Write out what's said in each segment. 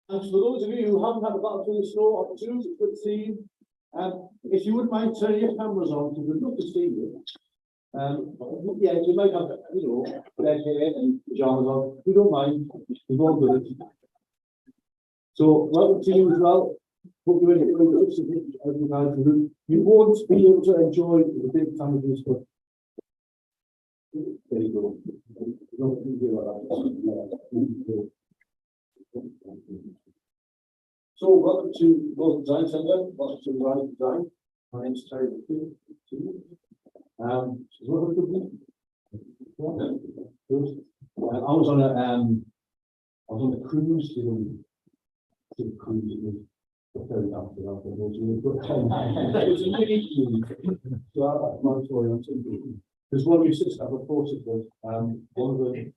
And for those of you who haven't had a battle through the snow opportunity, it's good to see you. If you wouldn't mind turning your cameras on, because we'd love to see you. Yeah, you might have, red hair and pajamas on. We don't mind. We've all got it. So, welcome to you as well. Hope you enjoy it. You won't be able to enjoy the big family stuff. There you go. So, welcome to Golden Design Centre. Welcome to Ryan Design. My name's Terry. I was on a cruise to the cruise. It was very after that. It was a mini cruise. So that's my story on TV. There's one of your sisters, I've reported with one of them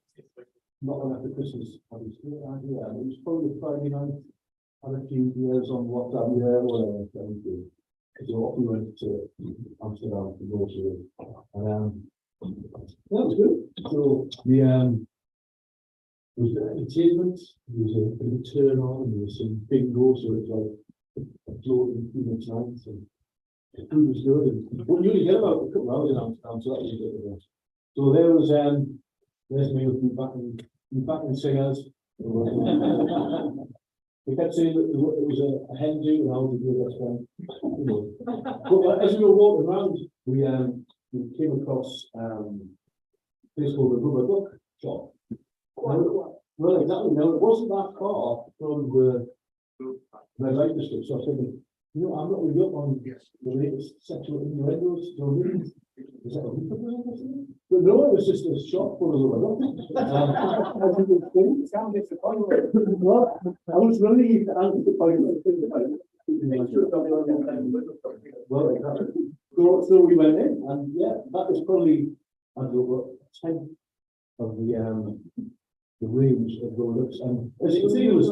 not on after Christmas, obviously. Yeah, it was probably Friday night. Had a few years on WhatsApp, whatever. So off we went to Amsterdam to go to it. That was good. So we there was entertainment, there was a bit of turn on, there was some bingo, so it was like a floating human nights, and the food was good. And what you only get about a couple of hours in Amsterdam, so that was a bit of a. So there was there's me with the backing singers. We kept saying that it was a hen do, and I was a good best friend. But as we were walking around, we came across a place called the Rubber Duck Shop. Well, exactly. Now, it wasn't that far from the red light district, so I was thinking, I'm not really up on the latest sexual innuendos. So is that a Rubber Duck? But no, it was just a shop full of Rubber Ducks. Well, I was really disappointed. Well, exactly. So we went in, and yeah, that was probably, I don't know, 10 of the range of products. And as you can see, there was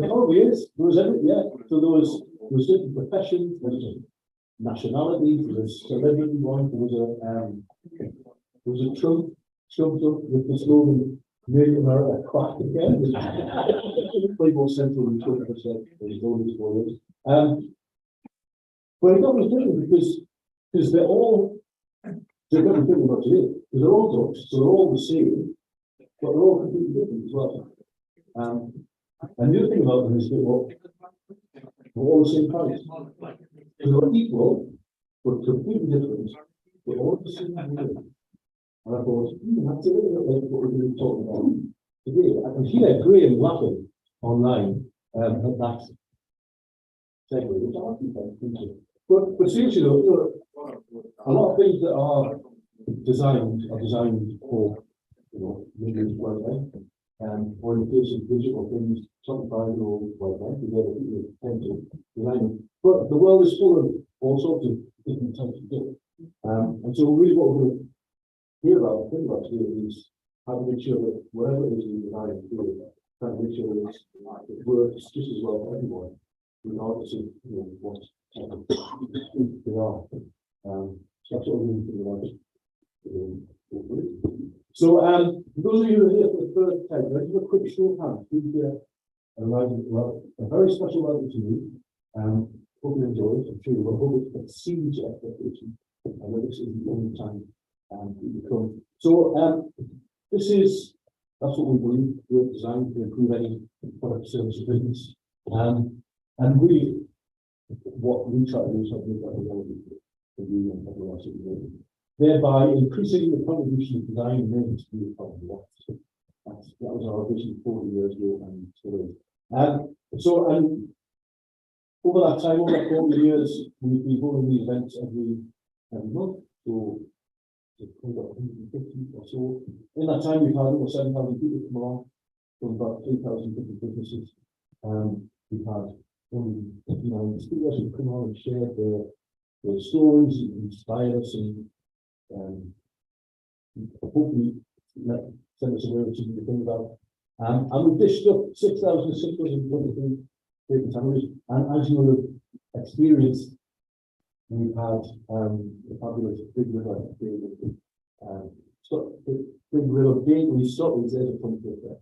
probably is. There was everything, yeah. So there was different professions, there was nationalities, there was celebrity one, there was a trunk stumped up with the slogan "Make America Crack Again." Way more central than 20%. There's all these words. But it got me thinking because they're got me thinking about today. Because they're all ducks, so they're all the same, but they're all completely different as well. And the other thing about them is that we're all the same price. So they're equal, but completely different. They're all the same value. And I thought, that's a little bit like what we're going to talk about today. I can hear Graham laughing online at that segue, which I think thank you. But seriously though, a lot of things that are designed for, maybe wildlife, or in the case of digital things, something or wildlife, together people tend to design them. But the world is full of all sorts of different types of things. And so really what we're going to think about today is how to make sure that whatever it is we design and do, try to make sure that it works just as well for everyone, regardless of what type of they are. So that's what we're going to think about. So for those of you who are here for the first time, let's do a quick show of hands. Who's here? A very special welcome to you. Hope you enjoy it. I'm sure you will. Hope it exceeds your expectations. I know this is the only time you come. So that's what we believe. We're designed to improve any product, service, or business. And really, what we try to do is something that we for you and everyone else that we do, thereby increasing the contribution of design and maintenance to the economy. That was our vision 40 years ago and still is. over that time, over that 40 years, we've been holding the events every month. So we've got 150 or so. In that time, we've had over 7,000 people come along from about 3,000 different businesses. We've had 159 speakers who've come on and shared their stories, and inspired us, and hopefully send us away with something to think about. And we've dished up 6,623 different families. And as you will have experienced, we've had the fabulous Big River, Big River Gateway Stockings as a conflict there.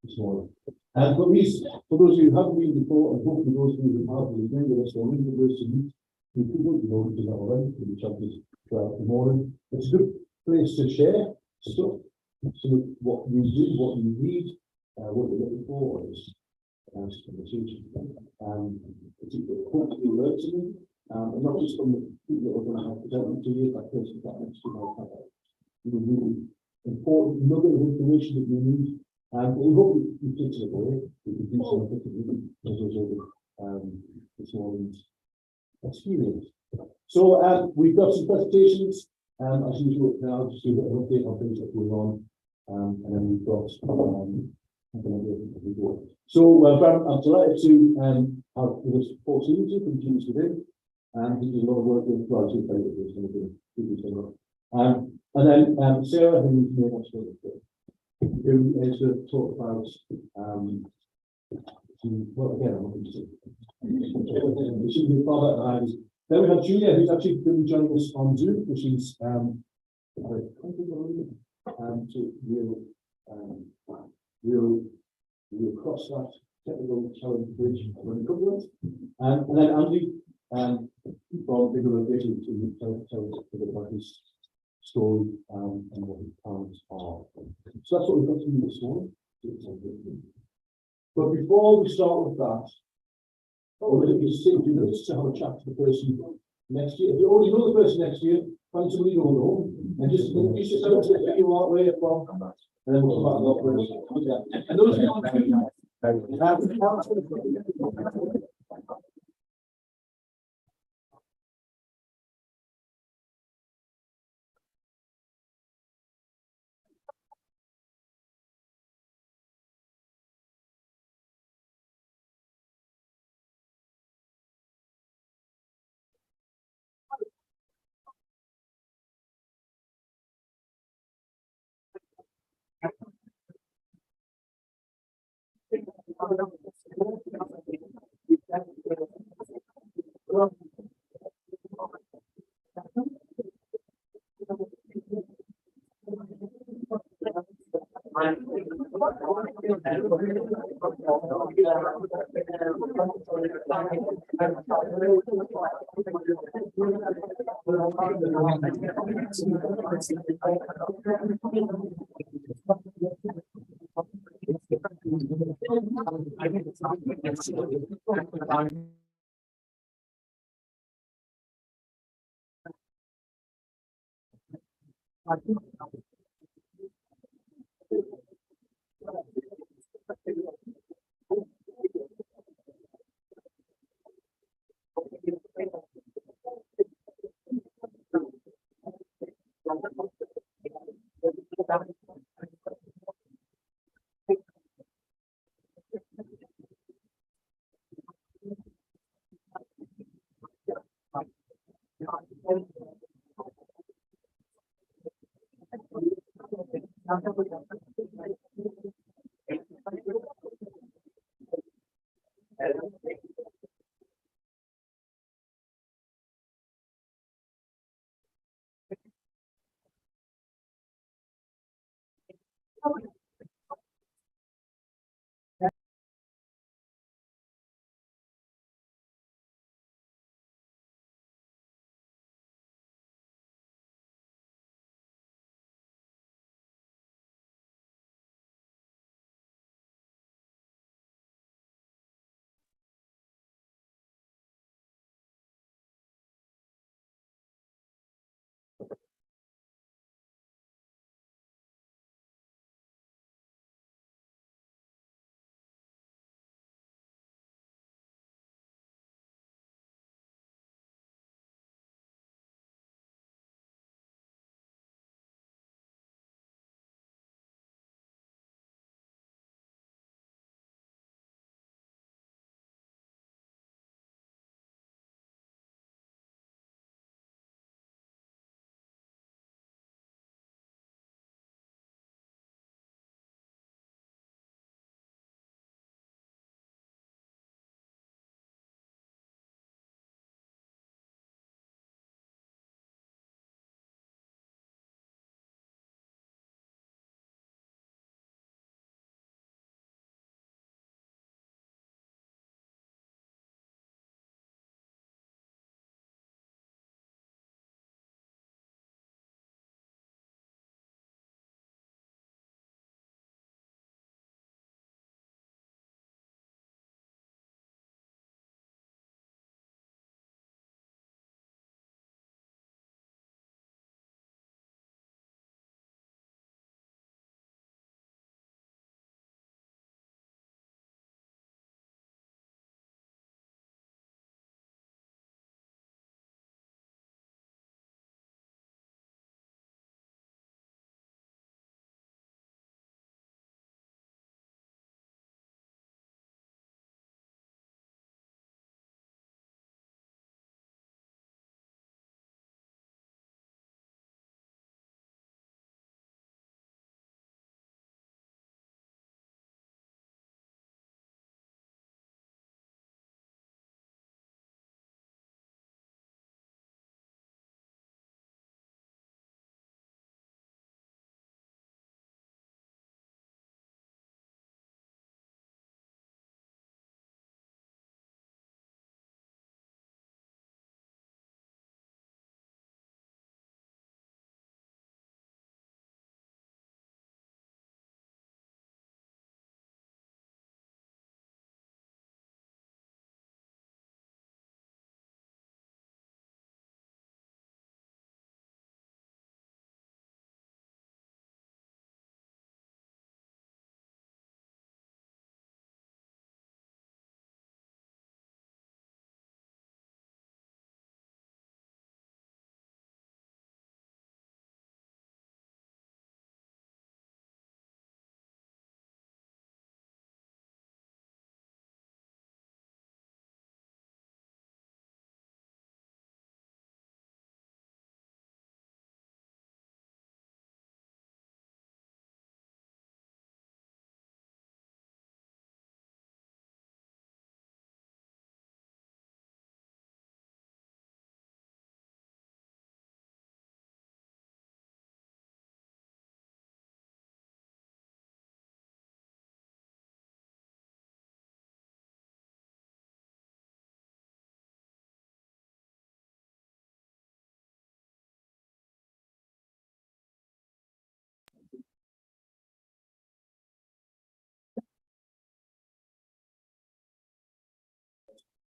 This morning. But these, for those of you who haven't been before, and hopefully those of you who have been with us, we're really good to meet people, you know, do that already, we'll be chatting throughout the morning. It's a good place to share stuff, so what you do, what you need, what you're looking for, is conversation. Hopefully you learn something, and not just from the people that are going to have presented to you, that person that next to you have really important nugget of information that you need. And we hope you take it away. We can do something as a result of this morning's experience. So we've got some presentations, as usual now, just to get an update on things that are going on. And then we've got so I'm delighted to have with us Paul Stevenson from Teams Today. He does a lot of work with graduate developers. And then Sarah, who is here next week, who is to talk about well, again, I'm not going to say it should be far better. Then we have Julia, who's actually going to join us on Zoom, which is so we'll cross that technical challenge bridge when we come to it. And then Andy from Big River Gateway to tell us a bit about his story and what his plans are. So that's what we've got to do this morning. But before we start with that, we're going to just take a few minutes to have a chat to the person next year. If you already know the person next year, find somebody you don't know, and just introduce yourself to where you are, where you're from, and then we'll come back to that. And those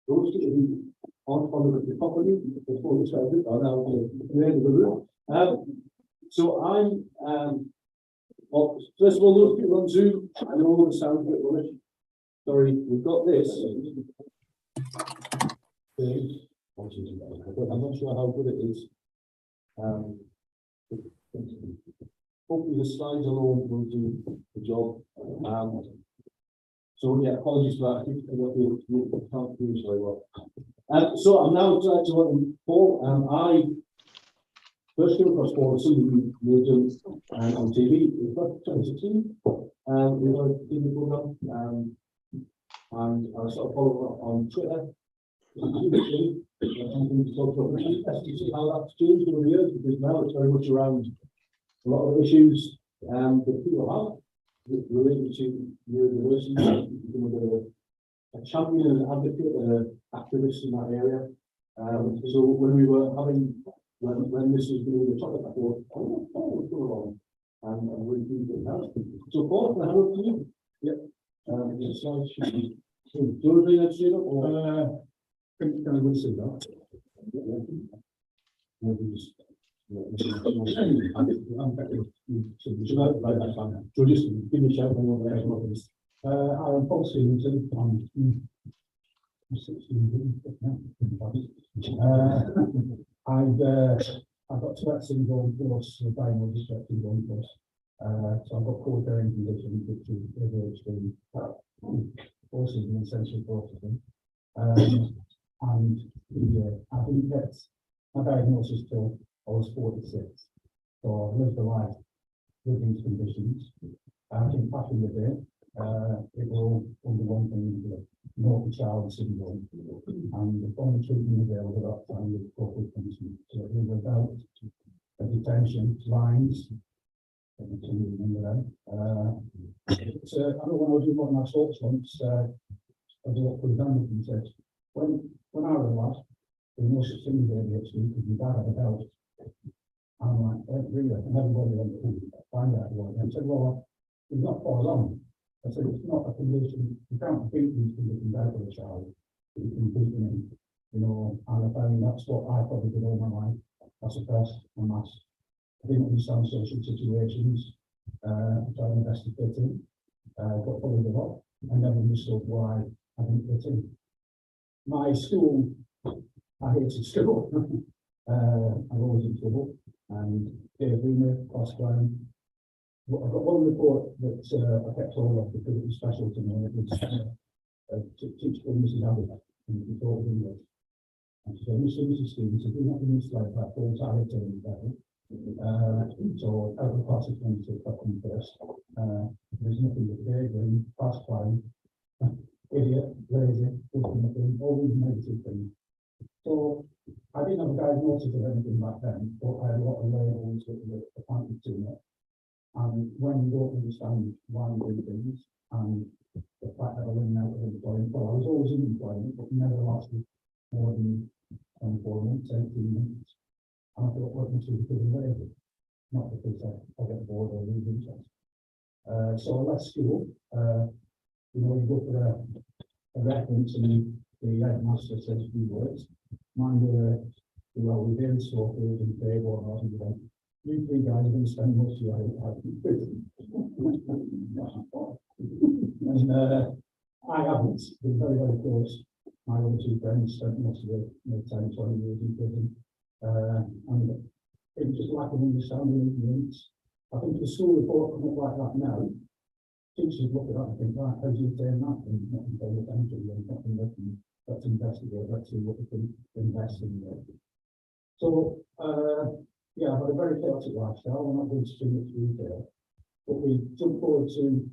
those people who aren't on the property before we started are now at the end of the room. So I'm, well, first of all, those people on Zoom, I know it sounds a bit rubbish. Sorry, we've got this. I'm not sure how good it is. Hopefully the slides alone will do the job. So yeah, apologies for that. I think I can't do this very well. So I'm now to welcome Paul. I first came across Paul as somebody who was doing on TV. It was about 2016. We were a TV program, and I sort of followed up on Twitter. To talk about to see how that's changed over the years, because now it's very much around a lot of issues that people have related to neurodiversity. Become a bit of a champion and advocate and an activist in that area. So when we were having, when this was being the topic, I thought, oh, what's going on? And really keen to help. So Paul, can I have it to you? Yep. The slides should be. So, do you want to bring that straight up? Or, can I go to sit down? So just give me a shout when you're there. I'm Paul Stevenson. I've got Tourette syndrome plus diagnosed Tourette syndrome plus. So I've got co-occurring conditions, which is ADHD, autism, and sensory autism. And I didn't get my diagnosis till I was 46. So I've lived a life with these conditions. I think back in the day, it will under one thing, naughty child syndrome. And the only treatment available at that time was focal punishment. So it was about detention lines. I can remember them. I know when I was doing one of my talks once, I was up with them and said, when I realised there was no such thing as ADHD because my dad had a belt, I'm like, really? And everybody went to find out what. And I said, well, it's not far along. I said, it's not a condition, you can't beat these conditions out of a child, but you can beat them in, you know, and I found that's what I probably did all my life. I suppressed and masked. I didn't understand social situations, I tried my best to fit in, got bullied a lot, and never understood why I didn't fit in. My school, I hated school. I was in trouble, and Dave Wiener, class clown. I've got one report that I kept all of because it was special to me. It was to teach for Mrs. Abbott, and we taught English. And she said, Mrs. Stevens, if you're not in this like that, all time to me, so out of the class of 26, I come first. There's nothing but Dave Wiener, class clown, idiot, lazy, all these negative things. So I didn't have a diagnosis of anything back then, but I had a lot of labels that were appointed to me. And when you don't understand why you do things, and the fact that I went out of employment, well, I was always in employment, but never lasted more than 24 months, 18 months. And I thought, what must be because of label, not because I get bored or lose interest. So I left school. You know, you go for a reference and the headmaster says a few words. Mine were, well, we didn't sort of in favour or not. You three guys are going to spend most of your life in prison. And I haven't been very, very close. My other two friends spent most of their 10, 20 years in prison. And it was just lack of understanding and ignorance. I think the school report come up like that now. Teachers look at that and think, right, how do you turn that? And not pay attention, and not looking. Let's investigate, let's see what we can invest in there. So, yeah, I've had a very chaotic lifestyle. I'm not going to too much detail, but we jump forward to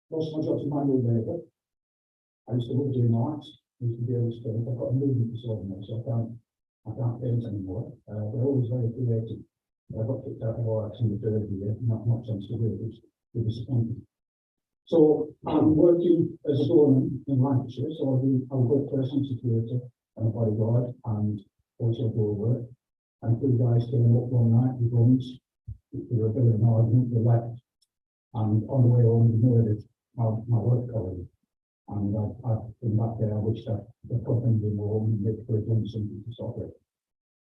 most of my jobs in manual labour. I used to love doing arts. I used to be able to paint. I've got a movement disorder now, so I can't paint anymore. They're always very creative. I got kicked out of arts in the third year, not sense to do it. It was disappointing. So I'm working as a doorman in Lancashire, so I work personal security and a bodyguard and also door work. And three guys came up one night with guns. They were a bit of an argument, they left. And on the way home, they murdered my work colleague. And I've been back there, I wish that the company did more and they could have done something to stop it.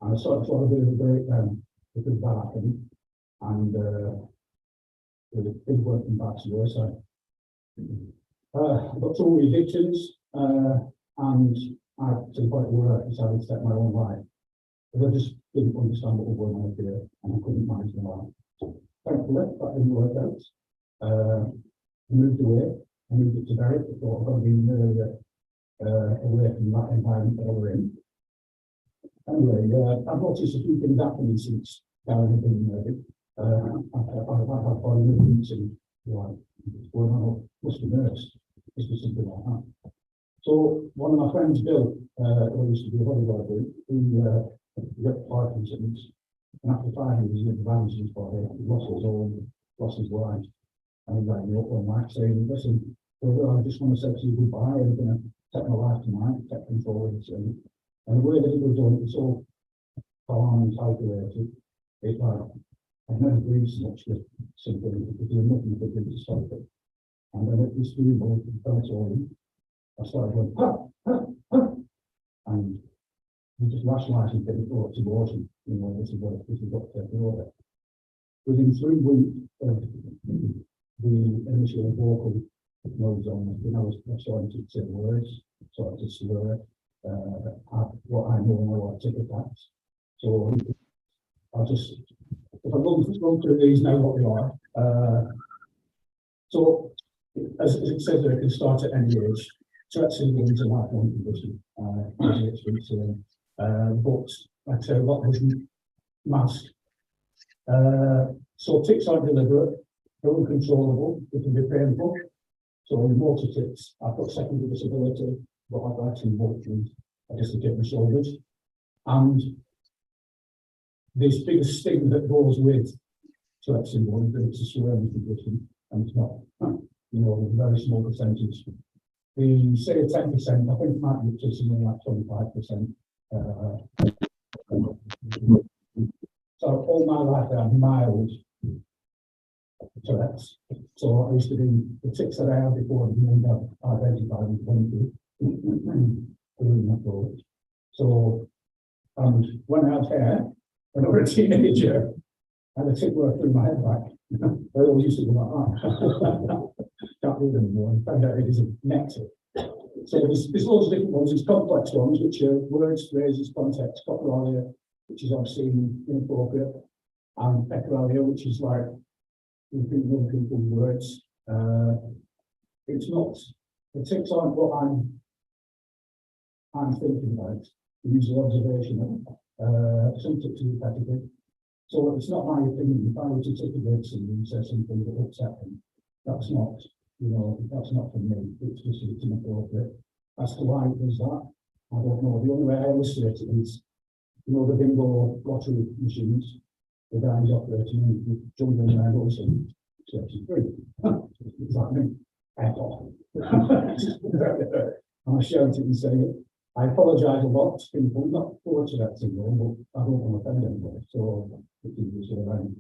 And I sort of a bit of a breakdown because of that happened. And with a big working back to your side. I've got so many addictions, and I to the point where I decided to take my own life. Because I just didn't understand what was going on here, and I couldn't manage my life. Thankfully, that didn't work out. I moved away. I moved it to Berwick. I thought I'd been away from that environment that I were in. Anyway, I've noticed a few things happening since Darren had been murdered. I've had body movements and like what's going on, must be nerves, must be something like that. So one of my friends, Bill, who used to be a bodybuilder, he got Parkinson's, and after 5 years, he had vanished his body, he lost his home, lost his wife, and he rang me up one night saying, listen, I just want to say to you goodbye, I'm going to take my life tonight, take control of it. And the way that it was done, it was so calm and calculated, it's like, I've never breathed so much with something, because there's nothing to do to stop it. And then at this funeral, I started going, and you just rationalising getting brought to motion, this is what to take over. Within 3 weeks of the initial vocal noise on, I was starting to say words, starting to slur, what I know are ticket attacks. So I'll just, if I go through these now what they are. So as it says there, it can start at any age. Tourette syndrome is a lifelong condition. But like I say, a lot doesn't mask. So tics aren't deliberate, they're uncontrollable, they can be painful. So in motor tics, I've got secondary disability, but I've got some motions, I dislocate my shoulders. And this biggest sting that goes with Tourette syndrome, that it's a surrounding condition, and it's not, a very small percentage. We say 10%, I think it might be to something like 25%. So all my life I have mild Tourette's. So I used to do the tics that I had before I even identified with 20. So, and when I had hair, when I was a teenager, I had a tic work through my head back. They always used to go like that. Can't do them anymore. I found out it is a neck tic. So there's loads of different ones. There's complex ones, which are words, phrases, context, cochlearia, which is obviously inappropriate, and echolalia, which is like repeating other people's words. It's not, the tics aren't what I'm thinking about. Usually observational. Some tics are repetitive. So it's not my opinion. If I were to take a word and say something that upset them, that's not, that's not for me. It's just it's inappropriate. As to why it does that, I don't know. The only way I illustrate it is, the bingo lottery machines, the guys operating and jumping around also, so it's free. It's like me, F off. And I shout it and say it. I apologise a lot to people, not for Tourette syndrome, but I don't want to offend anybody, so it can be sort of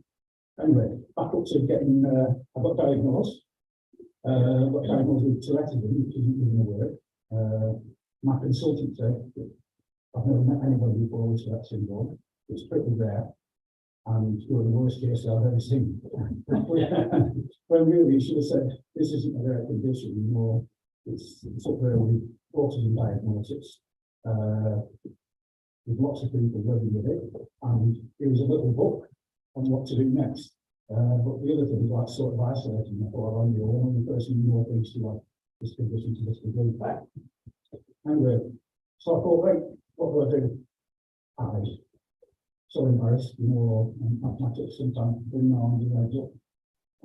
anyway, back up to getting, I got diagnosed. Got diagnosed with Tourette syndrome, which isn't even a word. My consultant said that I've never met anybody before with Tourette syndrome. It's pretty rare, and you're the worst case I've ever seen. Well, really, you should have said this isn't a rare condition, it's up there with autism diagnosis. With lots of people living with it, and it was a little book on what to do next. But the other thing was like sort of isolating. I thought I'm the only person who knows things to like this condition to this degree. Anyway, so I thought, right, what do I do? I was so embarrassed, mathematics sometimes bring my arms around up.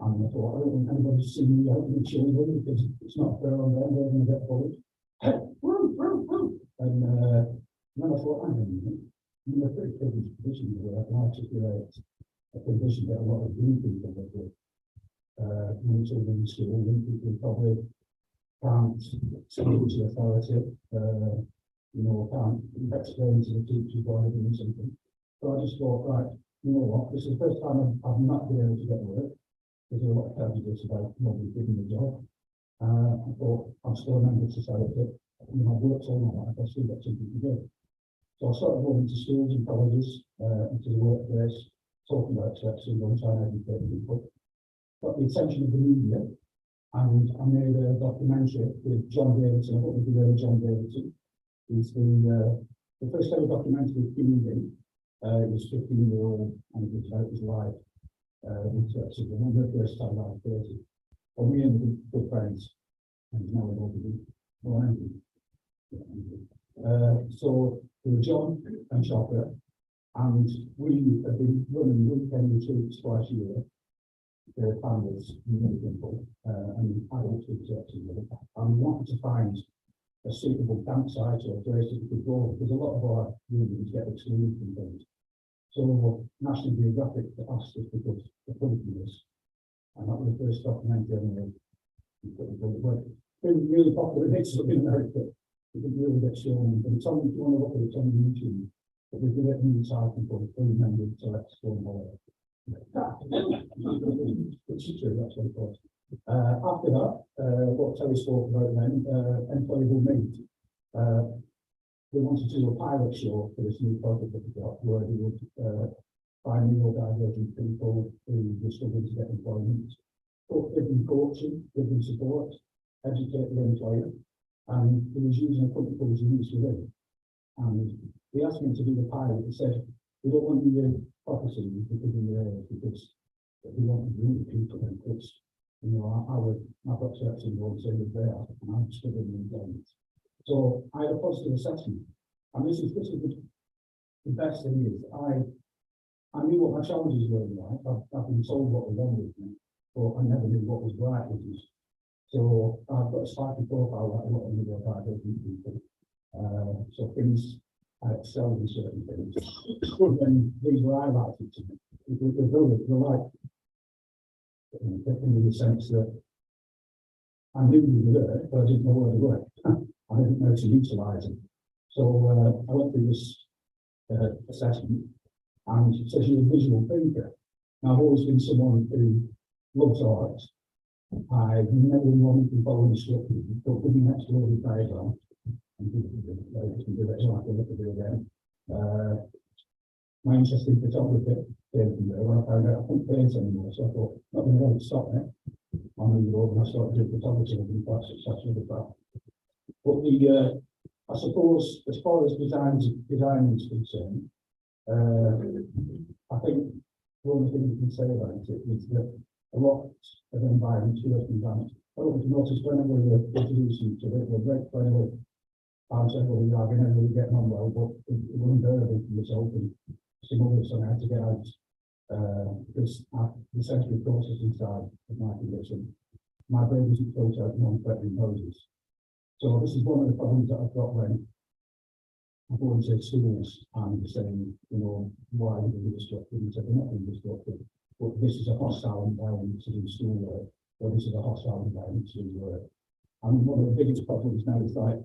And I thought, I don't want anybody to see me out with children because it's not fair on them, they're going to get bullied. And then I thought, I'm in a pretty privileged position where I can articulate a condition that a lot of young people live with. Young children in school, young people probably can't speak to authority, can't explain to the teachers why they're doing something. So I just thought, right, you know what, this is the first time I've not been able to get work. There's a lot of prejudice about nobody giving the job. I thought, I'm still a member of society, you know, I've worked all my life, I've still got something to do. So I started going to schools and colleges, into the workplace, talking about sex and trying to educate people. Got the attention of the media, and I made a documentary with John Davidson. I don't know if you know John Davidson. He's the first ever documentary with human being. He was 15-year-old and it was about his life with sexism. One of the first time I was 30. And we ended up good friends. And he's now an old so there were John and Chopper, and we have been running weekend retreats twice a year. Families, young people, and adults with sexism. And we wanted to find a suitable campsite or place that we could go, because a lot of our unions get excluded from things. So National Geographic asked us to put the funding in this, and that was the first documentary I made. It's been really popular hits in America. You can really get shown, but it's on, if you want to look at it, it's on YouTube. But we did it in the cycle for 3 members, so let's go and follow it. Which is true, that's what it was. After that, what Terry spoke about then, Employable Meet. We wanted to do a pilot show for this new project that we got, where we would find neurodivergent people who were struggling to get employment, give them coaching, give them support, educate the employer, and he was using a company called Unity Live. And we asked him to do the pilot. He said, we don't want you to prophecy because in the area, because we want to bring people and it's, you know, I've got certain syndrome, same as they are, and I'm struggling with employment. So I had a positive assessment, and this is the best thing is I knew what my challenges were in life. I've been told what was wrong with me, but I never knew what was right with me. So I've got a slightly profile like a lot of neurodivergent people. So things I excel in certain things. Then these were highlighted to me. They're like in the sense that I knew they were there, but I didn't know where they were. I didn't know to utilise them. So I went through this assessment, and it says you're a visual thinker. Now, I've always been someone who loves art. I've never wanted to follow instructions, but with the next level of diagram, and can do it, so I can look at it again. My interest in photography came from there when I found out I couldn't paint anymore, so I thought, not going to want to stop it. I moved over and I started doing photography and been quite successful with that. But I suppose, as far as design is concerned, I think the only thing we can say about it is that a lot of environments, work environments, I don't know if you notice whenever we're introducing to it, we're very friendly. I'm saying, well, we are going to get on well, but it wouldn't bear from yourself and some others on how to get out. Because the sensory process inside of my condition, my brain isn't built out non-threatening poses. So this is one of the problems that I've got when I go into schools and saying, you know, why are we destructive? And say, we're not being destructive, but this is a hostile environment to do schoolwork, or this is a hostile environment to do work. And one of the biggest problems now is like,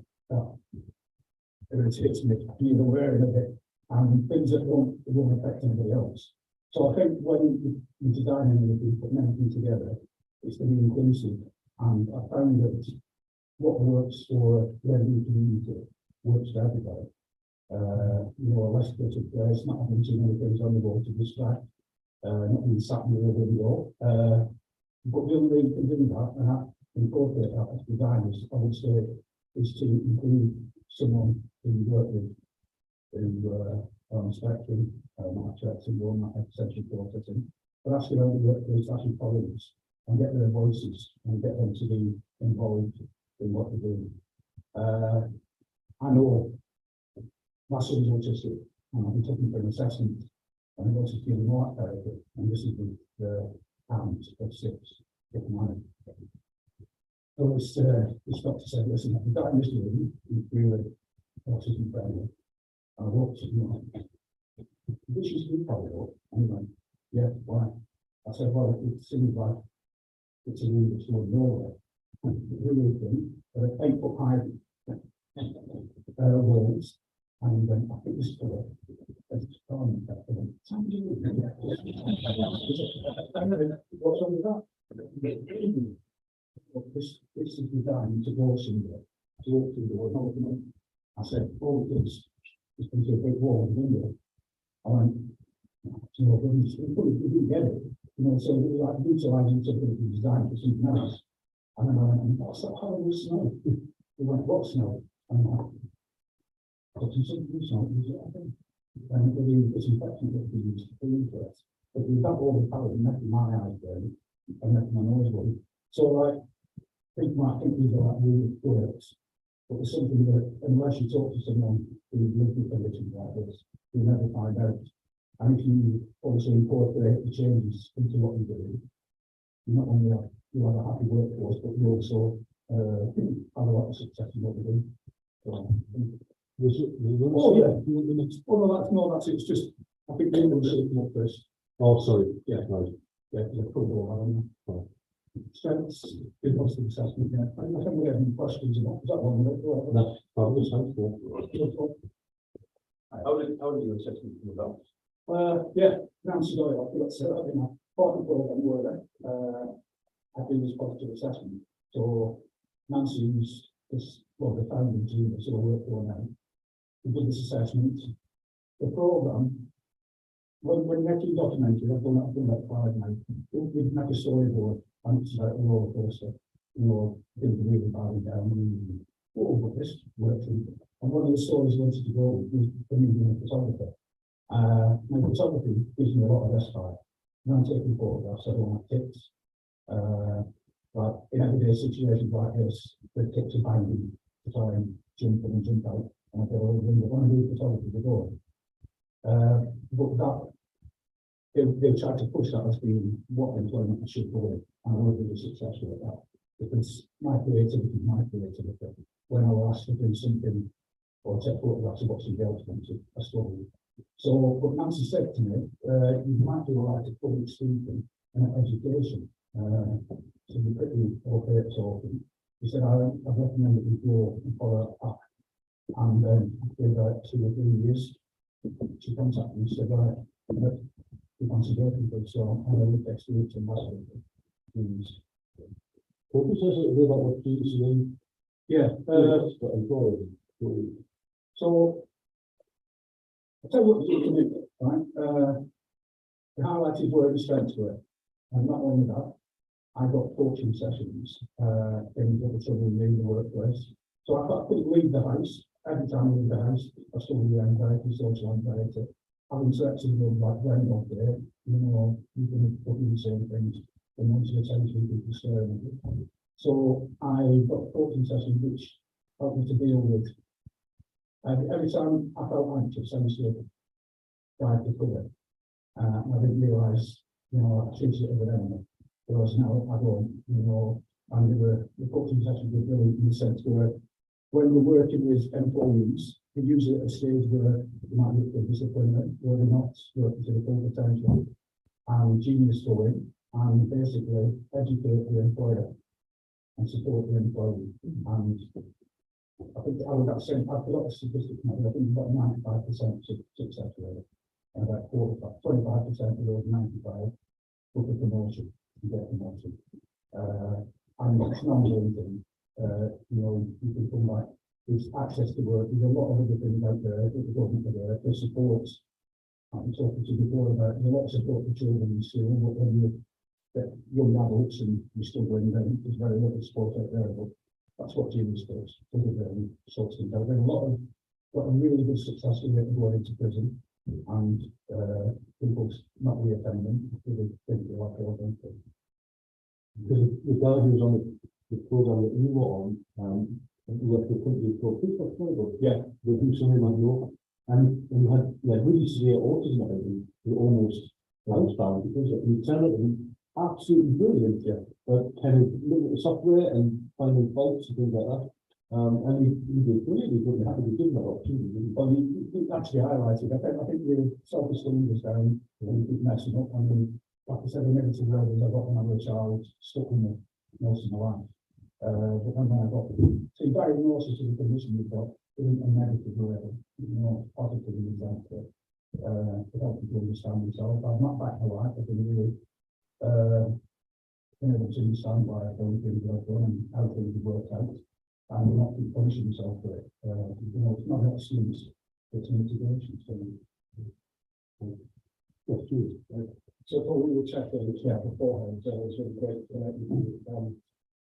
it hits me, you're aware of it, and things that won't affect anybody else. So I think when you design anything, putting everything together, it's to be inclusive. And I found that what works for the community works for everybody. You know, a less creative place, not having too many things on the board to distract, not being sat in the window. But the only way you can do that and incorporate that as designers, I would say, is to include someone who you work with who on the spectrum, not syndrome, not essential processing, but actually only work with actually colleagues and get their voices and get them to be involved in what they're doing. I know my son's autistic, and I've been taking for an assessment, and I'm also feeling more therapy, and this is the count of 6 different money. So it's not to say, listen, if you've got in this room, you feel autism friendly. I walked to you, this is the probably, anyway, yeah, why? I said, well, it seems like it's a room that's not nowhere. Really thing, but 8 foot high walls, and I think this is for what's on with that? well, this is designed to go somewhere, to walk through the wall, not looking up. I said, oh, it's come to a big wall with a window. I went, you know, we didn't get it, you know, so we were like utilising something that was designed for something else. And then I went, what's that horrible smell? We went, what smell? And I'm like, putting something snow, I think. And it was disinfectant that we used to clean for us. But we got all the powder and making my eyes burn and making my nose run. So like, I think these are like really works. But it's something that unless you talk to someone who's lived with conditions like this, you'll never find out. And if you also incorporate the changes into what you're doing, you not only have a happy workforce, but you also have a lot of success in what you're doing. So, oh yeah, that's it. It's just I think the England should come up first. Oh, sorry. Yeah, Right. yeah, because I put it all on there. Strengths, good positive assessment. Yeah, I think we have any questions about that one. That's fabulous. Thanks for that. How did your assessment come about? Yeah, Nancy Doyle, let's say, I think my partner program were I do this positive assessment. So Nancy is well, the founding team that sort of work for now. We did this assessment. The program, when making documentary, I've done that 5 now. We make a storyboard and it's like a roller coaster. You know, things are really bowing down and but this works. And one of the stories I wanted to go was the medium of photographer. My photography gives me a lot of respite. When I'm taking photographs, I don't have tips. But in everyday situations like this, the tips are binding to try and jump in and jump out. And I go, well, when I do photography, they go. But that, they'll try to push that as being what employment should go in. And I will be successful at that. Because my creativity is my creativity. When I was asked to do something or take photographs of what somebody else wanted, I struggled. So what Nancy said to me, you might do a lot of public speaking and education. So you're pretty okay at talking. He said, I recommend that you go and follow that path. And then after about 2 or 3 years, she contacted me and said, right, we fancy working for us, so I had a look experience in my things. What was it about what you doing? Yeah, so I'll tell you what you can do, right? The highlighted where the strengths were. And not only that, I got coaching sessions in the trouble in the workplace. So I couldn't leave the house. Every time I leave the house, I struggled with anxiety, social anxiety. Having sex with them like very not there, you know, you can put in the same things. And once you attention, people staring. So I got a coaching session which helped me to deal with. Every time I felt anxious, I used to try to cover it. I didn't realise, you know, I treated it as an enemy. Whereas now I don't, you know, and the coaching sessions were brilliant in the sense where when we're working with employees, we use it at a stage where you might look for discipline, where they're not working to the full potential, and genius going, and basically educate the employer and support the employee. And I think I would have said, I've got the statistics now, I think about 95% success rate, and about 25% of those 95 book a promotion and get a promotion. And it's not only thing, you know, you can come back, there's access to work, there's a lot of other things out there that the government are there, there's supports. I'm talking to you before about there's a lot of support for children in school, but when you get young adults and you're struggling, then there's very little support out there. But that's what Genius does. Sorts things out. There's a lot of really good success rate of going into prison and people not reoffending because they think they like they're going to. Because the guy who's on the program that you were on, left the country for people, Yeah, they do something like that. And we had really severe autism, I think, we almost housebound because we tell them absolutely brilliant, kind of looking at the software and finding faults and things like that. And we did brilliant, we wouldn't have to give them that opportunity. well, you actually highlighted, I think the self-esteem was down and we keep messing up. I mean, like I said, the negative levels I got when I was a child stuck in me most of my life. But then when I got the diagnosis of the condition we've got, isn't a negative level, you know, positive in the sense that to help people understand themselves. I've not back my life, I've been really been able to understand why I don't think I've done and how things have worked out. And not to punish himself for it. You know, it's not an excuse, it's an integration. So, Yes, Julie. So I thought we were chatting beforehand, so it was really great to connect with you.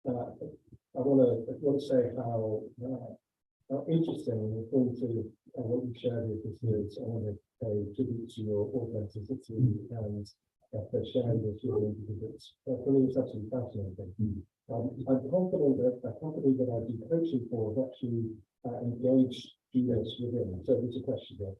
I want to say how interesting and full to what you shared with us is. I want to pay tribute to your authenticity and for sharing this with me, because it's for me it's absolutely fascinating. I'm confident that I'd be coaching for have actually engaged students within. So it's a question there.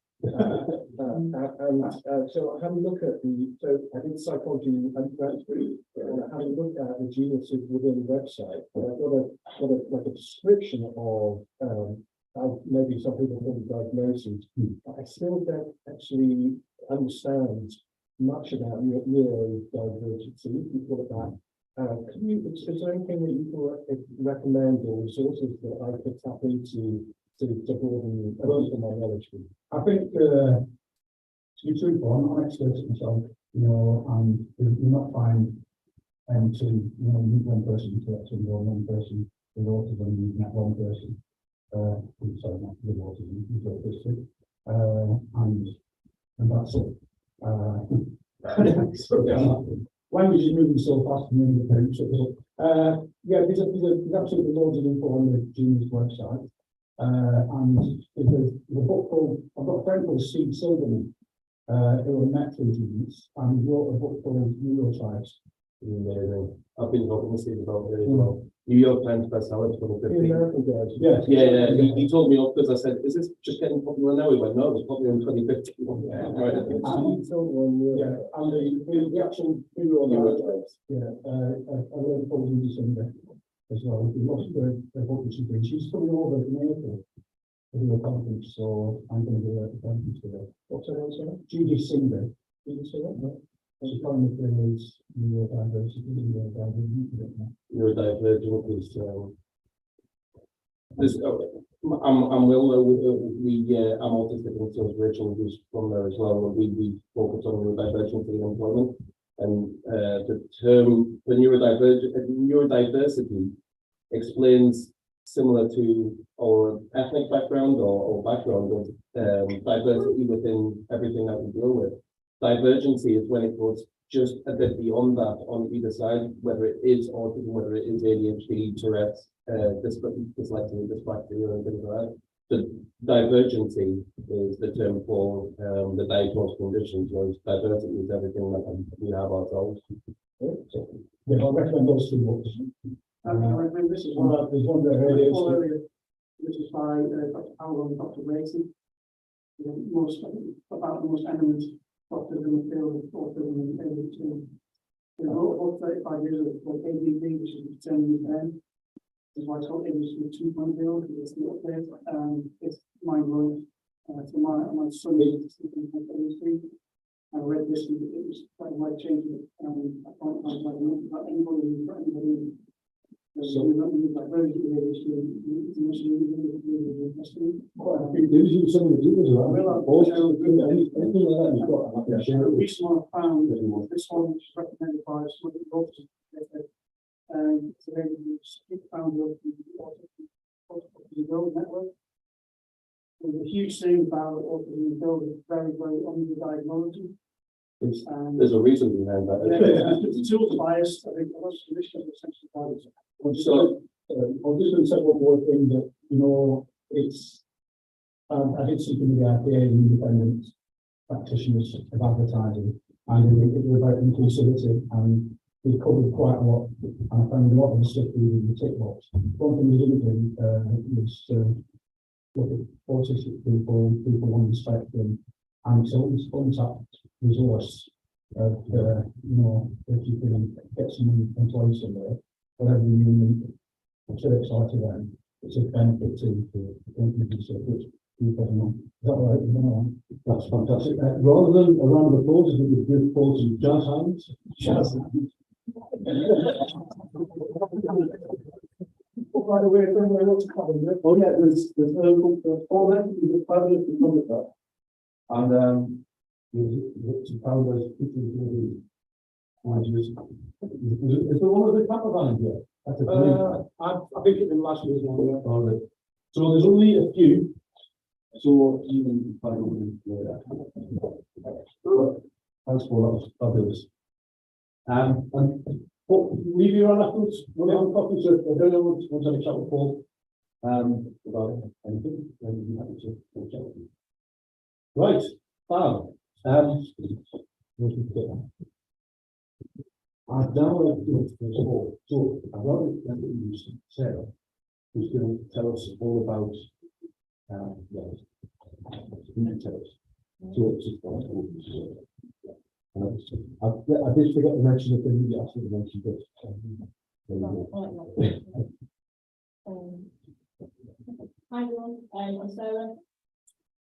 So have a look at so I did psychology undergraduate, and I had a look at the geniuses within the website, and I got a description of maybe some people call it diagnoses. I still don't actually understand much about neurodivergency, if you call it that. Is there anything that you can recommend or resources that I could tap into to broaden my knowledge? I think, to be truthful, I'm not an expert at myself, you know, and you're not fine to, you know, meet one person with Tourette syndrome, one person with autism, you met one person, sorry, not with autism, with autistic, and that's it. So, language is moving so fast and moving the page. Yeah, there's absolutely loads of info on the Genius website. And there's a book called, I've got a friend called Steve Silverman, who I met through Genius, and he wrote a book called Neurotypes. I've been talking to Steve about it as well. New York Times bestseller 2015. American guys. Yeah. He told me off because I said, "Is this just getting popular now?" He went, "No, it was popular in 2015." Right. Yeah, and the actual Neurotypes. Yeah, I wrote called Judy Sunday as well. We lost the book and something. She's coming over in April to do a conference, so I'm going to do a conference today. What's her name, sir? Judy Sunday. Judy Sunday? No. She's calling the phrase neurodiversity. Neurodivergent is this. I'm I'm autistic, and so Rachel who's from there as well. We focus on neurodiversity in employment, and the term for neurodiversity explains similar to our ethnic background or background of diversity within everything that we deal with. Divergency is when it goes just a bit beyond that on either side, whether it is autism, whether it is ADHD, Tourette's, dyslexia, dyspraxia, and things like that. The divergency is the term for the diagnosed conditions, whereas diversity is everything that we have ourselves. Yeah, I recommend those two books. This is one There's one that really this is by Dr. Powell and Dr. Mason. Most eminent doctors in the field of autism and ADHD. They wrote about 35 years ago called ADD, which is determined then. This is why it's called ADHD 2.0, because it's not there. It's mind-blowing. So my son is sleeping with ADHD. I read this and it was quite life-changing. I can't find about anybody who's got anybody. So we're not really like very good ADHD. quite a few news some of the doers are anything like that you've got. I can share The it with recent one I found, this one which is recommended by somebody else. So they use founder of the Autism Build Network. There's a huge thing about Autism Build is very, very underdiagnosed. There's a reason behind that. The tools biased, I think, a lot of solutions are essentially biased. So, I'm just going to say one more thing that, you know, it's, I did something with the RPA and independent practitioners of advertising, and it was about inclusivity, and we covered quite a lot, and I found a lot of the stuff in the tick box. One thing we didn't do was look at autistic people on the spectrum, and so this contact resource of, you know, if you can get someone employed somewhere, whatever you need, so excited them, it's a benefit to the company, so which people know. Is that right? No, that's fantastic. Rather than a round of applause, I think we'd give applause to jazz hands. Jazz hands. By the way, oh yeah, there's all that is fabulous to come with that. And there's some founders, Is there one of the camper vans here? That's a blue. I think it was last year's one, yeah. Oh, right. So there's only a few. So you can find them later. Thanks for that, was fabulous. And leave you around afterwards, we'll have a coffee, so I don't know what's on a chat with Paul. About anything, then we'll be happy to have a chat with you. Right, I've now left it for Paul, so I'd rather introduce Sarah, who's going to tell us all about, well, tell us. So it's just I did forget to mention the thing you asked me to mention, but. Hi everyone, I'm Sarah.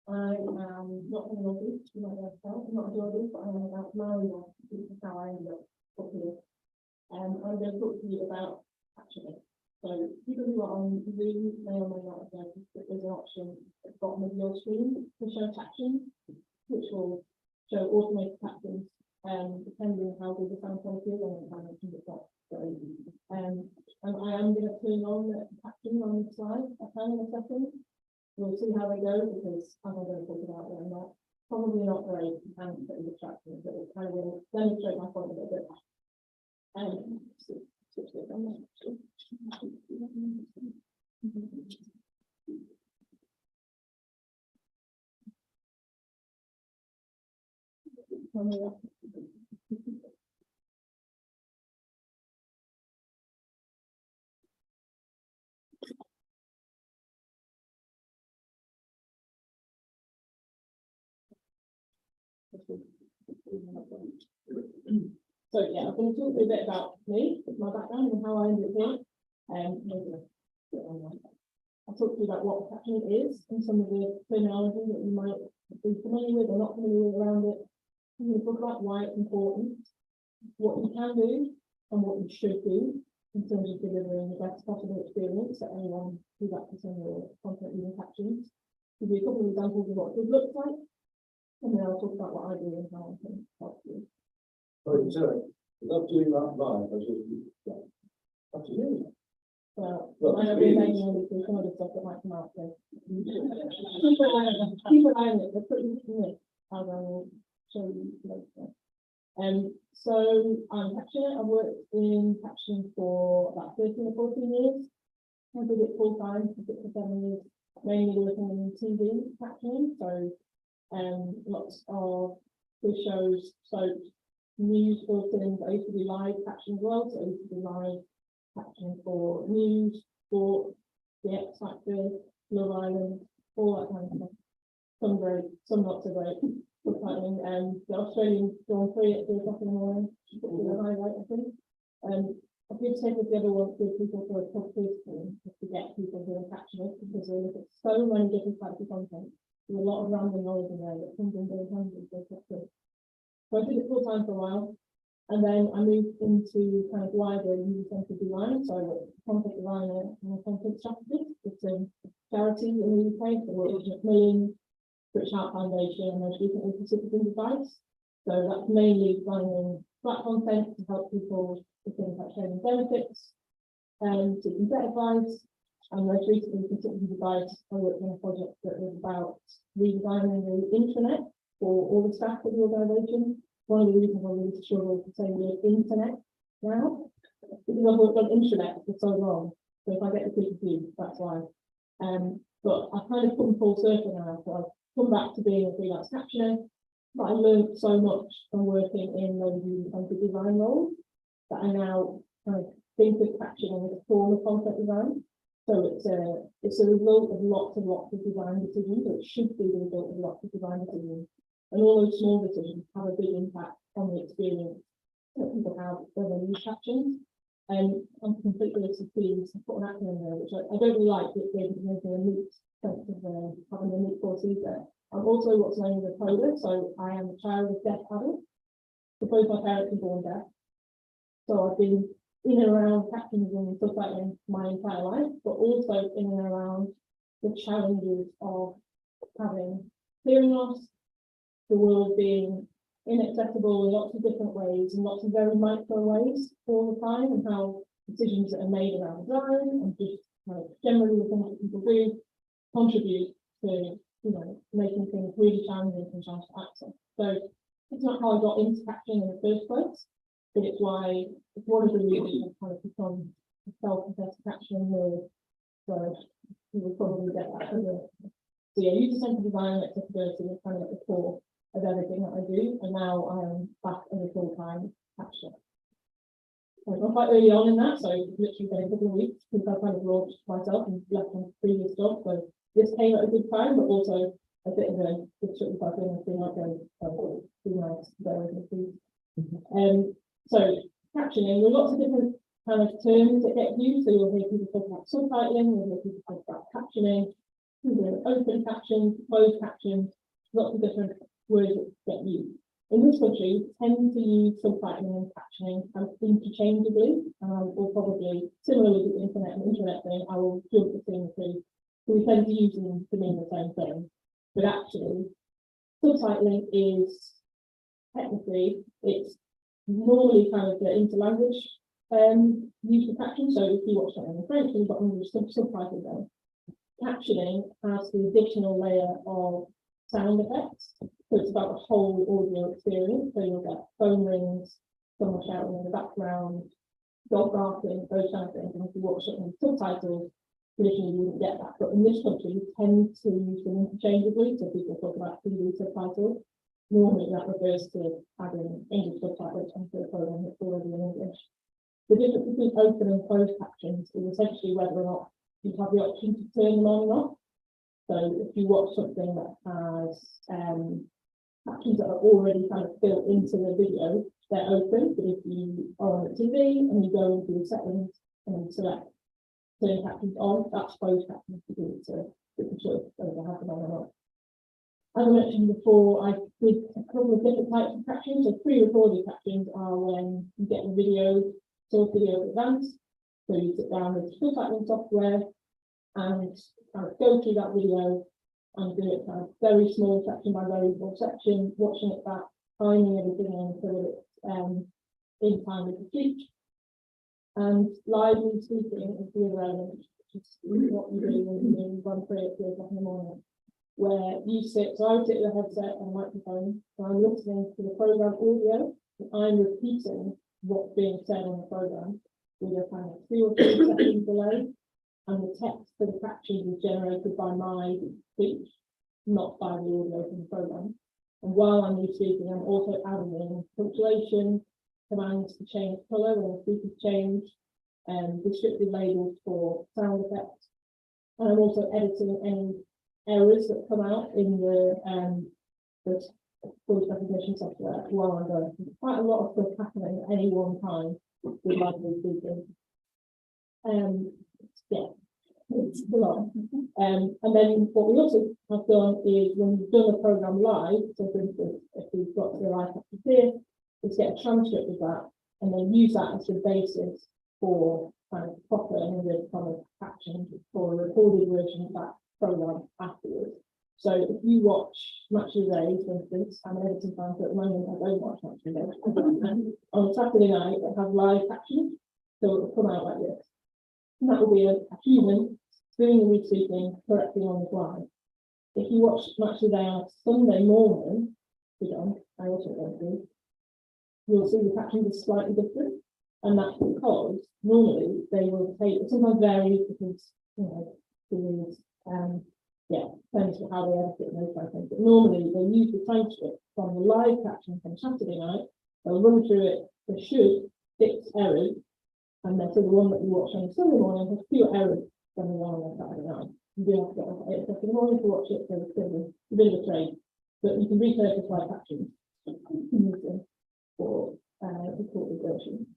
I am not from the Northeast, you might be able to tell. I'm not a Geordie, but I'm about Maori, this is how I ended up up here. I'm going to talk to you about captioning. So people who are on Zoom may or may not have noticed that there's an option at the bottom of your screen to show captions, which will show automated captions, depending on how good the sound quality is, and I mentioned it's not very easy. And I am going to turn on the captions on this slide. I can in a second. We'll see how they go, because I'm not going to talk about them. Not probably not very pretty distracting, but it kind of will demonstrate my point a little bit. Switch this on there, actually. So yeah, I'm going to talk a bit about me, my background, and how I ended up here. I'll talk to you about what captioning is and some of the terminology that you might be familiar with or not familiar with around it. I'm going to talk about why it's important, what you can do, and what you should do in terms of delivering the best possible experience for anyone who's accessing your content using captions. Give you a couple of examples of what it looks like, and then I'll talk about what I do and how I can help you. Sorry, Sarah, not doing that live, I just, up to you. Well, I know we're making only through some of the stuff that might come out, so. Keep an eye on it, they're pretty neat, as I will show you later. So I'm captioner. I've worked in captioning for about 13 or 14 years. I did it full time for 6 or 7 years, mainly working in TV captioning, so lots of quiz shows, soaps, news bulletins. I used to do live captioning as well, so I used to do live captioning for news, sport, the X Factor, Love Island, all that kind of stuff. Some great, some not so great. Exciting. The Australian Grand Prix at 2 o'clock in the morning, the highlight, I think. I did take the other one with people for a top quiz just to get people who are captioning, because they look at so many different types of content. There's a lot of random knowledge in there that comes in very handy for top quiz. So I did it full time for a while, and then I moved into kind of wider user-centered design. So I was a content designer and a content strategist with some charities in the UK, so we're at Macmillan, British Heart Foundation, and most recently for Citizen Advice. So that's mainly designing flat content to help people with things like sharing benefits, seeking debt advice, and most recently for Citizen Advice, I worked on a project that was about redesigning the intranet for all the staff at the organisation. One of the reasons I really struggle to say the word internet now, because I've worked on intranet for so long. So if I get the confused, that's why. But I've kind of come full circle now, so I've come back to being a freelance captioner, but I learned so much from working in those user-centered design roles that I now kind of think of captioning as a form of content design. So it's a result of lots of design decisions, or it should be the result of lots of design decisions. And all those small decisions have a big impact on the experience that people have when they use captions. And I'm completely pleased to put an acronym there, which I don't really like, it gave me a neat sense of having a neat course there. I'm also what's known as a coder, so I am a child of deaf adults. So both my parents are born deaf. So I've been in and around captions and stuff like that my entire life, but also in and around the challenges of having hearing loss, the world being inaccessible in lots of different ways, and lots of very micro ways all the time, and how decisions that are made around design and just generally the things that people do contribute to, making things really challenging sometimes to access. So it's not how I got into captioning in the first place, but it's one of the reasons I've kind of become a self-confessed captioning nerd. So you will probably get that from the so yeah, user-centered design and accessibility is kind of at the core of everything that I do, and now I'm back in a full-time captioner. I'm quite early on in that, so it's literally been a couple of weeks since I kind of launched myself and left my previous job. So this came at a good time, but also a bit of a good shot about doing a thing like be nice, very good. So captioning, there are lots of different kind of terms that get used. So you'll hear people talk about subtitling, you'll hear people talk about captioning, open captions, closed captions, lots of different words that get used. In this country, we tend to use subtitling and captioning kind of interchangeably, and I will probably, similarly to the internet and internet thing, I will jump between the two. So we tend to use them to mean the same thing. But actually, subtitling is technically, it's normally kind of the interlanguage use for caption. So if you watch something in French, you've got English subtitles there. Captioning has the additional layer of sound effects. So it's about the whole audio experience. So you'll get phone rings, someone shouting in the background, dog barking, those kind of things. And if you watch it in subtitles, traditionally you wouldn't get that. But in this country, we tend to use them interchangeably. So people talk about TV subtitles. Normally that refers to having English subtitles onto a program that's already in English. The difference between open and closed captions is essentially whether or not you have the option to turn them on and off. So if you watch something that has captions that are already kind of built into the video, they're open. But if you are on the TV and you go into the settings and select turn captions on, that's closed captions to do it to get the choice whether to have them on or not. As I mentioned before, I did a couple of different types of captions. So pre-recorded captions are when you get the video, source video advanced. So you sit down with subtitling software and kind of go through that video and do it kind of very small section by very small section, watching it back, timing everything in so that it's in time with the speech. And live speaking is the other element, which is what you do when you run through it 3 o'clock in the morning, where you sit, so I would sit with a headset and a microphone, so I'm listening to the program audio, and I'm repeating what's being said on the program with a kind of 2 or 3 seconds delay. And the text for the captions is generated by my speech, not by the audio from the program. And while I'm speaking, I'm also adding in punctuation, commands to change colour when the speakers change, descriptive labels for sound effects. And I'm also editing any errors that come out in the voice recognition software while I'm going. There's quite a lot of stuff happening at any one time with live speaking. Yeah, it's a lot. And then what we also have done is when we've done a program live, so for instance, if we've got the live caption here, is get a transcript of that and then use that as the basis for kind of proper English kind of captions for a recorded version of that program afterwards. So if you watch Match of the Day, for instance, I'm an editing fan, so at the moment I don't watch Match of the Day. On Saturday night, it has live captions, so it will come out like this. And that will be a human doing the re-speaking correctly on the fly. If you watch Match of the Day on a Sunday morning, I also don't do, you'll see the captions are slightly different. And that's because normally they will take, it sometimes varies because, depends on how they edit it and those kind of things. But normally they use the transcript from the live caption from Saturday night, they'll run through it, they should fix errors. And then so the one that you watch on Sunday morning has fewer errors than the one on Saturday night. You do have to get off at 8 o'clock in the morning to watch it, so it's a bit of a trade. But you can repurpose live captions and use them for recorded versions.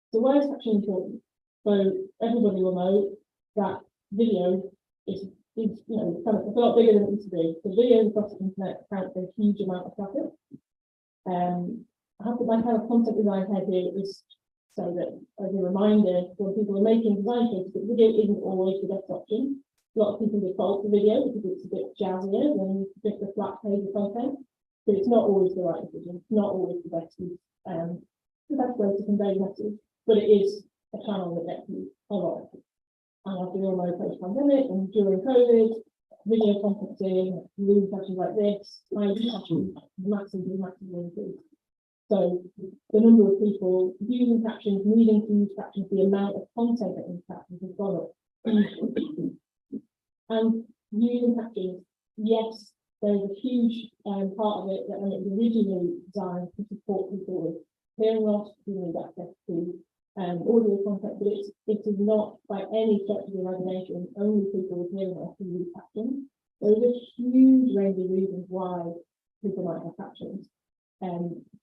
So why is captioning important? So everybody will know that video is kind of a lot bigger than it used to be. So video across the internet accounts for a huge amount of traffic. I have to my kind of concept design head here is so that as a reminder when people are making design choices, that video isn't always the best option. A lot of people default to video because it's a bit jazzier than just a flat page of content. but it's not always the right decision, it's not always the best way to convey the message, but it is a channel that gets used a lot. And I feel like post-pandemic and during COVID, video conferencing, Zoom sessions like this, I actually massively increased. So the number of people using captions, needing to use captions, the amount of content that in captions has gone up. And using captions, yes, there's a huge part of it that when it was originally designed to support people with hearing loss, who need access to audio content, but it is not by any stretch of the imagination only people with hearing loss who use captions. There is a huge range of reasons why people might have captions.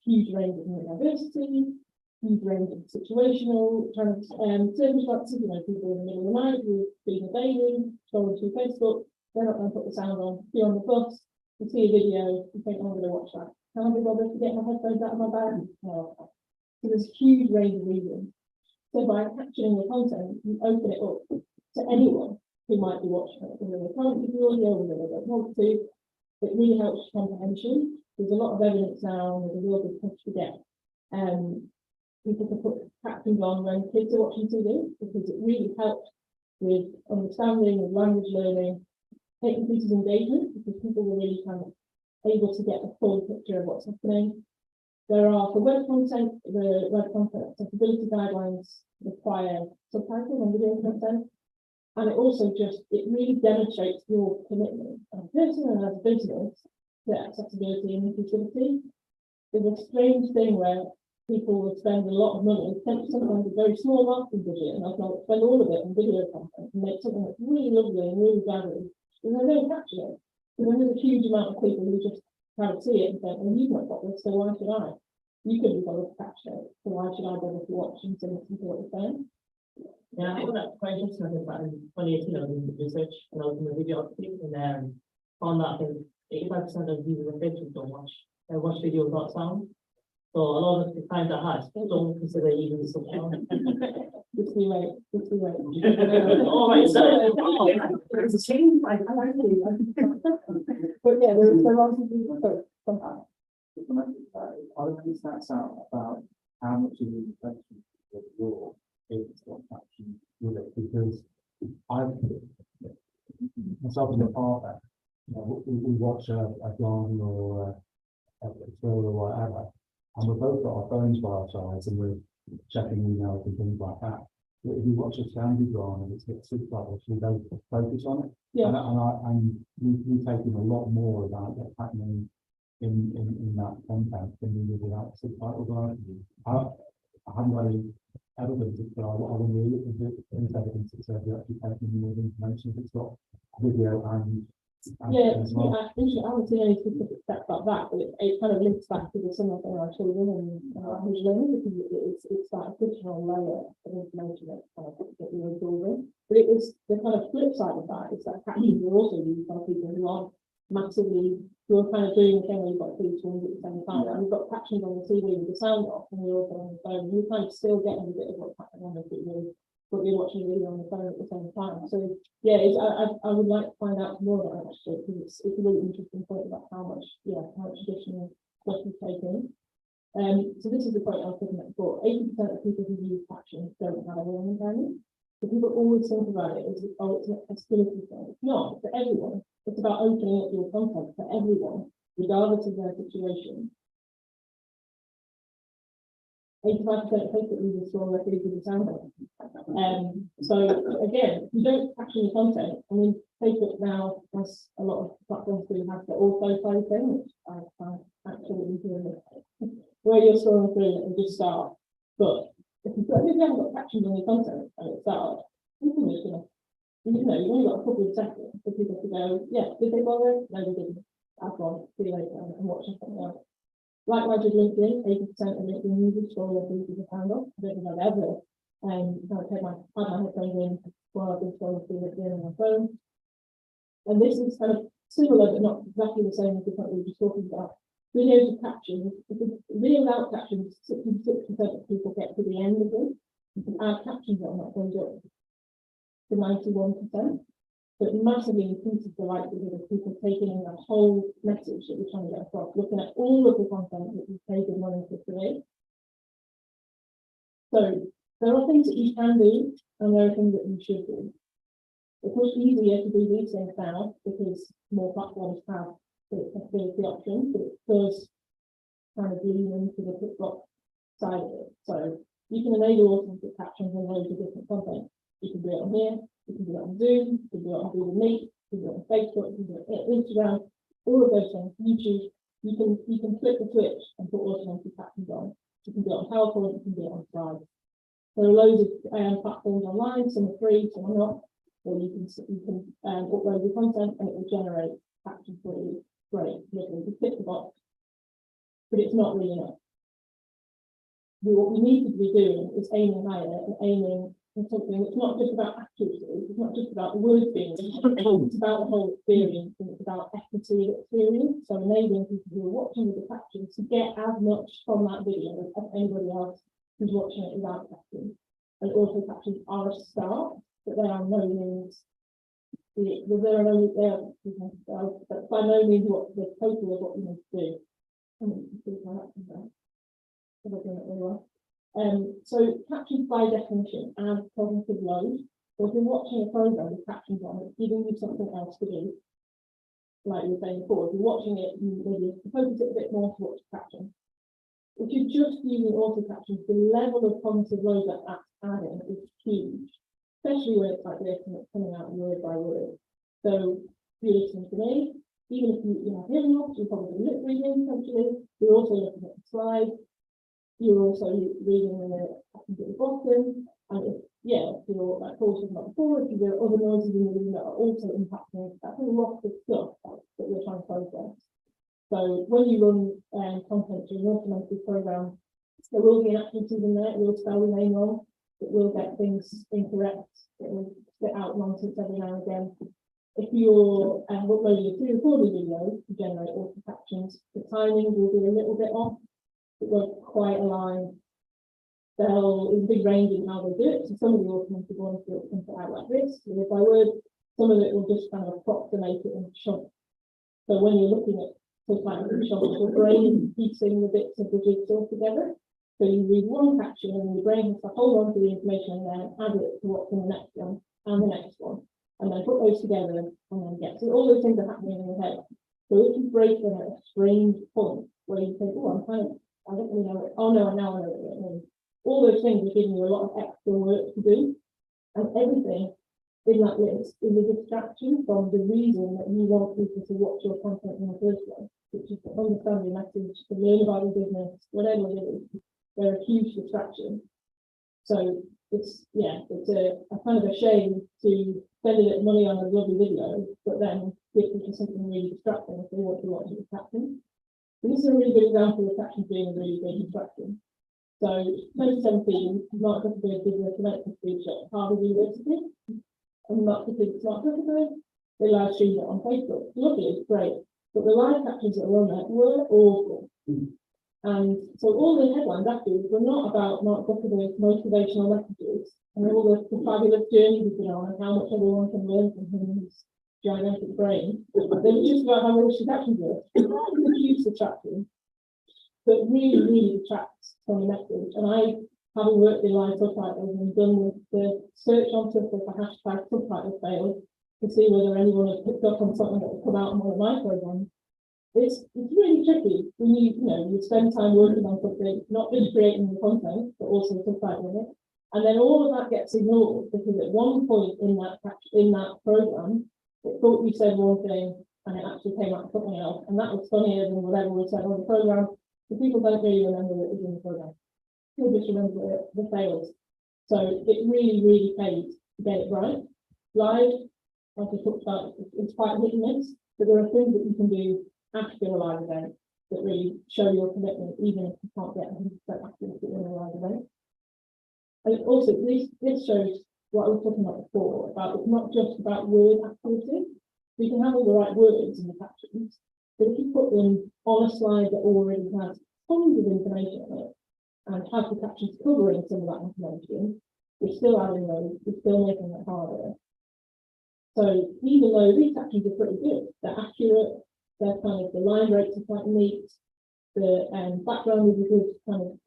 Huge range of neurodiversity, huge range of situational kind of circumstances, people in the middle of the night who are feeding a baby, scrolling through Facebook, they're not going to put the sound on, be on the bus, you see a video, you think, I'm going to watch that. Can I be bothered to get my headphones out of my bag? No. So there's a huge range of reasons. So by capturing the content, you open it up to anyone who might be watching it, whether they can't do the audio, whether they don't want to. It really helps comprehension. There's a lot of evidence now, and there's a real good push to get people to put captions on when kids are watching TV, because it really helps with understanding, with language learning. It increases engagement because people are really kind of able to get a full picture of what's happening. There are, for web content, the web content accessibility guidelines require subtitles on video content. And it also it really demonstrates your commitment as a person and as a business to accessibility and inclusivity. There's a strange thing where people would spend a lot of money, sometimes a very small marketing budget, and I'll spend all of it on video content and make something that's really lovely and really valuable. And they don't capture it. So there's a huge amount of people who just kind of see it and think, well, you've not got this, so why should I? You couldn't bother to capture it, so why should I bother to watch and to listen to what you're saying? Yeah, I thought that's quite interesting. I think about in 2018, I was in research and I was in the video architect and found that I think 85% of users on Facebook don't watch videos without sound. So a lot of the times that has don't consider using the sound. Just be right. All right, so There's a change, I like it. But yeah, there are some people, somehow. Are there any stats out about how much of the infection of raw is got caption with it? Because I've myself and my partner, we watch a drama or a film or whatever, and we've both got our phones by our sides and we're checking emails and things like that. But if you watch a standard drama and it's got subtitles, we don't focus on it. Yeah. And we've taken a lot more about what's happening in that content than we did without subtitles on it. I haven't got any evidence, but I want to read it with it. There's evidence that says we're actually taking more information if it's got video and Yeah, as well. I haven't seen any specific stats about that, but it kind of links back to the similar thing our children and language learning, because it's that additional layer of information that you're absorbing. But it's the kind of flip side of that, is that captions are also used by people who aren't massively, who are kind of doing the thing where you've got two screens at the same time. And you've got captions on the TV with the sound off, and you're also on the phone, and you're kind of still getting a bit of what's happening on the TV, but you're watching a video on the phone at the same time. So yeah, I would like to find out more about that actually, because it's a really interesting point about how much additional stuff is taken. So this is the point I was talking about before. 80% of people who use captions don't have a hearing impairment. So people always think about it as, oh, it's an accessibility thing. It's not, it's for everyone. It's about opening up your content for everyone, regardless of their situation. 85% of Facebook users store their feeds with the sound on. So again, if you don't caption the content, I mean, Facebook now has a lot of platforms do have the auto-play thing, which I find absolutely brilliant, where you're scrolling through and just start. But if you haven't got captions on your content and it starts, you can just you've only got a couple of seconds for people to go, yeah, did they bother? No, they didn't. That's one. See you later and watch something else. Likewise with LinkedIn, 80% of LinkedIn users scroll their feed with a hand off. I don't think I've ever had my headphones in while I've been scrolling through LinkedIn on my phone. And this is kind of similar, but not exactly the same as the point we were just talking about. Videos with captions, video without captions, 66% of people get to the end of it. You can add captions on that goes up to 91%. So it massively increases the likelihood of people taking in the whole message that we're trying to get across, looking at all of the content that we've paid good money to create. So there are things that you can do, and there are things that you should do. It's much easier to do these things now because more platforms have the accessibility option, but it does kind of lean into the TikTok side of it. So you can enable automatic captions and loads of different content. You can do it on here, you can do it on Zoom, you can do it on Google Meet, you can do it on Facebook, you can do it on Instagram, all of those things, YouTube. You can flip the switch and put automatic captions on. You can do it on PowerPoint, you can do it on slides. There are loads of platforms online, some are free, some are not. Or you can upload your content and it will generate captions for you. Great, literally, you tick the box, but it's not really enough. What we need to be doing is aiming higher and aiming for something that's not just about accuracy, it's not just about the words being, it's about the whole experience, and it's about equity of experience. So enabling people who are watching with the captions to get as much from that video as anybody else who's watching it without captions. And also captions are a start, but they are no means but by no means what the total of what you need to do. So captions by definition add cognitive load. So if you're watching a program with captions on, it's giving you something else to do. Like you were saying before, if you're watching it, you maybe focus it a bit more to watch the caption. If you're just using auto captions, the level of cognitive load that that's adding is huge, especially when it's like this and it's coming out word by word. So if you're listening to me, even if you have hearing loss, you're probably lip reading essentially. You're also looking at the slide. You're also reading the captions at the bottom. And if you're like Paul talking about before, if there are other noises in the room that are also impacting, that's a lot of stuff that we're trying to process. So when you run content through an automated program, there will be inaccuracies in there. It will spell the name wrong. It will get things incorrect. It will spit out nonsense every now and again. If you're uploading a pre-recorded video to generate auto captions, the timing will be a little bit off. It won't quite align. There's a big range in how they do it. So some of the automated ones will print it out like this, word by word. Some of it will just kind of approximate it in chunks. So when you're looking at like your brain piecing the bits of the jigsaw together. So you read one caption and your brain has to hold on to the information and then add it to what's in the next one and the next one. And then put those together and then get. So all those things are happening in your head. So if you break them at a strange point where you think, oh, I don't really know it. Oh no, now I know what it means. All those things are giving you a lot of extra work to do. And everything in that list is a distraction from the reason that you want people to watch your content in the first place, which is to understand your message, to learn about your business, whatever it is. They're a huge distraction. So it's a kind of a shame to spend a bit of money on a lovely video, but then give people something really distracting if they want to watch it with captions. This is a really good example of captions being a really big distraction. So 2017, Mark Zuckerberg did a connected speech at Harvard University. And Mark Zuckerberg, they live streamed it on Facebook. Lovely, great. But the live captions that were on there were awful. And so all the headlines afterwards were not about Mark Zuckerberg's motivational messages and all the fabulous journey he's been on and how much everyone can learn from him and his gigantic brain. They were just about how rubbish the captions were. It's a huge distraction, but really, really detracts from the message. And I, having worked in live subtitles and done the search on Twitter for hashtag subtitles failed to see whether anyone had picked up on something that would come out on one of my programs. It's really tricky when you spend time working on something, not just creating the content, but also subtitling it. And then all of that gets ignored because at one point in that program, it thought you said one thing and it actually came out something else. And that was funnier than whatever was said on the program. The people don't really remember what was in the program. They just remember the fails. So it really, really pays to get it right. Live, like I talked about, it's quite hit and miss, but there are things that you can do after a live event that really show your commitment, even if you can't get 100% accuracy in a live event. And also, this shows what I was talking about before, about it's not just about word accuracy. We can have all the right words in the captions, but if you put them on a slide that already has tons of information on it, and have the captions covering some of that information, we're still adding those, we're still making it harder. So even though these captions are pretty good, they're accurate, they're kind of, the line breaks are quite neat, the background is a good kind of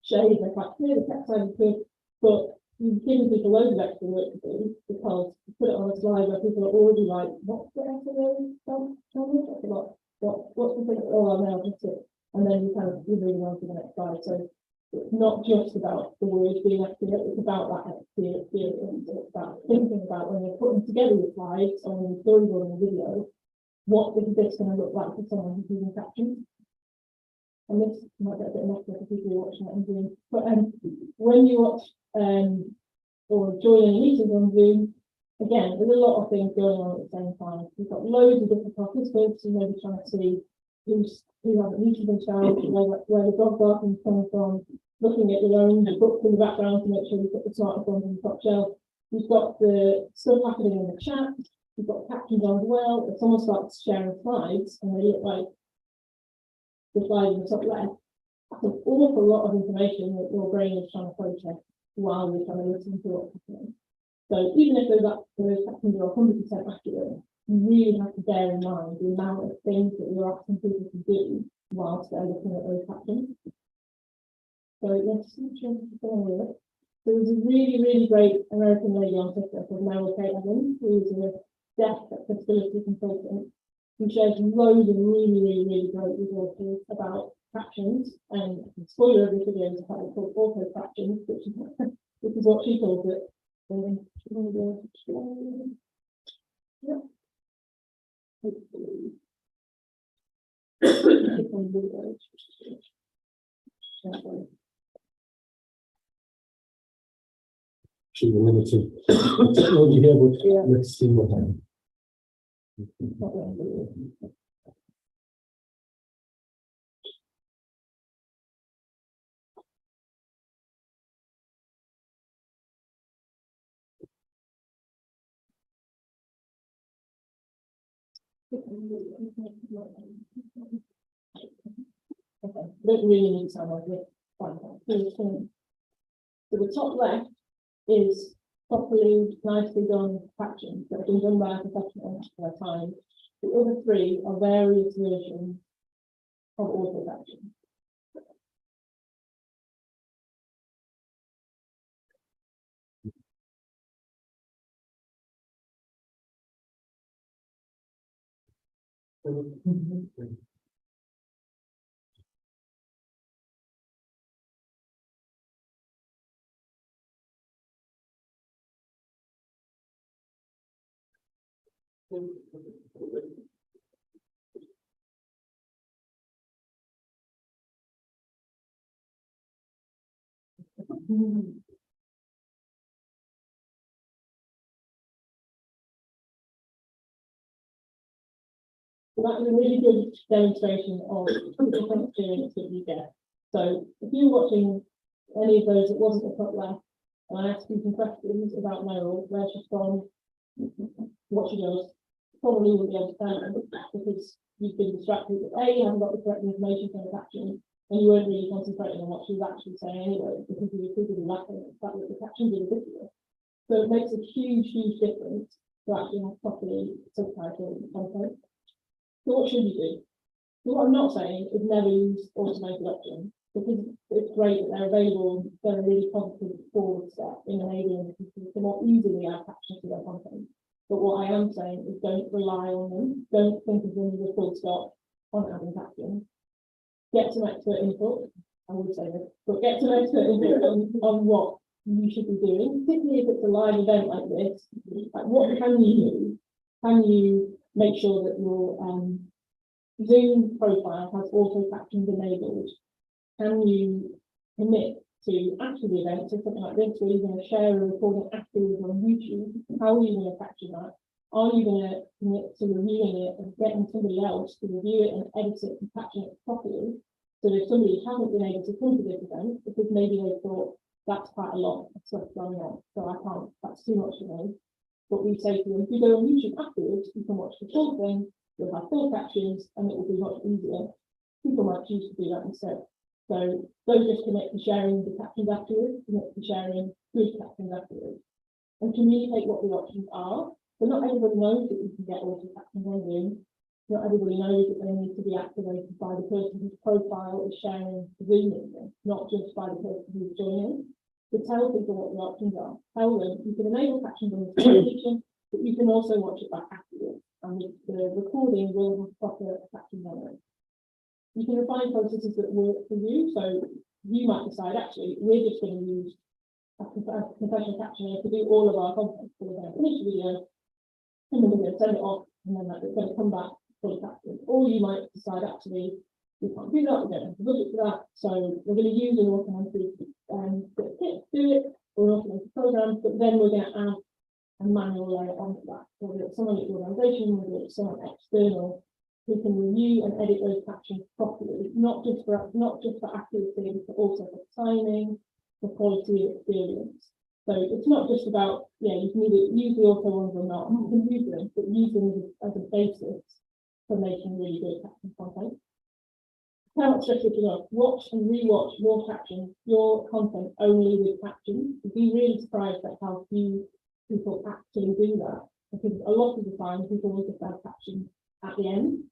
shade, they're quite clear, the text size is good, but you've given people loads of extra work to do because you put it on a slide where people are already like, what's the SEO stuff? What's the thing? Oh, I know, just it. And then you kind of, you're moving on to the next slide. So it's not just about the words being accurate, it's about that experience. It's about thinking about when you're putting together your slides or when you're storyboarding a video, what is this going to look like for someone who's using captions? And this might get a bit messy for people who are watching it on Zoom. But when you watch or join any meetings on Zoom, again, there's a lot of things going on at the same time. You've got loads of different participants who may be trying to see who haven't muted themselves, where the dog barking is coming from, looking at your own books in the background to make sure you put the smartphones on the top shelf. You've got the stuff happening in the chat. You've got captions on as well. If someone starts sharing slides and they look like the slide in the top left, that's an awful lot of information that your brain is trying to process while you're trying to listen to what's happening. So even if those captions are 100% accurate, you really have to bear in mind the amount of things that you're asking people to do whilst they're looking at those captions. So let's there was a really, really great American lady on TikTok called Meryl Kate Evans, who is a deaf accessibility consultant, who shares loads of really, really, really great resources about captions. And spoiler of this video is called auto captions, which is what she calls it. Yeah. Should be limited. Technology here, but let's see what happens. Okay, don't really need some of it. Fine. So the top left is properly, nicely done captions that have been done by a professional at a time. The other three are various versions of auto captions. So that's a really good demonstration of the different experience that you get. So if you're watching any of those that wasn't the top left, and I asked you some questions about Meryl, where she's from, what she does, probably wouldn't be able to answer because you've been distracted. A, you haven't got the correct information from the caption, and you weren't really concentrating on what she was actually saying anyway, because you were too busy laughing at the fact that the captions are ridiculous. So it makes a huge, huge difference to actually have properly subtitled content. So what should you do? So what I'm not saying is never use automated options, because it's great that they're available. They're a really positive forward step in enabling people to more easily add captions to their content. But what I am saying is don't rely on them. Don't think of them as a full stop on adding captions. Get some expert input. I would say this, but get some expert input on what you should be doing, particularly if it's a live event like this. Like, what can you do? Can you make sure that your Zoom profile has auto captions enabled? Can you commit to after the event, so something like this, where you're going to share a recording afterwards on YouTube? How are you going to capture that? Are you going to commit to reviewing it and getting somebody else to review it and edit it and caption it properly? So if somebody hasn't been able to come to this event because maybe they thought that's quite a lot of stuff going on, so I can't, that's too much for me. But we say to them, if you go on YouTube afterwards, you can watch the full thing, you'll have full captions, and it will be much easier. People might choose to do that instead. So don't just commit to sharing the captions afterwards, commit to sharing good captions afterwards. and communicate what the options are. But not everybody knows that you can get auto captions on Zoom. Not everybody knows that they need to be activated by the person whose profile is sharing the Zoom meeting, not just by the person who's joining. To tell people what the options are. Tell them you can enable captions on the presentation, but you can also watch it back afterwards. And the recording will have proper captions on it. You can refine processes that work for you. So you might decide, actually, we're just going to use a professional captioner to do all of our content. So we're going to finish the video, and then we're going to send it off, and then it's going to come back fully captioned. Or you might decide, actually, we can't do that, we don't have the budget for that, so we're going to use an automated kit to do it, or an automated program, but then we're going to add a manual layer onto that. Whether it's someone at the organisation, whether it's someone external, who can review and edit those captions properly, not just for accuracy, but also for timing, for quality of experience. So it's not just about, you can either use the auto ones or not, you can use them, but use them as a basis for making really good caption content. Cannot stress it enough. Watch and rewatch your captions, your content only with captions. You'd be really surprised at how few people actually do that, because a lot of the time people will just add captions at the end.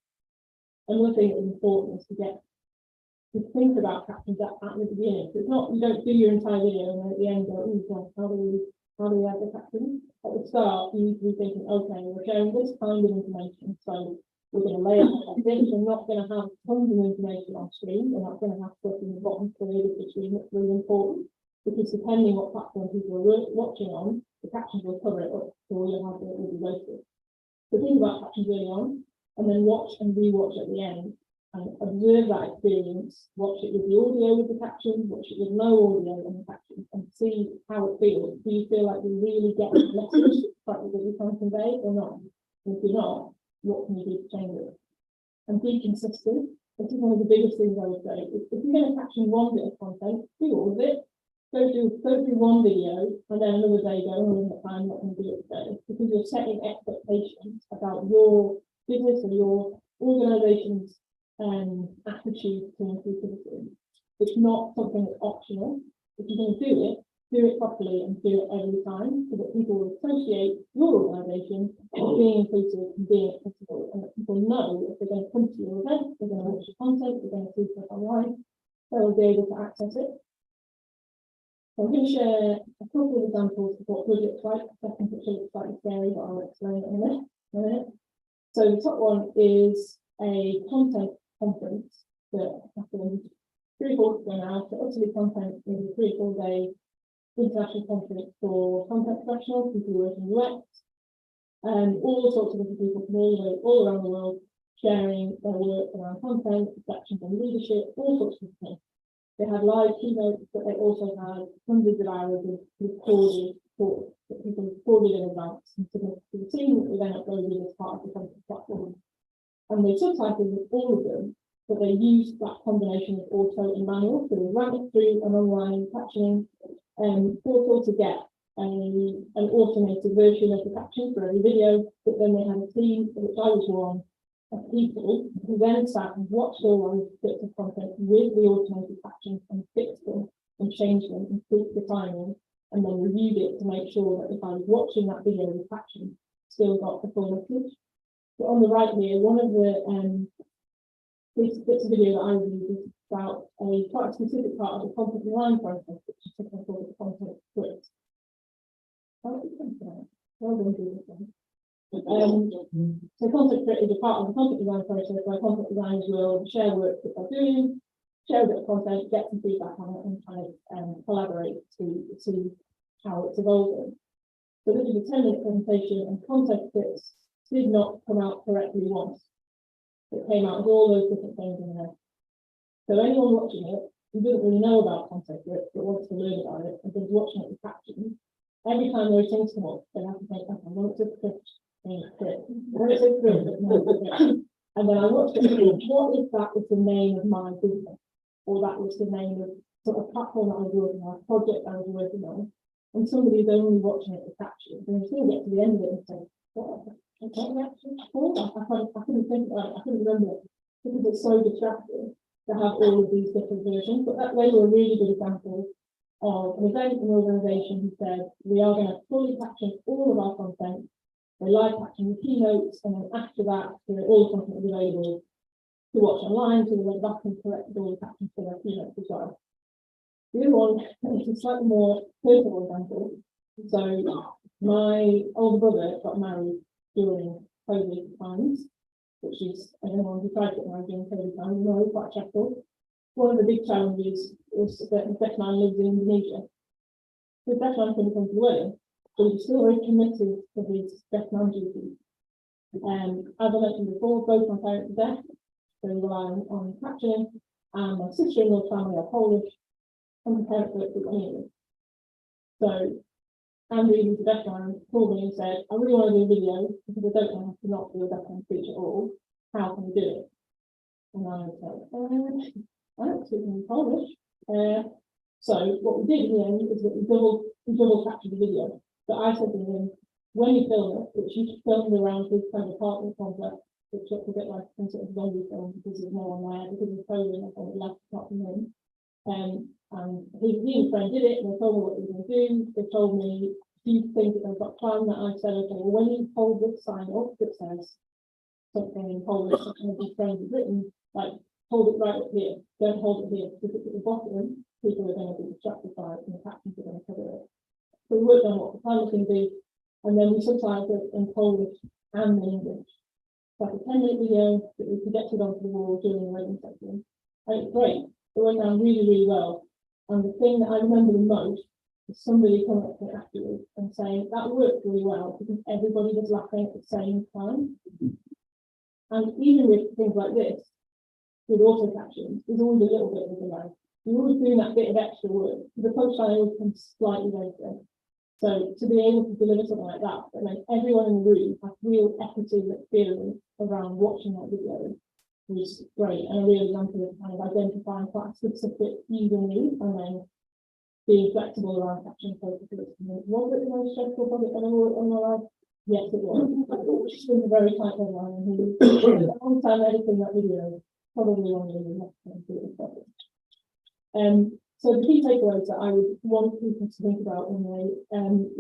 Another thing that is important is to think about captions at the beginning. So it's not, you don't do your entire video and then at the end go, oh God, how do we add the captions? At the start, you need to be thinking, okay, we're sharing this kind of information, so we're going to lay it like this. We're not going to have tons of information on screen. We're not going to have stuff in the bottom third of the screen that's really important, because depending what platform people are watching on, the captions will cover it up, so you'll have it will be wasted. So think about captions early on, and then watch and rewatch at the end, and observe that experience. Watch it with the audio with the captions, watch it with no audio and the captions, and see how it feels. Do you feel like you really get the message that you're trying to convey or not? And if you're not, what can you do to change it? And be consistent. This is one of the biggest things I would say. If you're going to caption one bit of content, do all of it. Go through one video, and then another day go, oh, I'm not going to do it today, because you're setting expectations about your business or your organisation's attitude to inclusivity. It's not something that's optional. If you're going to do it properly and do it every time, so that people will associate your organisation with being inclusive and being accessible, and that people know if they're going to come to your event, they're going to watch your content, they're going to see stuff online, they'll be able to access it. So I'm going to share a couple of examples of what good looks like. I think it looks slightly scary, but I'll explain it in a minute. So the top one is a content conference that happened 3 or 4 weeks ago now. So Utterly Content is a 3 or 4 day international conference for content professionals, people who work in UX, and all sorts of different people from all around the world sharing their work around content, reflections on leadership, all sorts of things. They had live keynotes, but they also had hundreds of hours of recorded talks that people recorded in advance and submitted to the team that we then uploaded as part of the content platform. And they subtitled all of them, but they used that combination of auto and manual. So they ran it through an online captioning portal to get an automated version of the caption for every video, but then they had a team, which I was one, of people who then sat and watched all those bits of content with the automated captions and fixed them and changed them and tweaked the timing, and then reviewed it to make sure that if I was watching that video with captions, still got the full message. So on the right here, one of the bits of video that I reviewed is about quite a specific part of the content design process, which is something called the content script. Well done, Julie. So content script is a part of the content design process where content designers will share work that they're doing, share a bit of content, get some feedback on it, and kind of collaborate to see how it's evolving. So this is a 10-minute presentation, and content scripts did not come out correctly once. It came out with all those different things in there. So anyone watching it who doesn't really know about content scripts but wants to learn about it and is watching it with captions, every time those things come up, they have to think, okay, well, it's a script. And then I watched it and thought, what if that was the name of my business, or that was the name of sort of platform that I was working on, project I was working on, and somebody's only watching it with captions, and you still get to the end of it and say, what I couldn't think about it, I couldn't remember it, because it's so distracting to have all of these different versions. But they were a really good example of an event and organisation who said, we are going to fully caption all of our content. They live caption the keynotes, and then after that, all the content is available to watch online, so they went back and corrected all the captions for their keynotes as well. The other one is a slightly more personal example. So my older brother got married during COVID times, which is, anyone who tried to get married during COVID times knows quite stressful. One of the big challenges was that the best man lives in Indonesia. The best man couldn't come to the wedding, but he was still very committed to his best man duties. As I mentioned before, both my parents are deaf, so we rely on captioning, and my sister-in-law's family are Polish, and my parents work with English. So Andy, who's the best man, called me and said, I really want to do a video because I don't know how to not do a best man speech at all. How can we do it? And I was like, I don't speak in Polish. So what we did in the end is that we double captured the video. But I said to him, when you film it, which you filmed around his kind of apartment complex, which looks a bit like some sort of zombie film because there's no one there, because of COVID, I thought it left apart from him. And he and his friend did it, and they told me what they were going to do. They told me, do you think that they've got a plan? That I said, okay, well, when you hold this sign up that says something in Polish, something his friend has written, like, hold it right up here, don't hold it here, because it's at the bottom, people are going to be distracted by it, and the captions are going to cover it. So we worked on what the plan was going to be, and then we subtitled it in Polish and in English. Like a 10-minute video that we projected onto the wall during the wedding section. And it's great. It went down really, really well. And the thing that I remember the most is somebody coming up to me afterwards and saying that worked really well because everybody was laughing at the same time. And even with things like this, with auto captions, there's always a little bit of a delay. You're always doing that bit of extra work. The punchline always comes slightly later. So to be able to deliver something like that, that makes everyone in the room have real equity and experience around watching that video was great. And a real example of kind of identifying quite a specific user need and then being flexible around captioning focuses. Was it the most stressful project I've ever worked on in my life? Yes, it was. It's been a very tight deadline, and he spent a long time editing that video, probably one of the next time to do it. So the key takeaways that I would want people to think about when they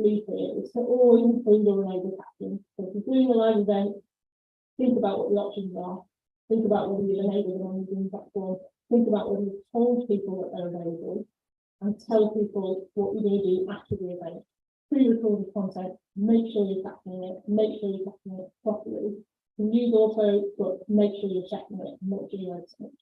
leave here is to always include or enable captions. So if you're doing a live event, think about what the options are. Think about whether you enable them on the Zoom platform. Think about whether you've told people that they're available, and tell people what you're going to do after the event. Pre-recorded content, make sure you're captioning it, make sure you're captioning it properly. You can use auto, but make sure you're checking it, and make sure you're editing it.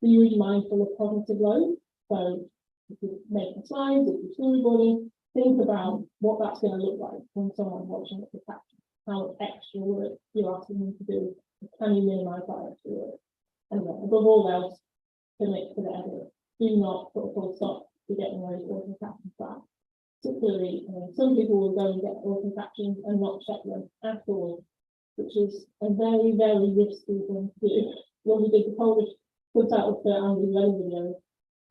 Be really mindful of cognitive load. So if you're making slides, if you're storyboarding, think about what that's going to look like when someone's watching it for caption. How much extra work you're asking them to do. Can you minimize that extra work? And then, above all else, commit to the edit. Do not put a full stop to getting those auto captions back. Particularly, some people will go and get auto captions and not check them at all, which is a very, very risky thing to do. When we did the Polish subtitles for Andy's wedding video,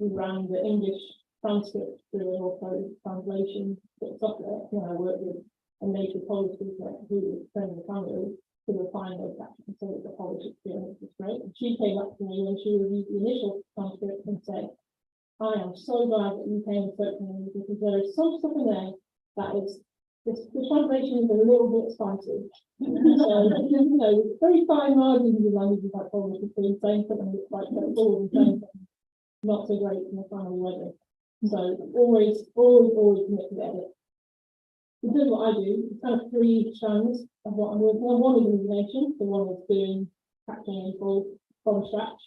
we ran the English transcript through an auto translation software I worked with a native Polish speaker who was training the family to refine those captions so that the Polish experience was great. And she came up to me when she reviewed the initial transcript and said, I am so glad that you came and spoke to me because there is some stuff in there that is, the translation is a little bit spicy. So, very fine margins in languages like Polish between saying something that's quite straightforward and saying something not so great in the family wedding. So always commit to the edit. In terms of what I do, it's kind of three strands of what I'm working on. One is information, so one is doing captioning from scratch.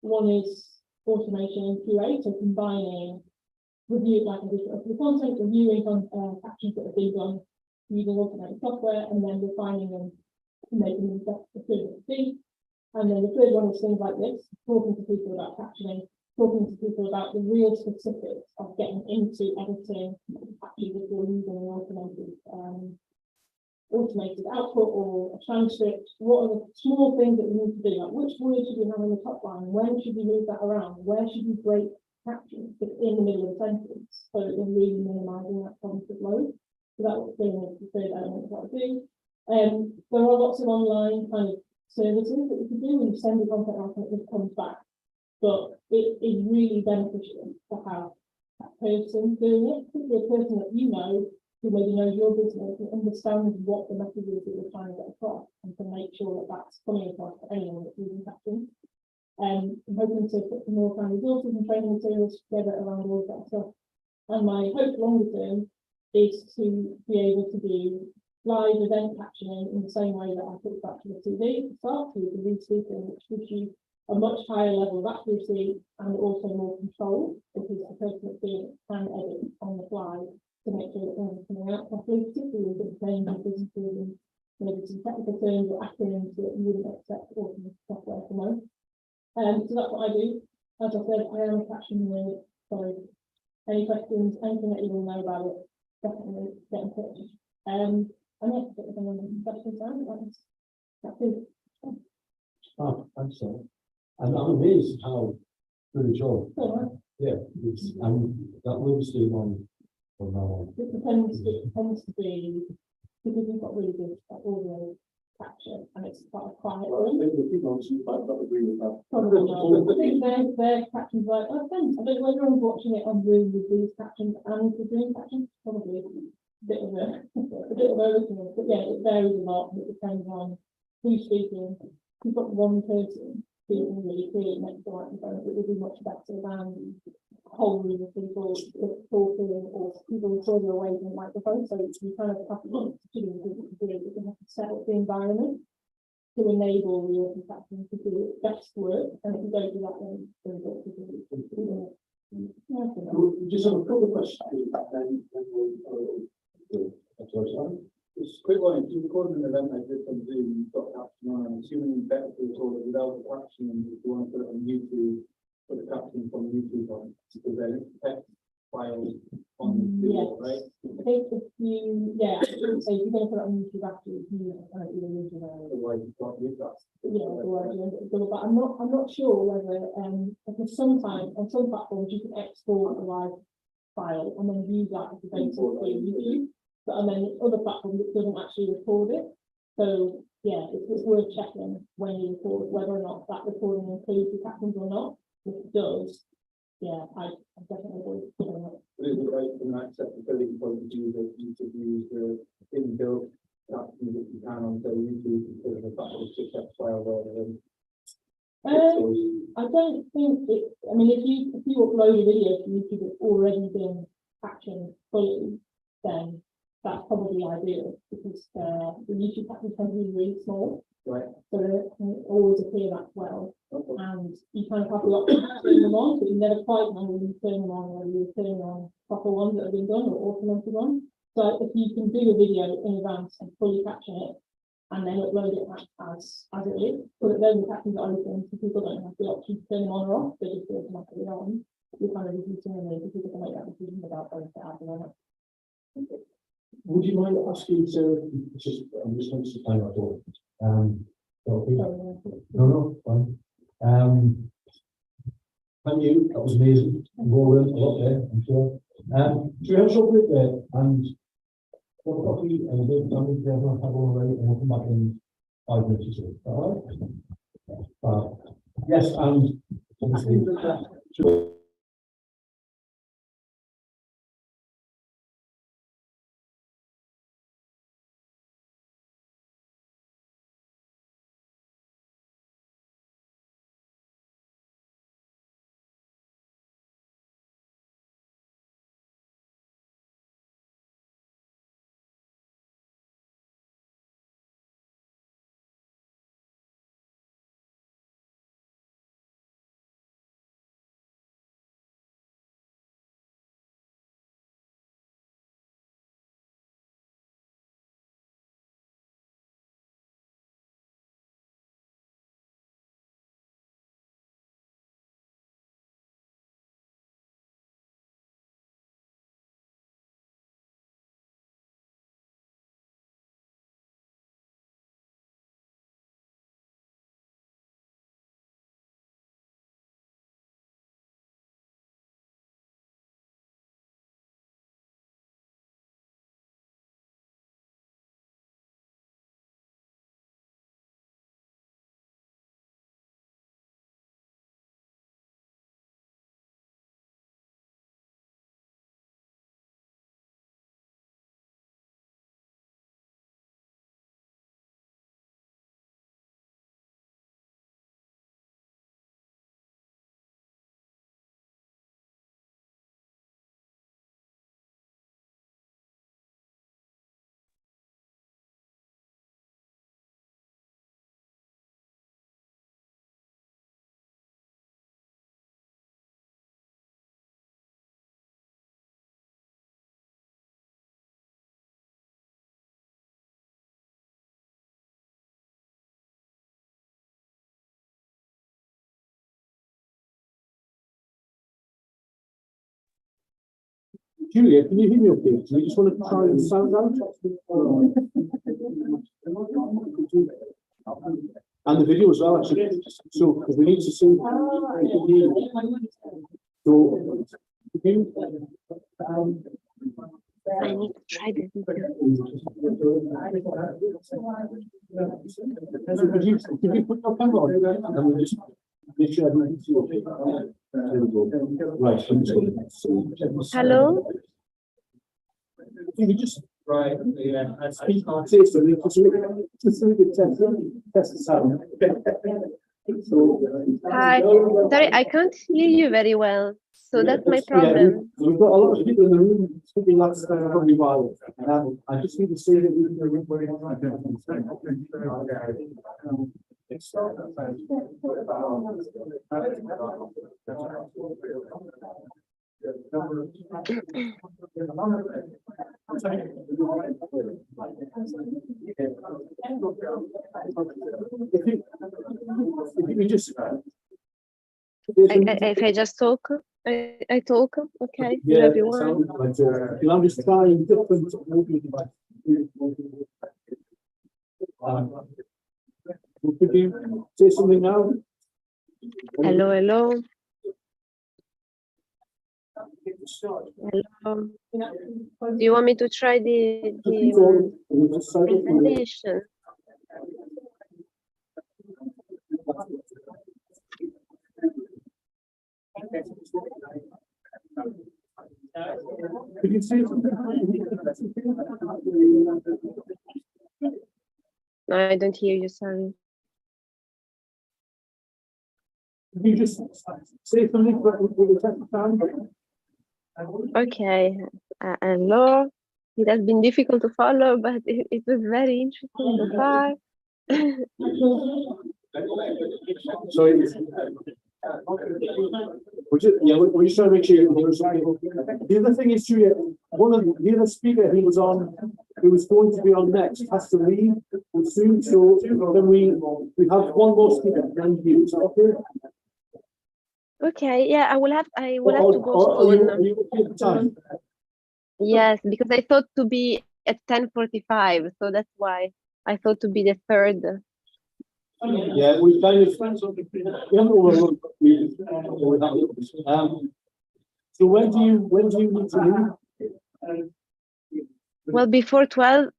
One is automation and QA, so combining review like the content, reviewing captions that have been done using automated software, and then refining them, making them better for see. And then the third one is things like this, talking to people about captioning, talking to people about the real specifics of getting into editing, actually if you're using an automated output or a transcript. What are the small things that you need to do? Like which word should we have in the top line? When should we move that around? Where should we break captions in the middle of the sentence so that you're really minimising that cognitive load? So that was the third element of what I do. There are lots of online kind of services that you can do when you send the content out and it just comes back. But it is really beneficial to have that person doing it, could be a person that you know, who maybe knows your business and understands what the message is that you're trying to get across, and can make sure that that's coming across to anyone that's using captions. I'm hoping to put some more kind of resources and training materials together around all of that stuff. And my hope longer term is to be able to do live event captioning in the same way that I put back to the TV to start with, the re-speaking, which gives you a much higher level of accuracy and also more control, because the person that's doing it can edit on the fly to make sure that things are coming out properly, particularly with the change in businesses and maybe some technical terms or acronyms that you wouldn't expect automated software to know. So that's what I do. As I said, I am a caption nerd, so any questions, anything that you want to know about it, definitely get in touch. And yeah, if anyone has questions, that's it. Oh, thanks, sir. And I'm amazed how good a job. So, Yeah, it's, and that will stay on from now on. it tends to be, because we've got really good audio capture, and it's quite a quiet room. Maybe the people on Zoom might not agree with that. Probably not. I think their captions like, oh, thanks. I don't know whether I'm watching it on Zoom with these captions and the Zoom captions, probably a bit of everything. But yeah, it varies a lot, and it depends on who's speaking. If you've got one person speaking really clearly next to the microphone, it would be much better than a whole room of people talking or people further away from the microphone. So you kind of have to do you have to set up the environment to enable the audio caption to do its best work. And if you don't do that, then what to do? We just have a couple of questions, and we'll, That's what it's like. just a quick one. If you recorded an event like this on Zoom, you've got caption on, I'm assuming you better to record it without the caption, and if you want to put it on YouTube, put the caption from YouTube on, because then it's text files on the video, right? I think if you, so if you're going to put it on YouTube after you kind of either use your own, Otherwise, you can't use that. otherwise you end up doing it. But I'm not sure whether, because sometimes on some platforms you can export a live file and then use that as a basis for YouTube. But and then other platforms it doesn't actually record it. So yeah, it's worth checking when you record whether or not that recording includes the captions or not. If it does, yeah, I definitely would put it. But is it right from an accessibility point of view that you could use the inbuilt caption that you can on, say, YouTube, instead of a text file rather than? I don't think it. I mean, if you upload a video to YouTube that's already been captioned fully, then that's probably ideal, because the YouTube captions tend to be really small, Right. so they can always appear that well. Okay. And you kind of have the option to turn them on, but you never quite know when you turn them on, whether you're turning on proper ones that have been done or automated ones. So if you can do a video in advance and fully caption it, and then upload it as it is, so that then the captions are open, so people don't have the option to turn them on or off, they just go automatically on. You're kind of reducing the need for people to make that decision without going to add them on. Would you mind asking to, I'm just going to time out all. Okay. No, fine. Thank you, that was amazing. More learned a lot there, I'm sure. So we have a short break there, and have a coffee and a bit of time to have one away, and we'll come back in 5 minutes or so. All right? Yes, and obviously. Julia, can you hear me okay? Do you just want to try and sound out? And the video as well, actually. So, because we need to see. So, if you, I need to try this. Could you put your camera on? And we'll just make sure everyone can see okay. There we go. Right. I'm just gonna- Hello? Can you just Right, yeah, speak on say something, just so we can test the sound. So, Hi. Sorry, I can't hear you very well. So that's my Yeah, problem. we've got a lot of people in the room speaking that's probably why. I just need to say that if you just If I just talk, I talk. Okay. yeah, Hello, it everyone. sounds like, I'm just trying different audio devices. Could you say something now? Hello, hello. Hello. Do you want me to try the presentation? Could you say something? No, I don't hear you. Sorry. Could you just say something with the test sound? Okay. Hello. It has been difficult to follow, but it was very interesting so far. So we're just trying to make sure you're sorry. The other thing is, Julia, one of the other speaker who was going to be on next has to leave soon, so then we have one more speaker and you. Is that okay? Okay, yeah, I will have to go soon. Are you okay at the time? Yes, because I thought to be at 10:45, so that's why I thought to be the third. Yeah, we kind of we haven't overrun. So when do you need to leave? Well, before 12,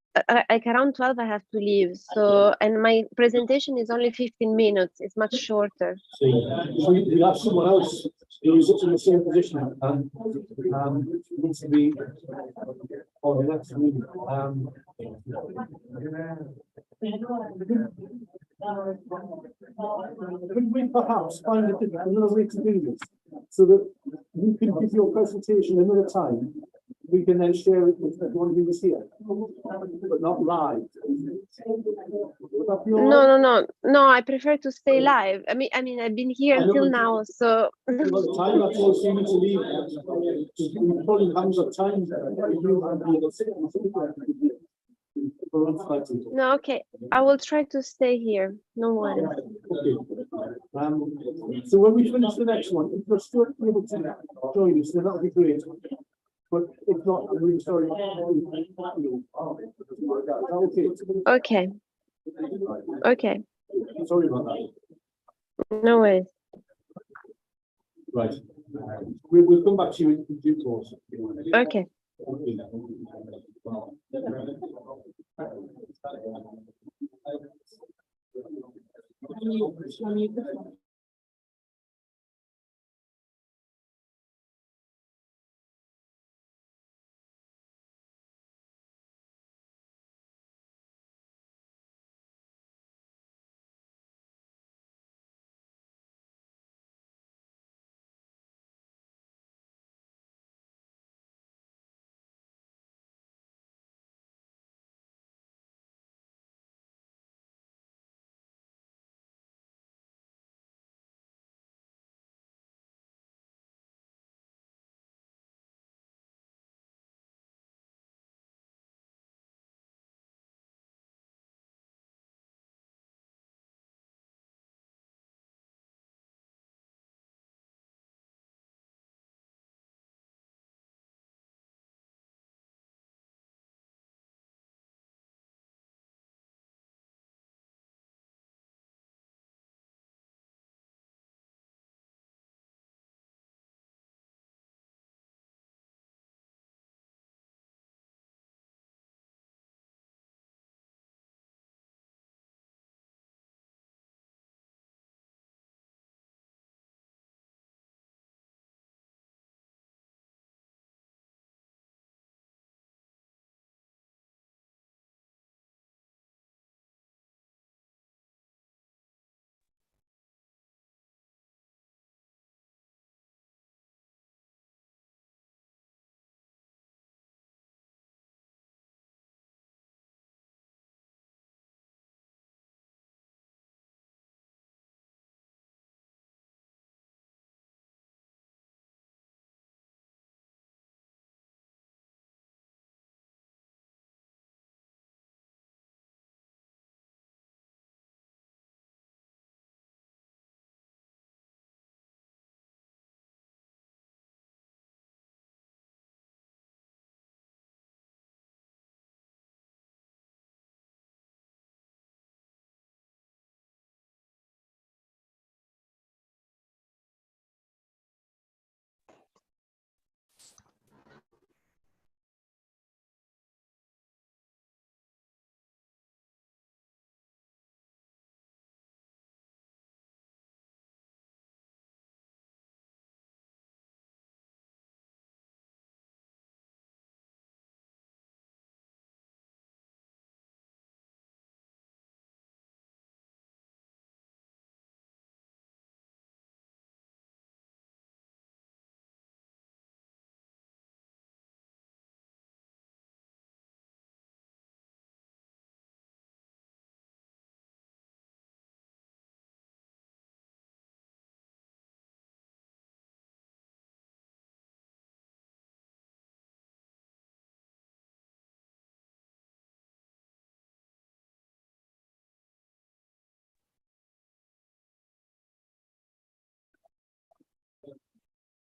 like around 12, I have to leave. So, and my presentation is only 15 minutes. It's much shorter. See, we have someone else who's in the same position and needs to be on the next meeting. Could we perhaps find another way to do this so that you can give your presentation another time? We can then share it with everyone who was here, but not live. Would that be all right? No. I prefer to stay live. I mean, I've been here until now, so. Well, the time that's all you need to leave. We probably haven't got time. No, okay. I will try to stay here. No worries. Okay. So when we finish the next one, if you're still able to join us, then that would be great. But if not, I'm really sorry. Okay. Okay. Sorry about that. No worries. Right. We'll come back to you in due course. Okay. Okay.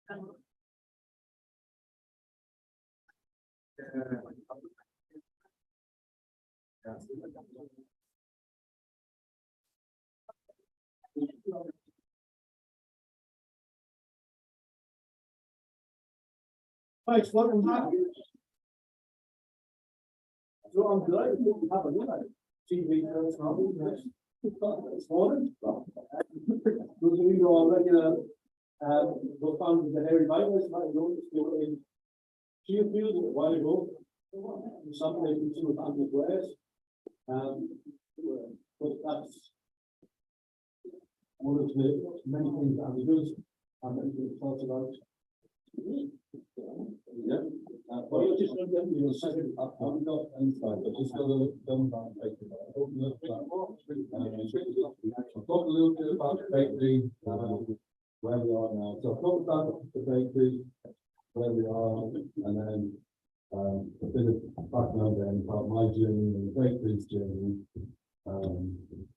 Thanks, welcome back. So I'm delighted to have a look at TV personality this morning. Those of you who are regular, were found the Harry Bibles, might know this, they were in Shearfield a while ago. Something they can see with Andy West. But that's one of the many things that Andy does, and that we talked about. Yeah. Well, you're just going to, you'll say, I've got inside, but just got to dumb down. Talk a little bit about the bakery, where we are now. So talk about the bakery, where we are, and then a bit of background then about my journey and the bakery's journey.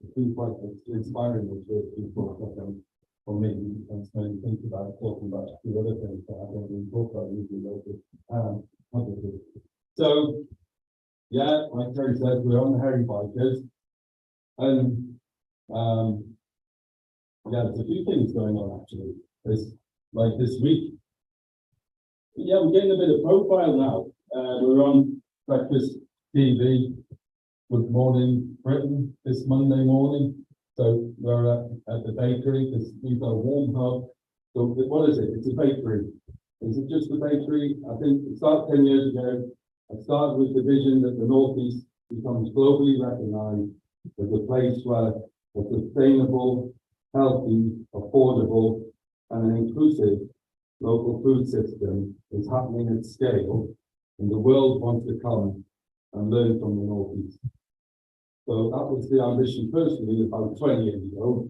It's been quite inspiring the first few talks, I think, for me, and so you think about talking about a few other things that I don't really talk about usually local. So, yeah, like Terry said, we're on the Harry Bikers, and yeah, there's a few things going on actually. It's like this week. Yeah, we're getting a bit of profile now. We're on Breakfast TV, Good Morning Britain this Monday morning. So we're at the bakery. We've got a warm hub. So what is it? It's a bakery. Is it just a bakery? I think it started 10 years ago. I started with the vision that the Northeast becomes globally recognized as a place where a sustainable, healthy, affordable, and an inclusive local food system is happening at scale, and the world wants to come and learn from the Northeast. So that was the ambition personally about 20 years ago.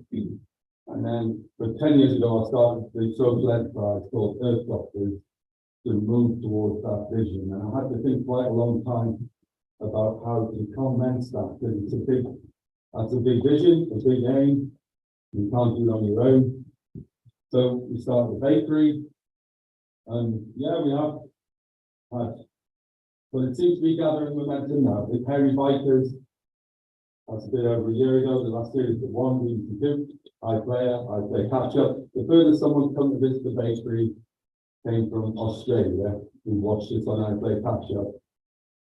And then, but 10 years ago, I started the social enterprise called Earth Doctors to move towards that vision. And I had to think quite a long time about how to commence that, because that's a big vision, a big aim. You can't do it on your own. So we started the bakery, and yeah, we have had, but it seems to be gathering momentum now. The Harry Bikers, that's a bit over a year ago. The last series of one we used to do. I play catch up. The furthest someone's come to visit the bakery came from Australia, who watched this on I Play Catch Up.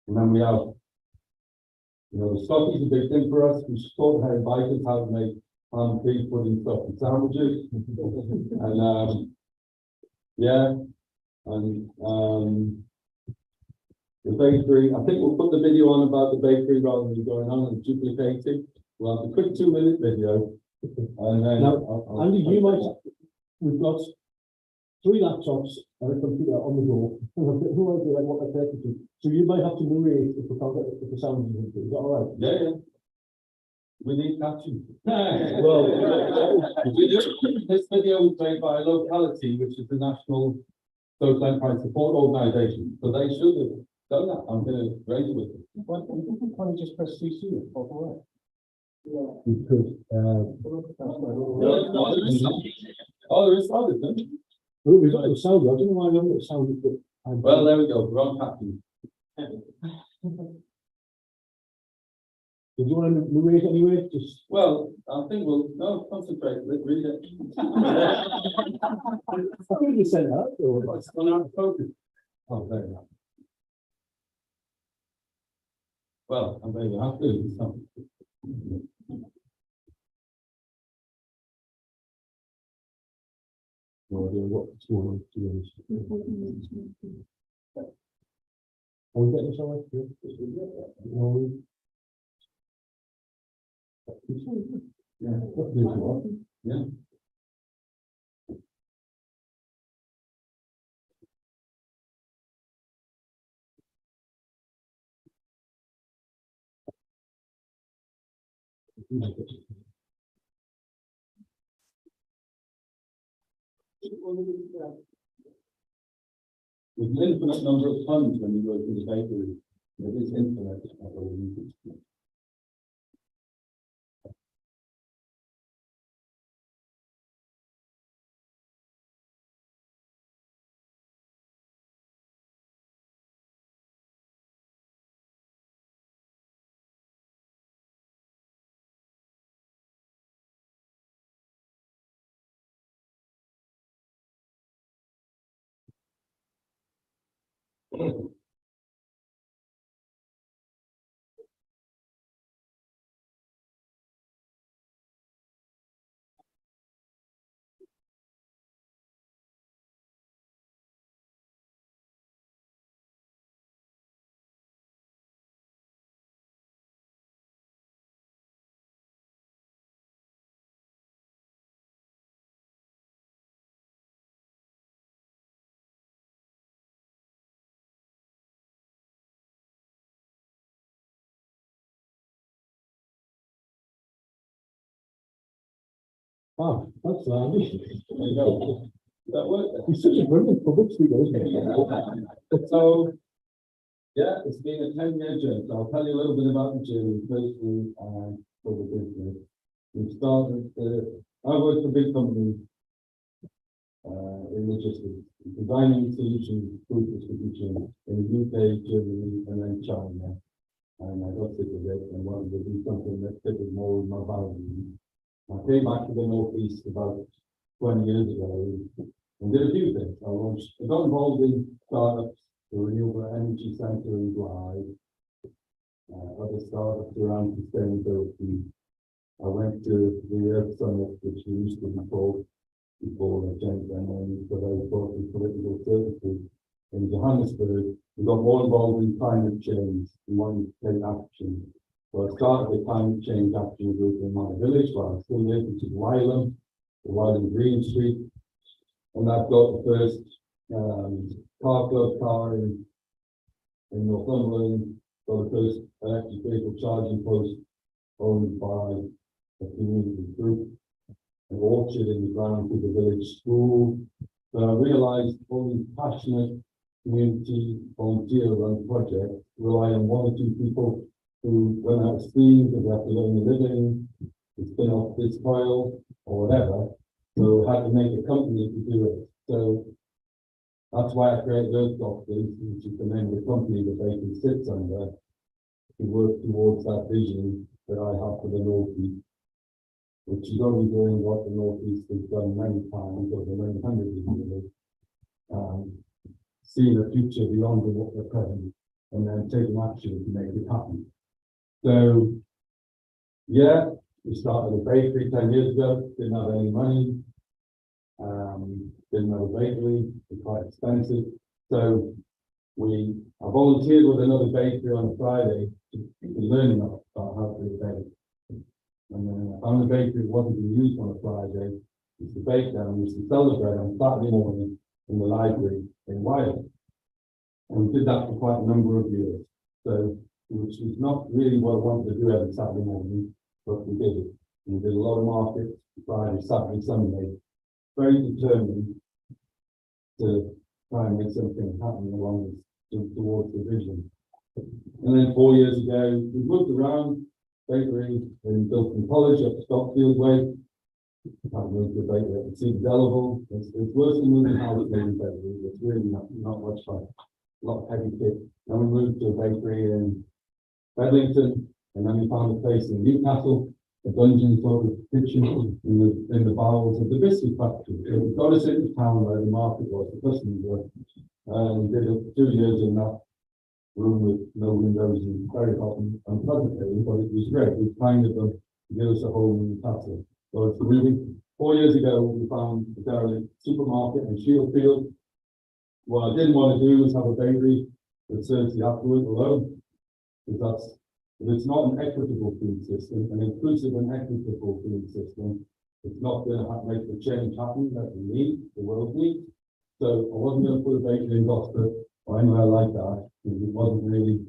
And then we have, you know, the Scotty's a big thing for us. We taught Harry Bikers how to make ham, beef, pudding, stuff and sandwiches. And yeah, and the bakery, I think we'll put the video on about the bakery rather than going on and duplicating. We'll have a quick 2-minute video. And then Andy, you might, we've got 3 laptops and a computer on the go. Who might be like what they're taking to? So you might have to narrate if the sound is good. Is that all right? yeah, yeah. We need caption. Well, This video was made by a locality, which is the National Social Enterprise Support Organisation. So they should have done that. I'm going to raise it with them. why can't you just press CC and pop away? We could. Oh, there is sound, isn't it? Oh, we've got the sound. I don't know why we haven't got the sound. Well, there we go. We're on caption. Do you want to narrate anyway? Just Well, I think we'll concentrate. Read it. I think you said that. Or... It's on our focus. Oh, there we go. Well, I'm very happy. No idea what's going on, to be honest. Are we getting this all right? Yeah. Yeah. With an infinite number of tons when you go to the bakery, it is infinite. I believe. Oh, that's lovely. There you go. That worked. He's such a brilliant public speaker, isn't he? So, yeah, it's been a 10-year journey. So I'll tell you a little bit about the journey, firstly, for the business. We started, I worked for big companies, in logistics, designing solutions, food distribution in the UK, Germany, and then China. And I got sick of it and wanted to do something that fitted more with my values. I came back to the Northeast about 20 years ago and did a few things. I got involved in startups, the Renewable Energy Centre in Blythe, other startups around sustainability. I went to the Earth Summit, which we used to be called before the change their name, but I thought the political services in Johannesburg. We got more involved in climate change. We wanted to take action. So I started the climate change action group in my village, where I'm still there, which is Wylam, the Wylam Green Street. And I've got the first car club car in Northumberland, got the first electric vehicle charging post owned by a community group, an orchard in the ground to the village school. But I realized all these passionate community volunteer run projects rely on one or two people who run out of steam because they have to earn a living, to spin off this file or whatever. So I had to make a company to do it. So that's why I created Earth Doctors, which is the name of the company that Bacon sits under, to work towards that vision that I have for the Northeast, which is only doing what the Northeast has done many times over many hundreds of years. Seeing a future beyond the present and then taking action to make it happen. So, yeah, we started a bakery 10 years ago, didn't have any money, didn't have a bakery, it was quite expensive. So I volunteered with another bakery on a Friday to learn about how to bake. And then I found a bakery that wasn't being used on a Friday, used to bake them, used to sell the bread on Saturday morning in the library in Wales. And we did that for quite a number of years. So, which was not really what I wanted to do every Saturday morning, but we did it. We did a lot of markets, Friday, Saturday, Sunday, very determined to try and make something happen along towards the vision. And then 4 years ago, we moved around, bakery in Bilton College up to Stockfield Way. I've moved to a bakery at St. Delaval. It's worse than moving house in bakery. It's really not much fun. A lot of heavy kit. Then we moved to a bakery in Bedlington, and then we found a place in Newcastle, a dungeon sort of kitchen in the bowels of the biscuit factory. So we got us into town where the market was, the customers were, and did 2 years in that room with no windows and very hot and unpleasant, but it was great. We kind of to give us a home in Newcastle. So it's really 4 years ago we found a derelict supermarket in Shieldfield. What I didn't want to do was have a bakery that serves the affluent alone, because if it's not an equitable food system, an inclusive and equitable food system, it's not going to make the change happen that we need, the world needs. So I wasn't going to put a bakery in Gloucester or anywhere like that, because it wasn't really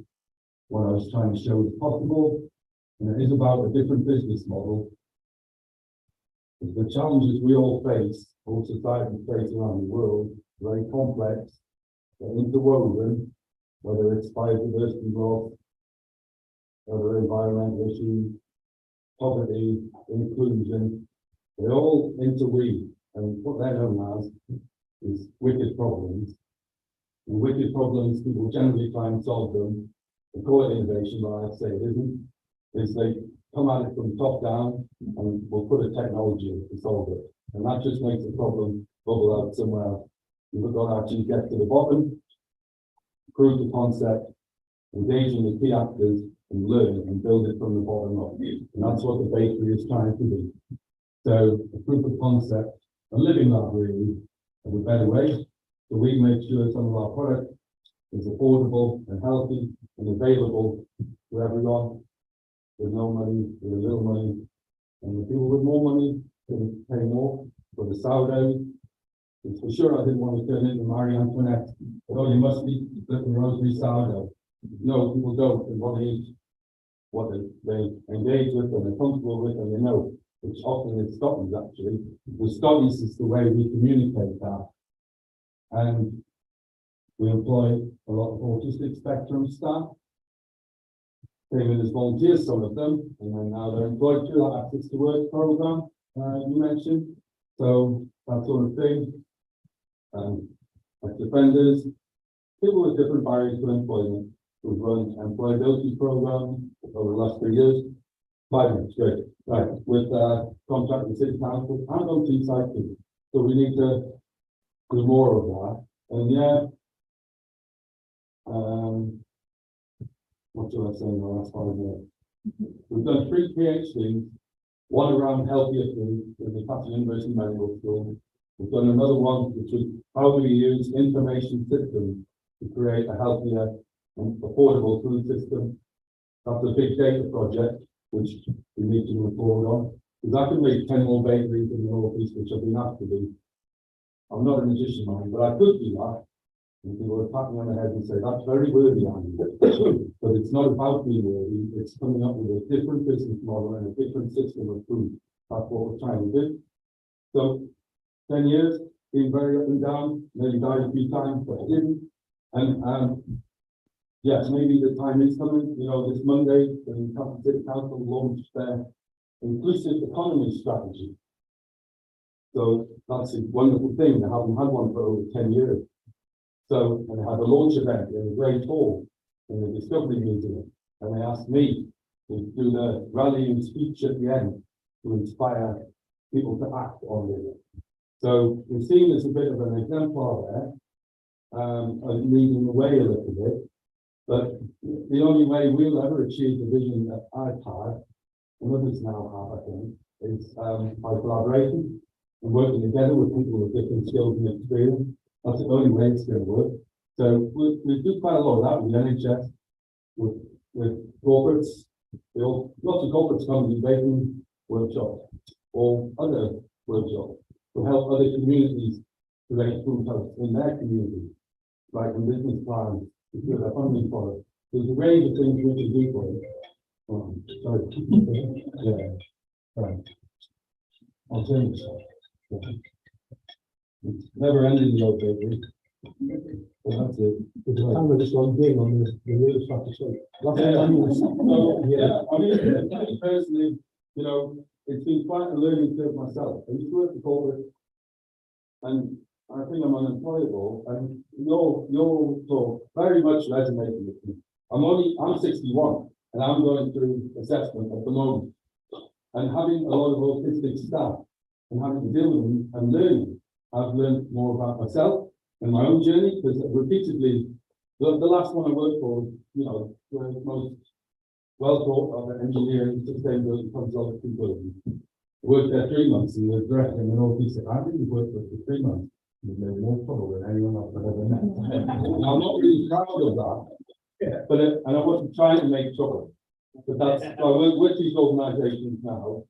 what I was trying to show was possible. And it is about a different business model. The challenges we all face, all societies face around the world, very complex, they're interwoven, whether it's biodiversity loss, whether environmental issues, poverty, inclusion, they all interweave. And what they're known as is wicked problems. And wicked problems, people generally try and solve them. They call it innovation, but I'd say it isn't. Is they come at it from top down and we'll put a technology in to solve it. And that just makes the problem bubble out somewhere else. You've got to actually get to the bottom. prove the concept, engaging the key actors and learn and build it from the bottom up. And that's what the bakery is trying to do. So a proof of concept, a living library of a better way. So we make sure some of our product is affordable and healthy and available to everyone with no money, with a little money. And the people with more money can pay more for the sourdough. And for sure, I didn't want to turn into Marie Antoinette. Oh, you must eat little rosary sourdough. No, people don't. They want to eat what they engage with and they're comfortable with and they know, which often is Scotland actually. The Scottish is the way we communicate that. And we employ a lot of autistic spectrum staff. Came in as volunteers, some of them, and then now they're employed through that Access to Work program you mentioned. So that sort of thing. Like defenders, people with different barriers to employment. We've run employability programs over the last 3 years. 5 minutes, great. Right, with contract with City Council and on Teesside too. So we need to do more of that. And yeah, what should I say in the last 5 minutes? We've done 3 PhDs, one around healthier food with the Newcastle University Medical School. We've done another one which is how do we use information systems to create a healthier and affordable food system. That's a big data project which we need to move forward on. Because I can make 10 more bakeries in the Northeast, which I've been asked to do. I'm not a magician, man, but I could do that. And people would pat me on the head and say, that's very worthy, Andy. But it's not about being worthy, it's coming up with a different business model and a different system of food. That's what we're trying to do. So 10 years, been very up and down, maybe died a few times, but I didn't. And yes, maybe the time is coming. You know, this Monday, the Newcastle City Council launched their inclusive economy strategy. So that's a wonderful thing. They haven't had one for over 10 years. So, and they had a launch event in the Great Hall in the Discovery Museum. And they asked me to do the rallying speech at the end to inspire people to act on it. So we've seen as a bit of an exemplar there, of leading the way a little bit. But the only way we'll ever achieve the vision that I've had, and others now have, I think, is by collaborating and working together with people with different skills and experience. That's the only way it's going to work. So we do quite a lot of that with the NHS, with corporates. Lots of corporates come to baking workshops or other workshops to help other communities create food hubs in their community, like in business plans, to do their funding for it. There's a range of things we can do for it. Sorry. Yeah. Right. I'll change that. It's never ending the old bakery. Well, that's it. It's kind of just one thing on the real stuff to say. I mean, personally, you know, it's been quite a learning curve myself. I used to work for corporate, and I think I'm unemployable, and your talk very much resonated with me. I'm 61, and I'm going through assessment at the moment, and having a lot of autistic staff, and having to deal with them and learning. I've learned more about myself and my own journey, because repeatedly, the last one I worked for, you know, the most well-taught of engineering, sustainability, consulting consultant. Worked there 3 months and was directing an autistic. I didn't work for 3 months. There's no more trouble than anyone else I've ever met. And I'm not really proud of that, but and I wasn't trying to make trouble. But that's I work with these organisations now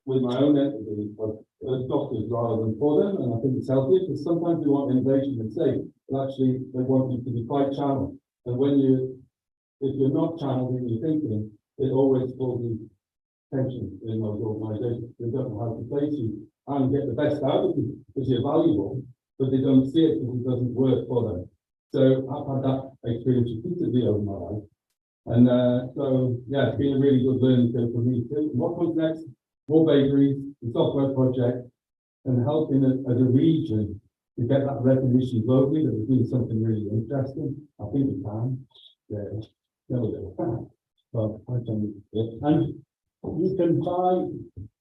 with my own entity of doctors rather than for them, and I think it's healthy because sometimes we want innovation and safe, but actually they want you to be quite channeled. And if you're not channeled in your thinking, it always causes tension in those organisations. They don't know how to place you and get the best out of you because you're valuable, but they don't see it because it doesn't work for them. So I've had that experience repeatedly over my life. And so, yeah, it's been a really good learning curve for me too. What comes next? More bakeries, the software project, and helping as a region to get that recognition globally that we're doing something really interesting. I think we can. Yeah, there we go. Well, I can, and you can buy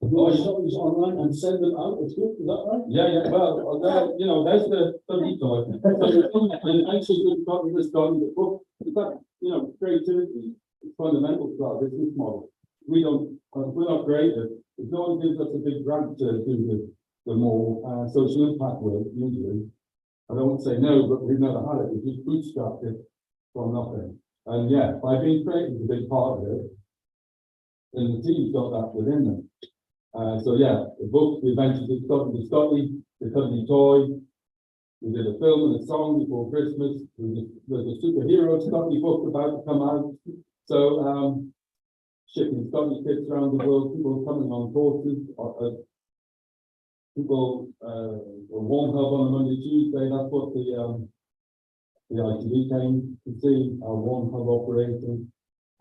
your stories online and send them out, it's good, is that right? Yeah, well, you know, there's the toy. And actually, we've got this done, the book, but, you know, creativity is fundamental to our business model. We're not creative. If no one gives us a big grant to do the more social impact work, usually, I don't say no, but we've never had it. We just bootstrapped it from nothing. And yeah, by being creative is a big part of it. And the team's got that within them. So yeah, the book, the adventures of Scotty, the Cuddly Toy. We did a film and a song before Christmas. There's a superhero Scotty book about to come out. So shipping Scotty kits around the world, people coming on courses, people a warm hub on a Monday, Tuesday. That's what the ITV came to see, our warm hub operating.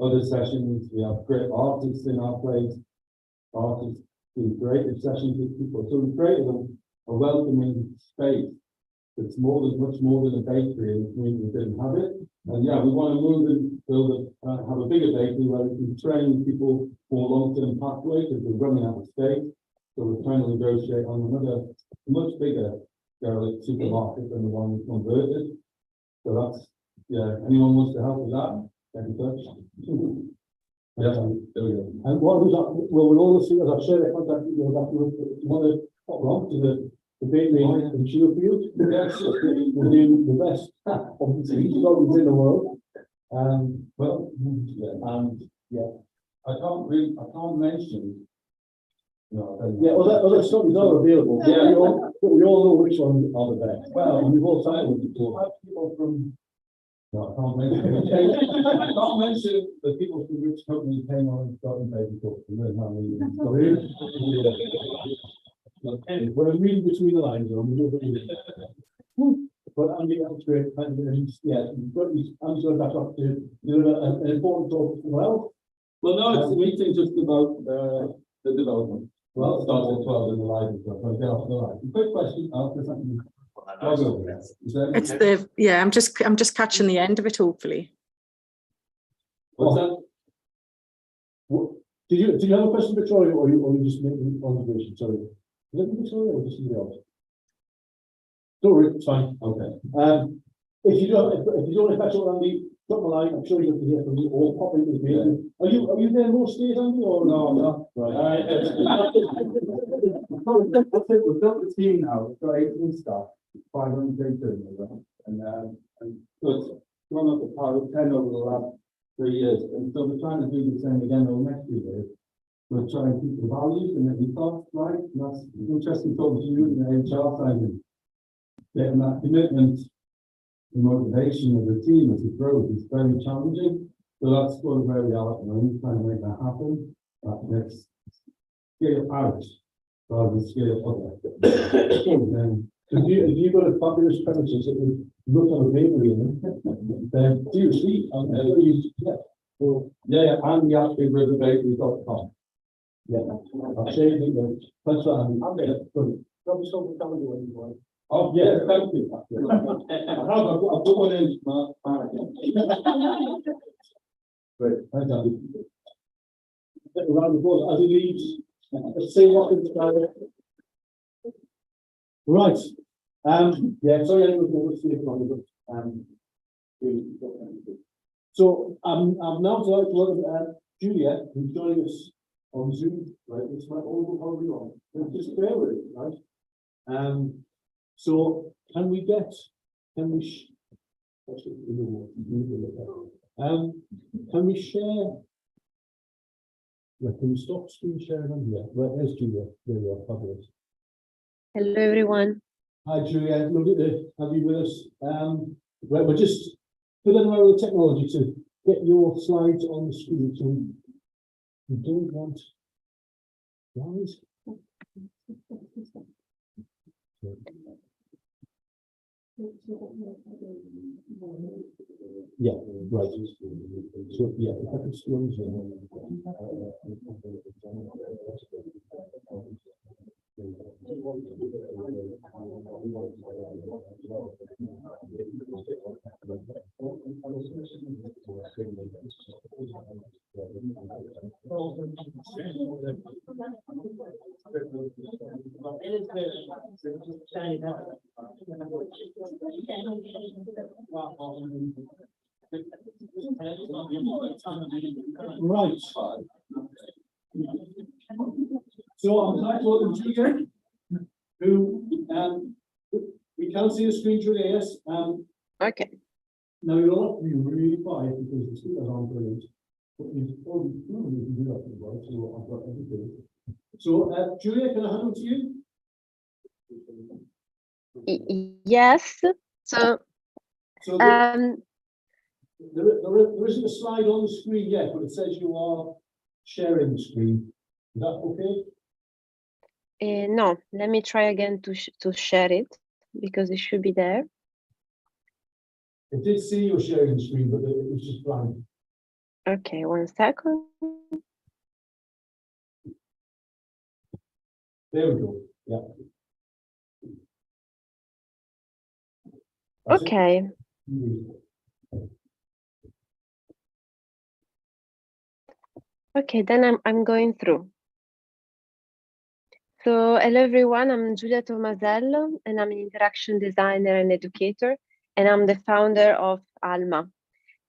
Other sessions, we have great artists in our place, artists do creative sessions with people. So we created a welcoming space that's much more than a bakery, and we didn't have it. And yeah, we want to move and build have a bigger bakery where we can train people for long-term pathways because we're running out of space. So we're trying to negotiate on another much bigger derelict supermarket than the one we converted. So that's, yeah, anyone wants to help with that? Get in touch. Yeah, there we go. And what was that, well, with all the things, I've shared the contact details afterwards, but you want to pop along to the bakery in Shielfield? Yes, we're doing the best, obviously, in the world. Well, yeah, I can't mention. No, Yeah, other stories are available. Yeah. We all know which ones are the best. Well, And we've all tried them before. people from. No, I can't mention. I can't mention the people from which company came on and started baby talk. We're reading between the lines, but Andy, that's great. And yeah, Andy's going back up to do an important talk as well. Well, no, it's a meeting just about the development. Well, it starts at 12 in the live, so I'll get off the line. Quick question, after something. It's I'm just catching the end of it, hopefully. What's that? Did you have a question, Victoria, or you just making an observation? Sorry. Is it Victoria or just somebody else? Don't worry, it's fine. Okay. If you don't want to catch up, Andy, drop my line. I'm sure you'll hear from me or pop into the meeting. Are you there most days, Andy, or No, I'm not. Right. We've built the team now. We've got 18 staff, 500 turnover, and so it's gone up to power of 10 over the last 3 years. And so we're trying to do the same again over the next few years. We're trying to keep the values and the ethos right. And that's interesting talking to you in the HR side and getting that commitment. The motivation of the team as it grows is very challenging. So that's sort of where we are at the moment, trying to make that happen. That next scale out rather than scale up. If you've got a fabulous premises that would look on a bakery in them, then do you see? Yeah, and the ashbyriverbakery.com. Yeah, I'll share it. Thanks for having me. Drop us over calendar when you want. Oh, yeah, thank you. I've put one in, Mark. Great, thanks, Andy. Around the board, as he leaves, let's see what can try. Right. Yeah, sorry, I was going so I'm now delighted to welcome Julia, who's joining us on Zoom. Right, it's my old holiday on. Just bear with it, right? So can we share? Can we stop screen sharing on here? Right, there's Julia. There we are, fabulous. Hello, everyone. Hi, Julia. Lovely to have you with us. Right, we're just filling around with the technology to get your slides on the screen. So we don't want slides. Yeah, right. So yeah, if I could scroll fairly better. Right. So I'm back to welcome Julia, who, we can see the screen, Julia, yes, Okay. now you'll have to be really quiet because the speakers aren't brilliant. But you, oh, you can do that as well, so I've got everything. So, Julia, can I hand it to you? Yes. So, So there isn't a slide on the screen yet, but it says you are sharing the screen. Is that okay? no, let me try again to share it because it should be there. It did see you sharing the screen, but it was just blank. Okay, 1 second. There we go. Yeah. That's it. Okay. Okay, then I'm going through. So hello everyone, I'm Giulia Tomasello and I'm an interaction designer and educator, and I'm the founder of Alma.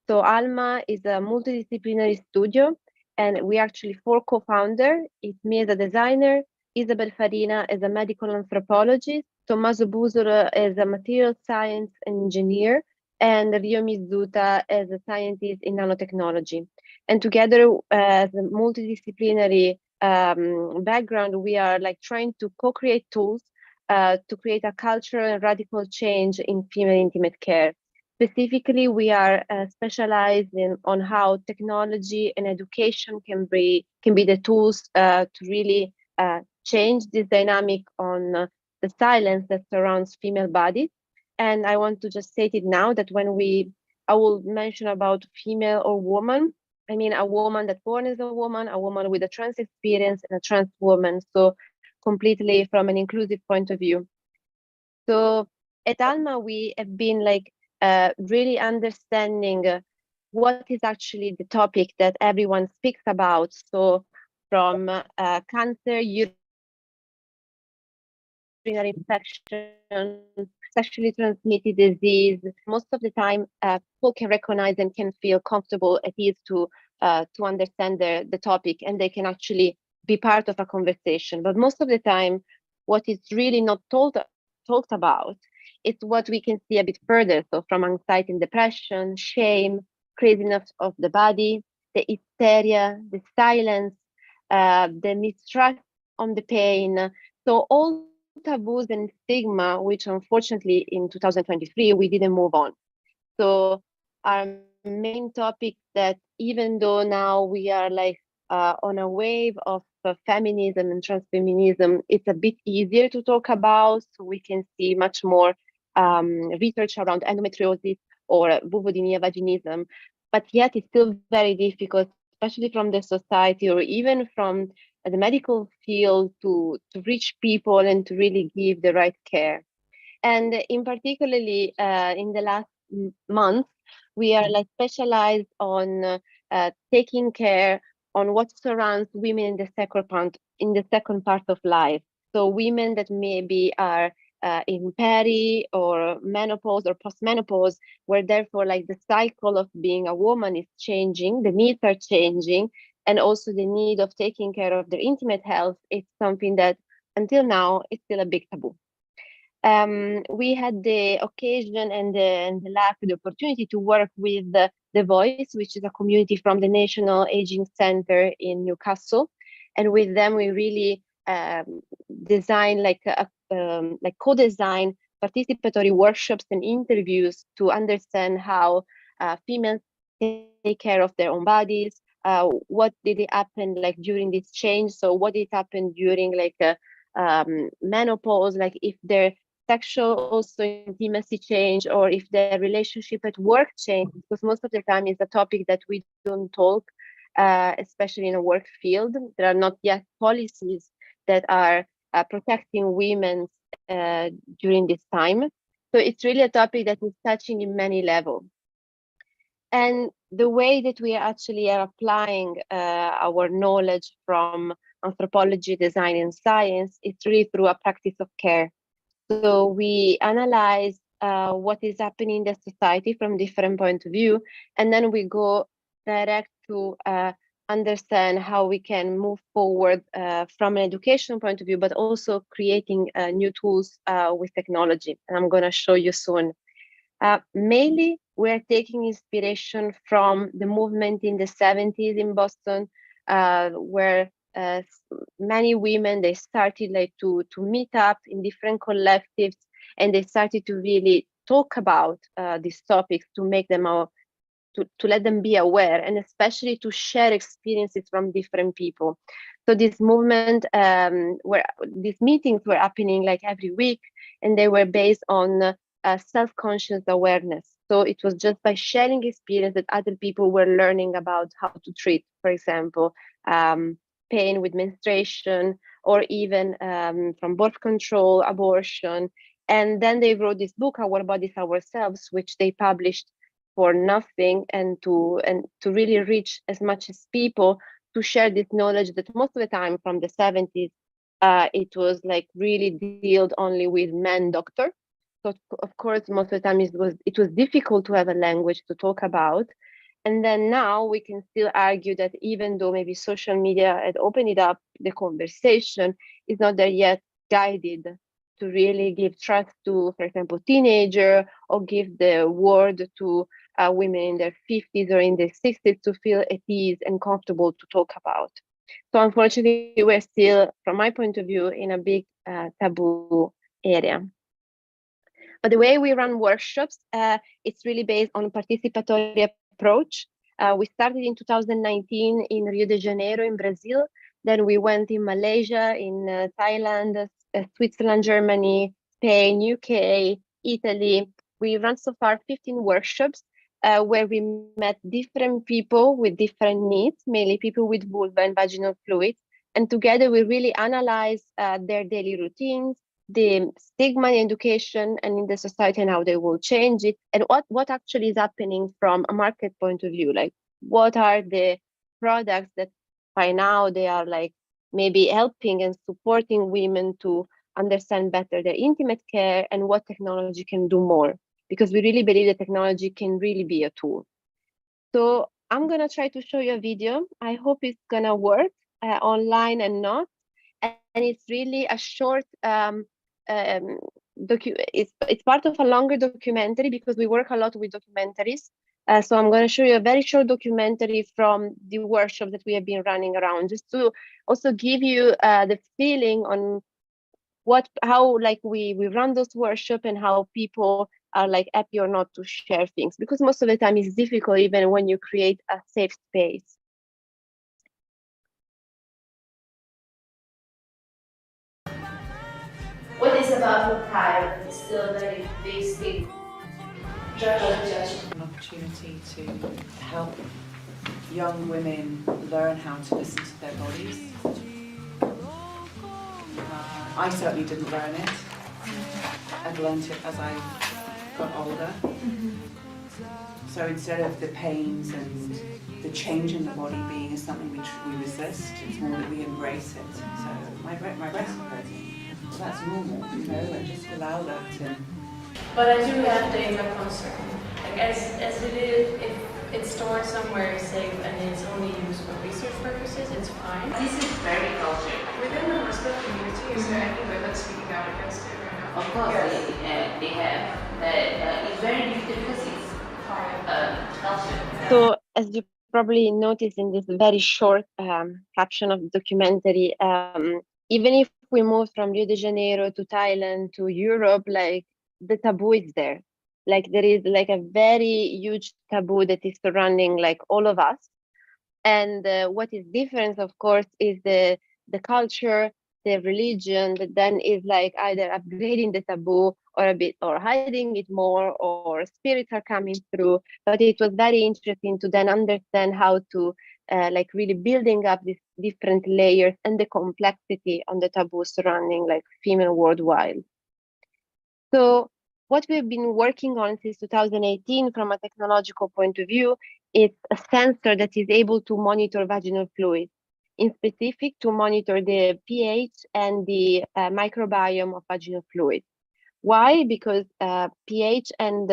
So Alma is a multidisciplinary studio, and we actually 4 co-founders. It's me as a designer, Isabel Farina as a medical anthropologist, Tommaso Busolo as a material science engineer, and Rio Mizuta as a scientist in nanotechnology. And together as a multidisciplinary background, we are like trying to co-create tools to create a cultural and radical change in female intimate care. Specifically, we are specialized on how technology and education can be the tools to really change this dynamic on the silence that surrounds female bodies. And I want to just state it now that when I will mention about female or woman, I mean a woman that's born as a woman with a trans experience, and a trans woman. So completely from an inclusive point of view. So at Alma, we have been like really understanding what is actually the topic that everyone speaks about. So from cancer, urinary infection, sexually transmitted disease. Most of the time, people can recognize and can feel comfortable at ease to understand the topic, and they can actually be part of a conversation. But most of the time, what is really not talked about, it's what we can see a bit further. So from anxiety and depression, shame, craziness of the body, the hysteria, the silence, the mistrust on the pain. So all taboos and stigma, which unfortunately in 2023, we didn't move on. So our main topic that even though now we are like on a wave of feminism and transfeminism, it's a bit easier to talk about. So we can see much more research around endometriosis or vulvodynia, vaginism, but yet it's still very difficult, especially from the society or even from the medical field to reach people and to really give the right care. And in particularly in the last month, we are like specialized on taking care on what surrounds women in the second part of life. So women that maybe are in peri or menopause or postmenopause, where therefore like the cycle of being a woman is changing, the needs are changing, and also the need of taking care of their intimate health. It's something that until now is still a big taboo. We had the occasion and the luck, the opportunity to work with The Voice, which is a community from the National Aging Center in Newcastle. And with them, we really design like co-design participatory workshops and interviews to understand how females take care of their own bodies, what did it happen like during this change. So what did happen during like menopause, like if their sexual also intimacy change, or if their relationship at work change, because most of the time it's a topic that we don't talk, especially in a work field. There are not yet policies that are protecting women during this time. So it's really a topic that is touching in many levels. And the way that we actually are applying our knowledge from anthropology, design, and science is really through a practice of care. So we analyze what is happening in the society from different points of view, and then we go direct to understand how we can move forward from an education point of view, but also creating new tools with technology. And I'm going to show you soon. Mainly, we're taking inspiration from the movement in the 70s in Boston, where many women, they started like to meet up in different collectives, and they started to really talk about these topics to make them to let them be aware, and especially to share experiences from different people. So this movement, where these meetings were happening like every week, and they were based on self-conscious awareness. So it was just by sharing experience that other people were learning about how to treat, for example, pain with menstruation, or even from birth control, abortion. And then they wrote this book, Our Bodies, Ourselves, which they published for nothing, and to really reach as much as people, to share this knowledge that most of the time from the 70s, it was like really dealt only with men doctor. So of course, most of the time it was difficult to have a language to talk about. And then now we can still argue that even though maybe social media had opened it up, the conversation is not there yet guided to really give trust to, for example, teenager, or give the word to women in their 50s or in their 60s to feel at ease and comfortable to talk about. So unfortunately, we're still, from my point of view, in a big taboo area. But the way we run workshops, it's really based on participatory approach. We started in 2019 in Rio de Janeiro in Brazil. Then we went in Malaysia, in Thailand, Switzerland, Germany, Spain, UK, Italy. We run so far 15 workshops where we met different people with different needs, mainly people with vulva and vaginal fluids. And together we really analyze their daily routines, the stigma in education and in the society, and how they will change it, and what actually is happening from a market point of view. Like, what are the products that by now they are like maybe helping and supporting women to understand better their intimate care, and what technology can do more, because we really believe that technology can really be a tool. So I'm gonna try to show you a video. I hope it's gonna work online and not. And it's really a short it's part of a longer documentary, because we work a lot with documentaries. So I'm going to show you a very short documentary from the workshop that we have been running around, just to also give you the feeling on how like we run those workshops, and how people are like happy or not to share things, because most of the time it's difficult even when you create a safe space. What is about Thai is still very basic. An opportunity to help young women learn how to listen to their bodies. I certainly didn't learn it. I've learned it as I got older. So instead of the pains and the change in the body being something we resist, it's more that we embrace it. So my breast is hurting. So that's normal, you know, and just allow that to. But I do have the concern. Like as it is, if it's stored somewhere safe and it's only used for research purposes, it's fine. This is very cultured. Within the hospital community, is there any women speaking out against it right now? Of course, Yes. they have. It's very difficult because it's cultured. So as you probably noticed in this very short caption of the documentary, even if we move from Rio de Janeiro to Thailand to Europe, like the taboo is there. Like there is like a very huge taboo that is surrounding like all of us. And what is different, of course, is the culture, the religion that then is like either upgrading the taboo or a bit, or hiding it more, or spirits are coming through. But it was very interesting to then understand how to like really building up these different layers and the complexity on the taboo surrounding like female worldwide. So what we've been working on since 2018 from a technological point of view is a sensor that is able to monitor vaginal fluid, in specific to monitor the pH and the microbiome of vaginal fluid. Why? Because pH and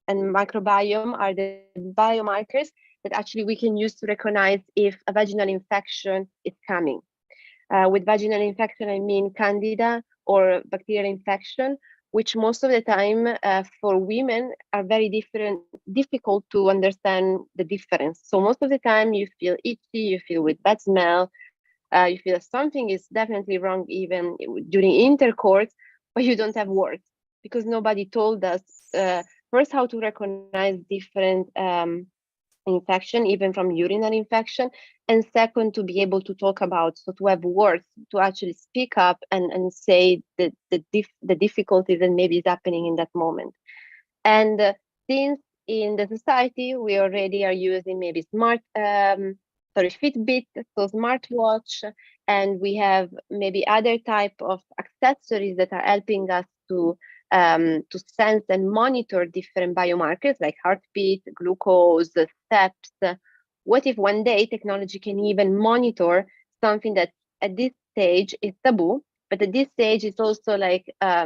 microbiome are the biomarkers that actually we can use to recognize if a vaginal infection is coming. With vaginal infection, I mean candida or bacterial infection, which most of the time for women are very difficult to understand the difference. So most of the time you feel itchy, you feel with bad smell, you feel something is definitely wrong even during intercourse, but you don't have words because nobody told us first how to recognize different infection, even from urinary infection, and second, to be able to talk about, so to have words to actually speak up and say the difficulties that maybe is happening in that moment. And since in the society we already are using maybe Fitbit, so smartwatch, and we have maybe other type of accessories that are helping us to sense and monitor different biomarkers like heartbeat, glucose, steps. What if one day technology can even monitor something that at this stage is taboo, but at this stage it's also like a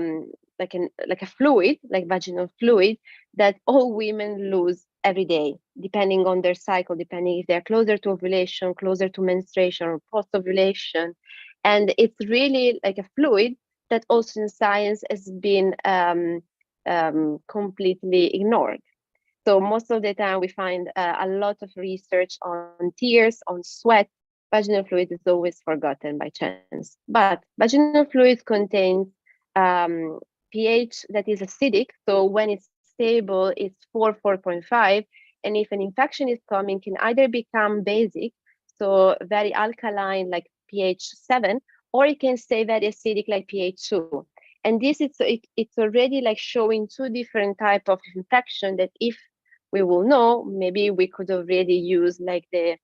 fluid, like vaginal fluid, that all women lose every day, depending on their cycle, depending if they're closer to ovulation, closer to menstruation, or post-ovulation. And it's really like a fluid that also in science has been completely ignored. So most of the time we find a lot of research on tears, on sweat. Vaginal fluid is always forgotten by chance. But vaginal fluid contains pH that is acidic. So when it's stable, it's 4.5. And if an infection is coming, it can either become basic, so very alkaline like pH 7, or it can stay very acidic like pH 2. And this is it's already like showing two different type of infection that if we will know, maybe we could already use like the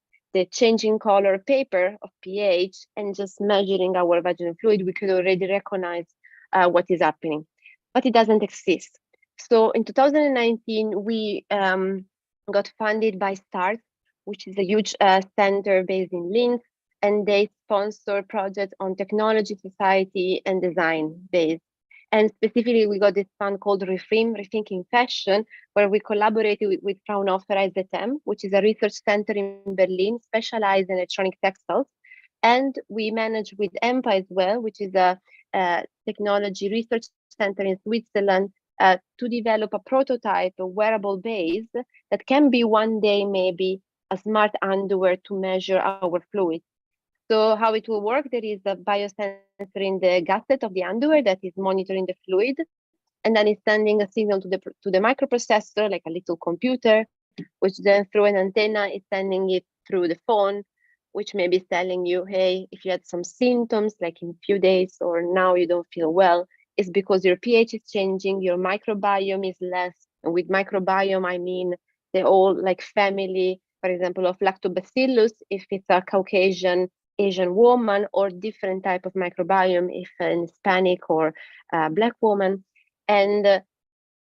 changing color paper of pH and just measuring our vaginal fluid, we could already recognize what is happening, but it doesn't exist. So in 2019, we got funded by START, which is a huge center based in Linz, and they sponsor projects on technology, society, and design based. And specifically, we got this fund called Reframe, Rethinking Fashion, where we collaborated with Fraunhofer IZM, which is a research center in Berlin, specialized in electronic textiles. And we manage with EMPA as well, which is a technology research center in Switzerland, to develop a prototype, a wearable base that can be one day maybe a smart underwear to measure our fluids. So how it will work, there is a biosensor in the gusset of the underwear that is monitoring the fluid, and then it's sending a signal to the microprocessor, like a little computer, which then through an antenna is sending it through the phone, which maybe is telling you, hey, if you had some symptoms, like in a few days or now you don't feel well, it's because your pH is changing, your microbiome is less. And with microbiome, I mean the whole like family, for example, of lactobacillus, if it's a Caucasian Asian woman, or different type of microbiome if an Hispanic or Black woman. And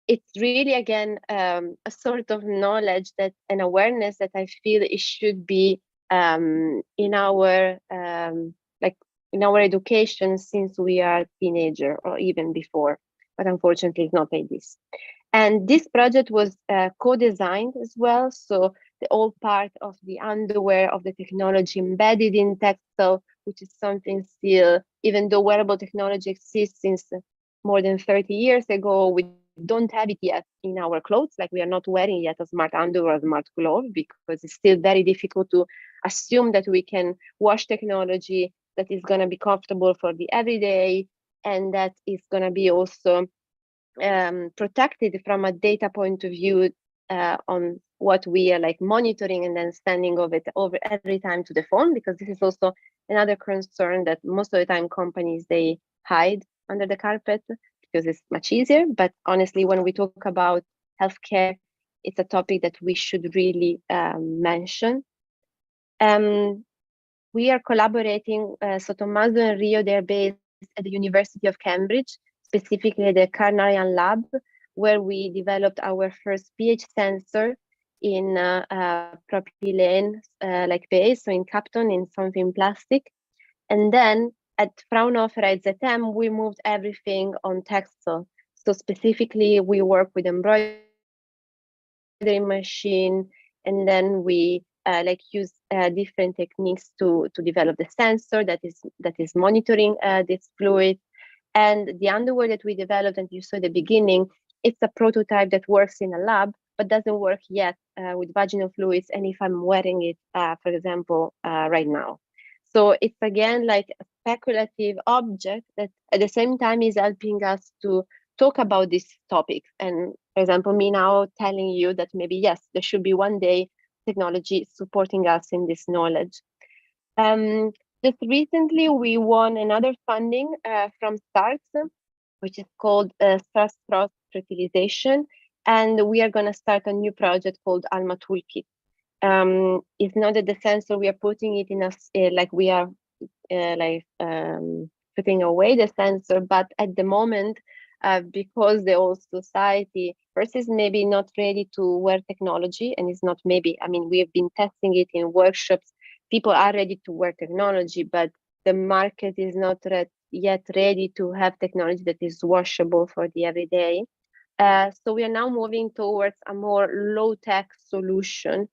it's really, again, a sort of knowledge that an awareness that I feel it should be in our in our education since we are teenager or even before, but unfortunately it's not like this. And this project was co-designed as well, so the whole part of the underwear, of the technology embedded in textile, which is something still, even though wearable technology exists since more than 30 years ago, we don't have it yet in our clothes, like we are not wearing yet a smart underwear or a smart glove, because it's still very difficult to assume that we can wash technology that is going to be comfortable for the everyday, and that is going to be also protected from a data point of view on what we are like monitoring and then sending over every time to the phone, because this is also another concern that most of the time companies, they hide under the carpet because it's much easier. But honestly, when we talk about healthcare, it's a topic that we should really mention. We are collaborating, so Tommaso and Rio, they're based at the University of Cambridge, specifically the Carnarian Lab, where we developed our first pH sensor in propylene like base, so in Kapton, in something plastic. And then at Fraunhofer IZM, we moved everything on textile. So specifically, we work with embroidery machine, and then we like use different techniques to develop the sensor that is monitoring this fluid. And the underwear that we developed, and you saw at the beginning, it's a prototype that works in a lab, but doesn't work yet with vaginal fluids. And if I'm wearing it, for example, right now. So it's again like a speculative object that at the same time is helping us to talk about this topic. And for example, me now telling you that maybe, yes, there should be one day technology supporting us in this knowledge. Just recently, we won another funding from STARS, which is called Stress Cross Fertilization. And we are going to start a new project called Alma Toolkit. It's not that the sensor we are putting it in like we are putting away the sensor, but at the moment, because the whole society first is maybe not ready to wear technology, and it's not maybe, I mean, we have been testing it in workshops. People are ready to wear technology, but the market is not yet ready to have technology that is washable for the everyday. So we are now moving towards a more low-tech solution,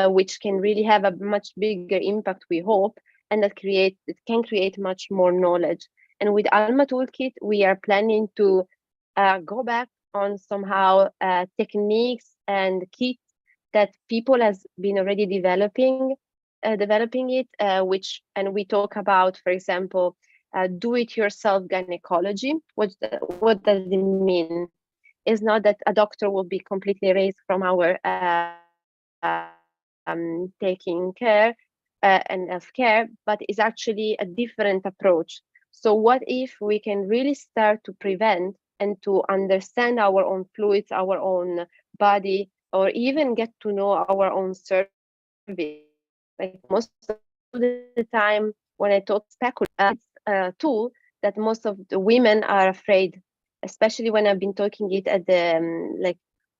which can really have a much bigger impact, we hope, and that can create much more knowledge. And with Alma Toolkit, we are planning to go back on somehow techniques and kits that people has been already developing it, and we talk about, for example, do-it-yourself gynecology. What does it mean? It's not that a doctor will be completely erased from our taking care and healthcare, but it's actually a different approach. So what if we can really start to prevent and to understand our own fluids, our own body, or even get to know our own service? Like most of the time when I talk speculative, it's a tool that most of the women are afraid, especially when I've been talking it at the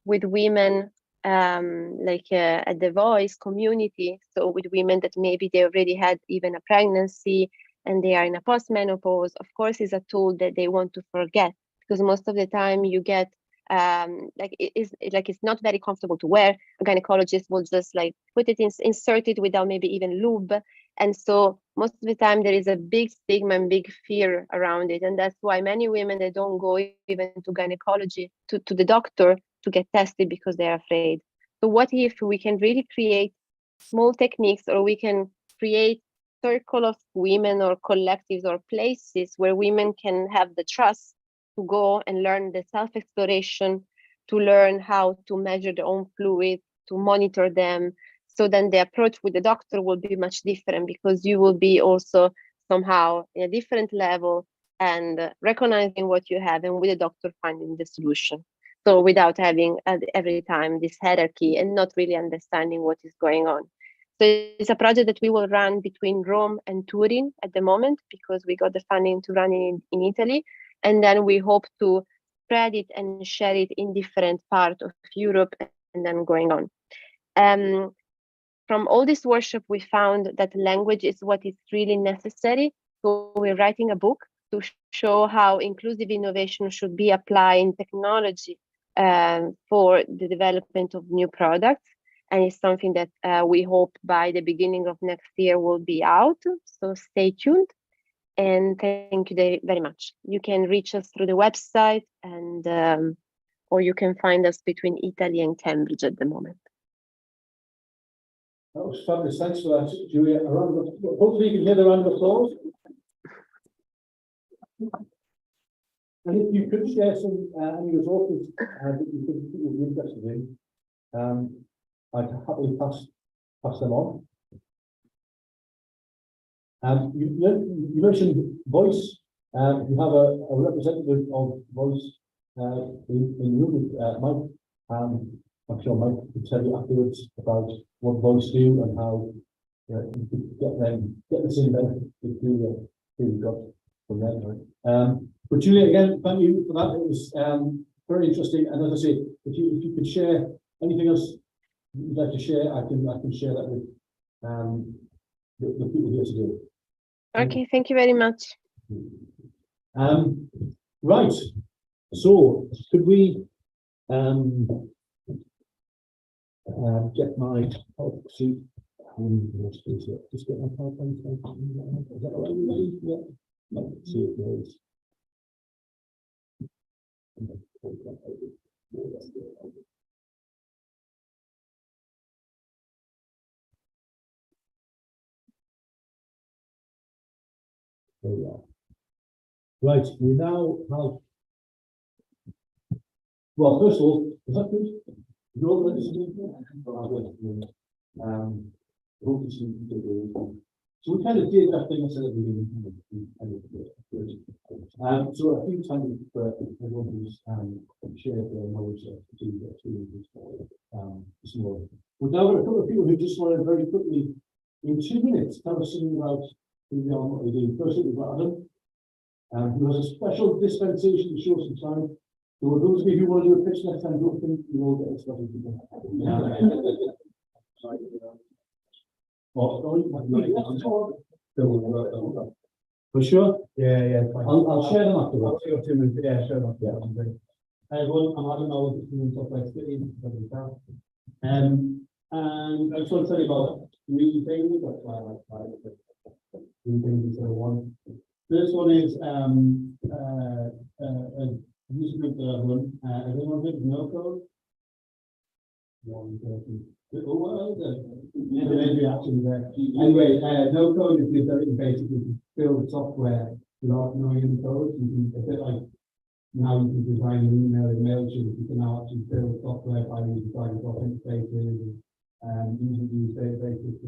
with women at the Voice community. So with women that maybe they already had even a pregnancy and they are in a postmenopause, of course, is a tool that they want to forget, because most of the time you get it's not very comfortable to wear. A gynecologist will just like put it insert it without maybe even lube. And so most of the time there is a big stigma and big fear around it. And that's why many women, they don't go even to gynecology, to the doctor to get tested because they're afraid. So what if we can really create small techniques, or we can create circle of women or collectives or places where women can have the trust to go and learn the self-exploration, to learn how to measure their own fluids, to monitor them. So then the approach with the doctor will be much different, because you will be also somehow in a different level and recognizing what you have, and with the doctor finding the solution. So without having every time this hierarchy and not really understanding what is going on. So it's a project that we will run between Rome and Turin at the moment, because we got the funding to run in Italy. And then we hope to spread it and share it in different parts of Europe, and then going on. From all this workshop, we found that language is what is really necessary. So we're writing a book to show how inclusive innovation should be applied in technology for the development of new products. And it's something that we hope by the beginning of next year will be out. So stay tuned. And thank you very much. You can reach us through the website, and or you can find us between Italy and Cambridge at the moment. That was fabulous. Thanks for that, Julia. Hopefully you can hear the round of applause. And if you could share some any resources that you think people would be interested in, I'd happily pass them on. You mentioned Voice. You have a representative of Voice in the room, Mike. I'm sure Mike can tell you afterwards about what Voice do and how you could get the same benefit that you got from them. But Julia, again, thank you for that. It was very interesting. And as I say, if you could share anything else you'd like to share, I can share that with the people here today. Okay, thank you very much. Right. So, could we, get my health suit? Just get my PowerPoint. Is that all right with you? Yeah. Let's see it goes. There we are. Right, we now have. Well, first of all, is that good? You all ready to do? So we kind of did that thing I said at the beginning. So a few times for everyone who's shared their knowledge this morning. We've now got a couple of people who just want to very quickly, in 2 minutes, tell us something about who they are and what they do. First, we've got Adam, who has a special dispensation to show some time. So those of you who want to do a pitch next time, don't think you will get a special. For sure? Yeah. I'll share them afterwards. Yeah, sure. Yeah. Hi everyone, I'm Adam. I was in Software City. And I just want to tell you about 3 things. That's why I like 3 things instead of 1. First one is a user group that I've run. Everyone heard of No Code? 1 person. Maybe actually there. Anyway, No Code is the ability basically to build software without knowing any code. You can, a bit like now you can design an email in Mailchimp, you can now actually build software by using Microsoft interfaces and using these databases.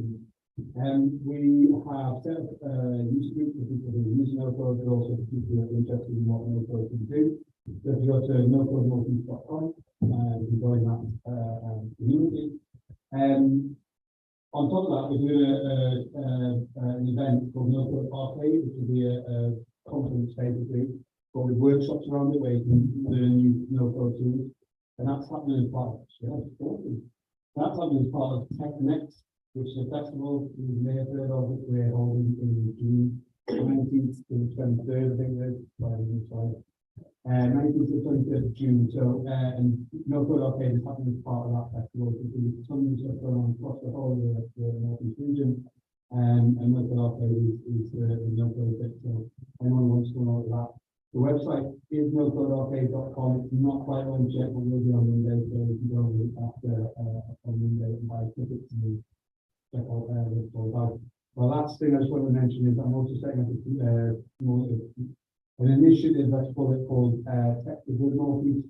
And we have set up a user group for people who use No Code, but also for people who are interested in what No Code can do. So if you go to nocodenortheast.com, you can join that community. On top of that, we're doing an event called No Code Arcade, which will be a conference basically, but with workshops around it where you can learn new No Code tools. And that's happening as part of, that's happening as part of Tech Next, which is a festival you may have heard of, which we're holding in June 19th to the 23rd, I think it is, by the new slide. 19th to 23rd of June. So, and No Code Arcade is happening as part of that festival. There's tons of stuff going on across the whole of the Northeast region. And No Code Arcade is the No Code bit. So, anyone wants to know that. The website is nocodearcade.com. It's not quite launched yet, but we'll be on Monday. So, if you go after on Monday and buy tickets and check out what it's all about. The last thing I just want to mention is I'm also setting up an initiative that's called Tech for Good Northeast,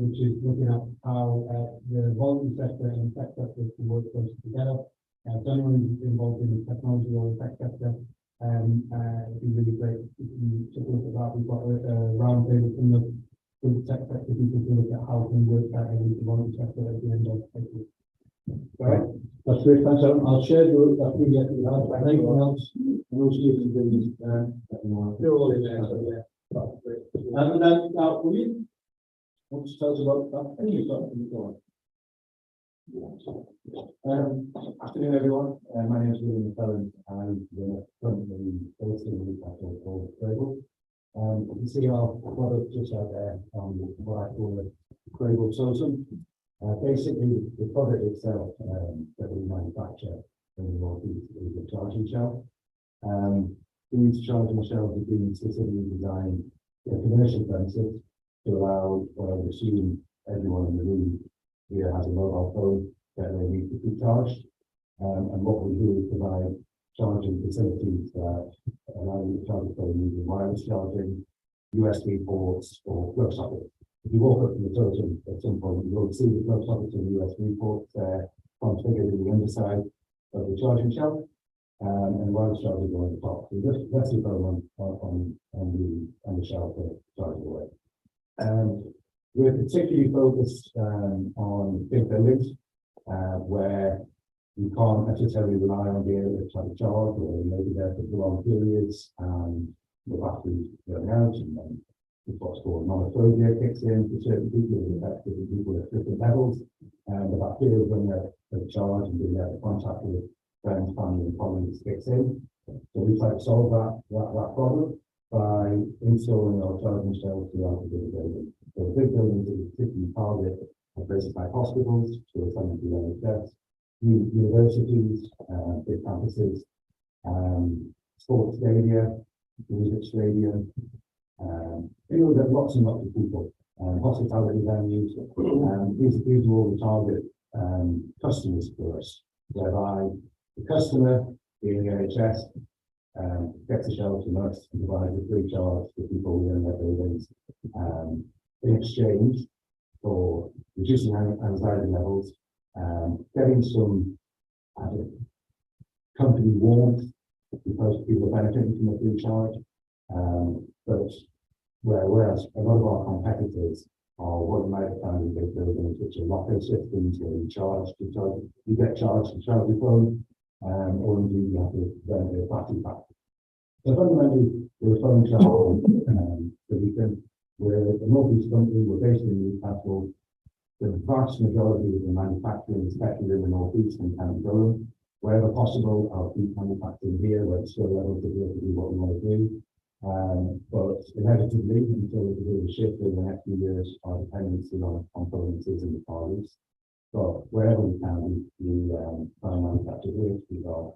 which is looking at how the voluntary sector and the tech sector can work closer together. If anyone is involved in the technology or the tech sector, it'd be really great if you took a look at that. We've got a round table from the tech sector people to look at how can work better with the voluntary sector at the end of April. All right, that's great. Thanks, Aaron. I'll share that PDF that you have. Anything else? We'll see if you can they're all in there. So yeah. And then now, will you want to tell us about that? Thank you. Afternoon, everyone. My name is William McClellan. I'm currently based in Newcastle called Crable. You can see our product just out there on what I call a Crable Totem. Basically, the product itself that we manufacture in the Northeast is a charging shell. These charging shells have been specifically designed for commercial premises to allow, well, I assume everyone in the room here has a mobile phone that they need to be charged. And what we do is provide charging facilities that allow you to charge the phone using wireless charging, USB ports, or plug sockets. If you walk up to the totem at some point, you will see the plug sockets and the USB ports there configured in the underside of the charging shell, and wireless charging on the top. So just that's the phone on the shell for charging away. We're particularly focused on big buildings where you can't necessarily rely on being able to try to charge, or maybe there for long periods and the battery's going out, and then what's called monophobia kicks in for certain people, different people at different levels, and the bacteria when they're charged and being there to contact with friends, family, and colleagues kicks in. So we try to solve that problem. by installing our charging shelves throughout the big building. So the big buildings that we particularly target are places like hospitals, so some of the NHS, universities, big campuses, sports stadia, music stadium, that lots and lots of people, hospitality venues, these are all the target customers for us, whereby the customer, being the NHS, gets a shelf from us and provides a free charge to people within their buildings, in exchange for reducing anxiety levels, getting some company warmth because people are benefiting from a free charge. But whereas a lot of our competitors are what you might have found in big buildings, which are locker systems where you get charged to charge your phone, or indeed you have to rent a battery pack. So fundamentally, we're a phone charge solution. We're a Northeast company, we're based in Newcastle. The vast majority of the manufacturing, especially in the Northeast and County Durham, wherever possible, I'll keep manufacturing here where it's still able to be able to do what we want to do. But inevitably, until we do the shift over the next few years, our dependency on components is in the Far East. So wherever we can, we try and manufacture here. We are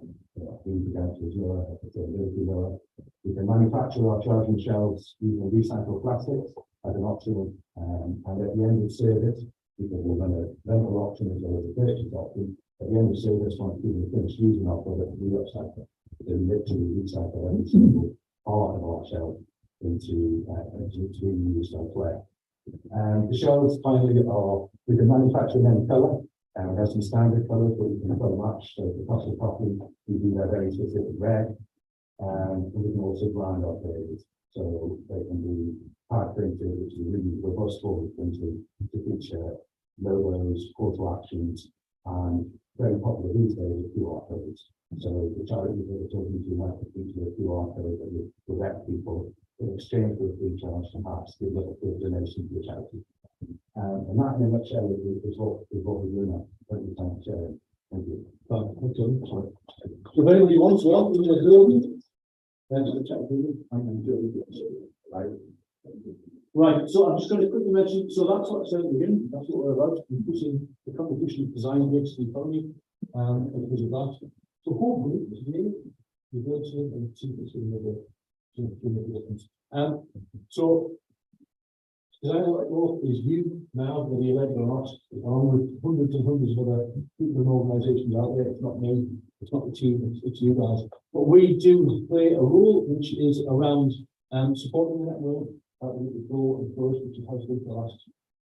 food potential is lower, sustainability lower. We can manufacture our charging shelves using recycled plastics as an option, and at the end of service, because we'll run a rental option as well as a purchase option. At the end of service, once people finish using our product, we upcycle. So we literally recycle every single part of our shelf into reused elsewhere. The shelves finally are, we can manufacture in any colour, and we have some standard colours that we can colour match. So the cost of coffee, we do their very specific red, and we can also brand our pages. So they can be hard printed, which is really robust forward printed to feature logos, call to actions, and very popular these days are QR codes. So the charities that we're talking to might feature a QR code that will direct people in exchange for a free charge to perhaps give a donation to the charity. And that in a nutshell is what we're doing now. Thank you for sharing. Thank you. So if anybody wants one, in the building, then to the chat room, I can do it. Right, so I'm just going to quickly mention, so that's what I said at the beginning, that's what we're about, increasing the competition of design works in the economy, because of that. So hopefully, today, we're going to see this in the difference. So design like growth is new now, whether you like it or not, along with hundreds and hundreds of other people and organisations out there. It's not me, it's not the team, it's you guys. But we do play a role which is around supporting the network. The grow and flourish, which it has been for the last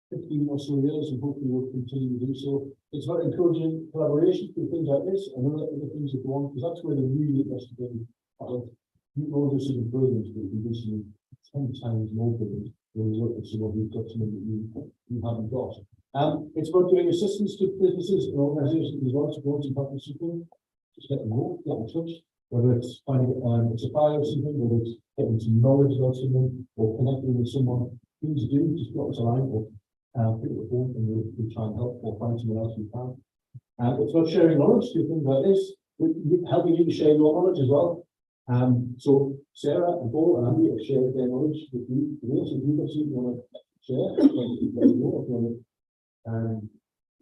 15 or so years, and hopefully will continue to do so. It's about encouraging collaboration through things like this and other things that go on, because that's where they're really interested in. You know, this is a brilliant, but you see 10 times more brilliant when you look at someone who's got something that you haven't got. It's about giving assistance to businesses and organisations as well, supporting partnership. Just let them know, get in touch. Whether it's finding a supplier or something, whether it's getting some knowledge about someone or connecting with someone, things to do, just drop us a line or pick up the phone and we'll try and help or find someone else who can. It's about sharing knowledge, do things like this, helping you to share your knowledge as well. So Sarah and Paul and Andy have shared their knowledge with you. So if you've got something you want to share, let me know.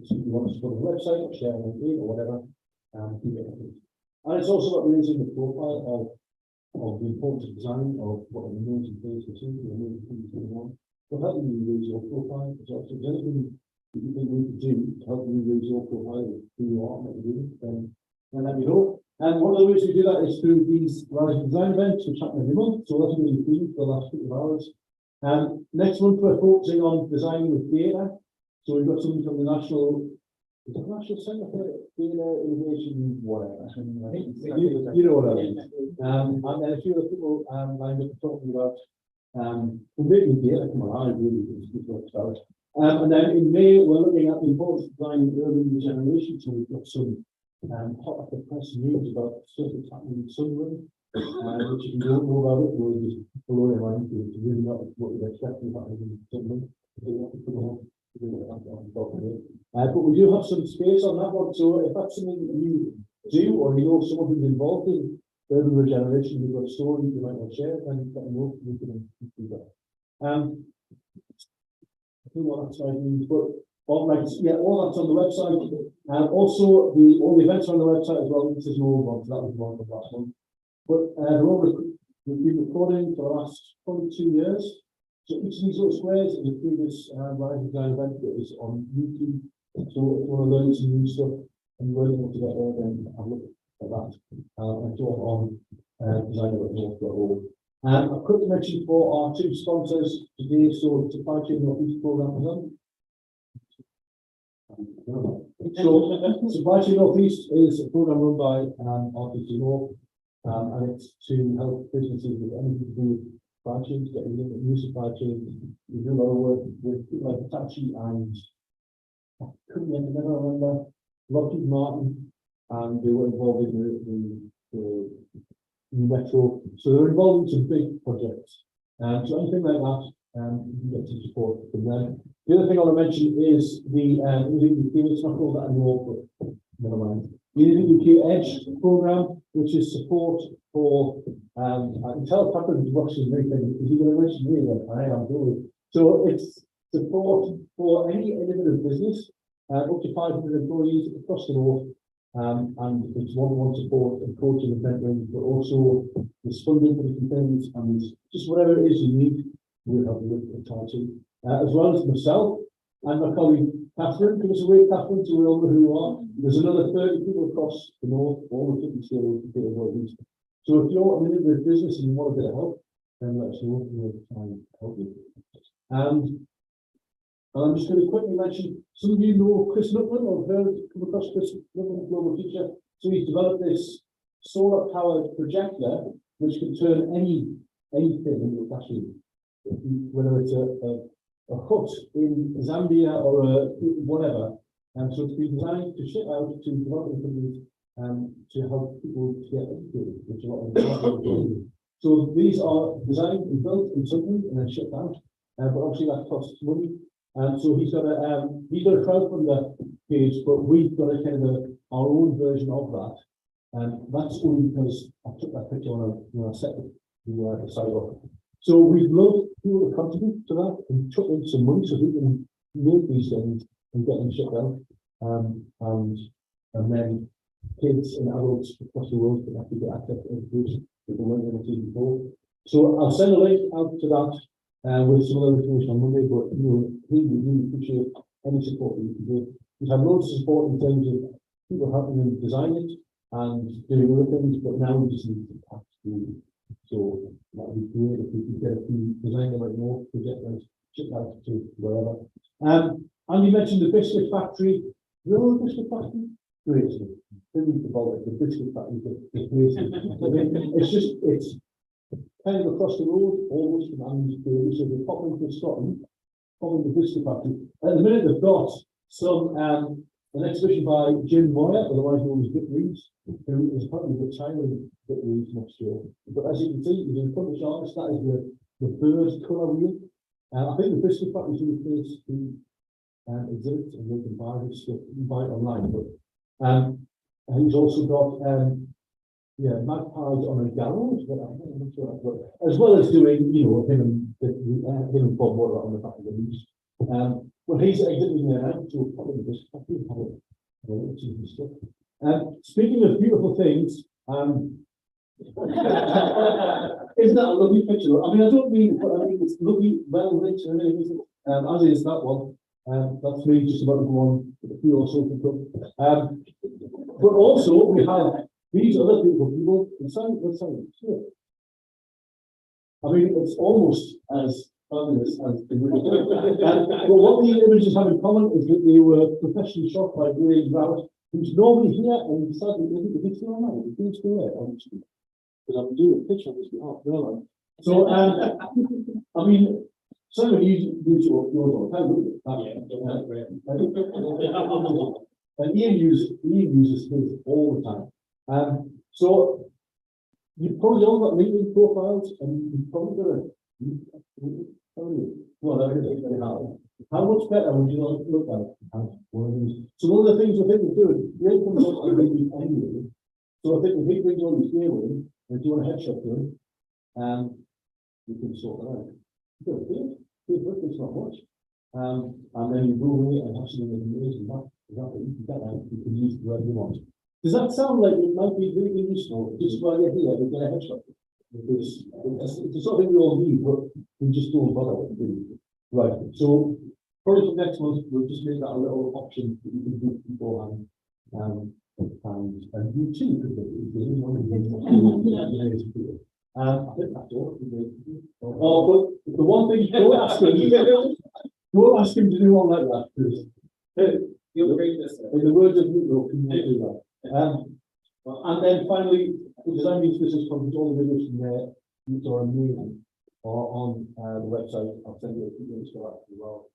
If you want to go to the website or share on LinkedIn or whatever, keep it in. And it's also about raising the profile of the importance of design, of what it means in place for two, and maybe things going on. So helping you raise your profile, is also anything that you think we can do to help you raise your profile of who you are and what you're doing, then let me know. And one of the ways we do that is through these Rising Design events, which happen every month. So that's really cool for the last couple of hours. Next month, we're focusing on designing with data. So we've got something from the National Centre for Data Innovation, whatever. I think you know what I mean. And then a few other people lined up talking about making data come alive, really, and then in May, we're looking at the importance of designing urban regeneration. So we've got some hot off the press news about stuff that's happening in Sunderland, which if you don't know about it, will just blow your mind to really not what you're expecting to happen in Sunderland. But we do have some space on that one, so if that's something that you do or you know someone who's involved in urban regeneration, you've got a story you might want to share, then let me know, we can do that. I think what that's means, but all right, yeah, all that's on the website. And also all the events are on the website as well. This is an old one, so that was one from last month. But we've been recording for the last probably 2 years. So each of these little squares is a previous Rising Design event that is on YouTube. So if you want to learn some new stuff and you're able to get there, then have a look at that. And so on design.north.org. I've quickly mentioned for our 2 sponsors today, so Supply Chain Northeast program is on. So Supply Chain Northeast is a program run by RTC North, and it's to help businesses with anything to do with supply chains, getting new supply chains. We do a lot of work with people like Hitachi and I couldn't never remember Lockheed Martin, and they were involved in the new metro. So they're involved in some big projects. So anything like that, you can get some support from them. The other thing I want to mention is the it's not called that anymore, but never mind. The UK Edge program, which is support for I can tell Patrick is watching very thing. Is he going to mention me again? I am doing. So it's support for any individual business, up to 500 employees across the north. And it's one-on-one support and coaching and mentoring, but also there's funding for different things and just whatever it is you need, we'll help you with Hitachi. As well as myself and my colleague Catherine. Give us a wave, Catherine, so we all know who you are. There's another 30 people across the north, all the 50 skills to people east. So if you're in the business and you want a bit of help, then let us know. We'll try and help you. And I'm just going to quickly mention, some of you know Chris Nutlin or heard come across Chris Nutlin, global teacher. So he's developed this solar powered projector which can turn anything into a classroom, whether it's a hut in Zambia or whatever. And so it's been designed to ship out to developing companies to help people to get educated, which a lot of them. So these are designed and built in something and then shipped out, but obviously that costs money. So he's got a crowdfunder page, but we've got a kind of our own version of that. And that's only because I took that picture when I set the site up. So we'd love people to contribute to that and chuck in some money so we can make these things and get them shipped out. And then kids and adults across the world can actually get access to education that they weren't able to before. So I'll send a link out to that with some other information on Monday, but we really appreciate any support that you can give. We've had loads of support in terms of people helping them design it and doing other things, but now we just need to actually. So that would be great if we could get a few design them right more to get them shipped out to wherever. And you mentioned the biscuit factory. You know the biscuit factory? Great. The biscuit factory is great. It's kind of across the road, almost from Andy's Bailey. So they pop into Scotland, pop into the biscuit factory. At the minute they've got some an exhibition by Jim Moyer, otherwise known as Dick Reeves, who is probably retiring Dick Reeves next year. But as you can see, he's in front of the artist, that is the bird colour wheel. I think the biscuit factory is in place to exhibit and they can buy his stuff, you can buy it online. But he's also got magpies on a gallows, but I'm not sure. But as well as doing, him and Bob Moore on the back of the leash. Well, he's exhibiting there now, so probably this stuff. Speaking of beautiful things, isn't that a lovely picture? I mean, I don't mean, but I mean it's lovely, well lit and everything, as is that one. That's me just about to go on with a few or so people. But also we have these other beautiful people. I mean, it's almost as fabulous as the but what the images have in common is that they were professionally shot by Graham Rout, who's normally here, and sadly, if he's still around, he's still there, because I'm doing a picture of this behalf. So, I mean, some of you use yours all the time, and Ian uses his all the time. So you've probably all got LinkedIn profiles, and you've probably got how much better would you like to look at one of these? So one of the things I think we're doing, the income is not really anyway. So I think the big thing on the scale And if you want a headshot done, you can sort that out. It's not much. And then you go away and have something amazing back. Exactly, you can get that, you can use it wherever you want. Does that sound like it might be really useful, just while you're here, to get a headshot? Because it's the sort of thing we all need, but we just don't bother with it. Right, so probably for next month, we'll just make that a little option that you can do beforehand. And you too could do it, if you want to do it. I think that's all. Oh, but the one thing, don't ask him to do all like that, because You'll bring this. in the words of Newton, can you do that? And then finally, the design use business conference, all the videos from there, which are amazing, are on the website. I'll send you a few links for that as well.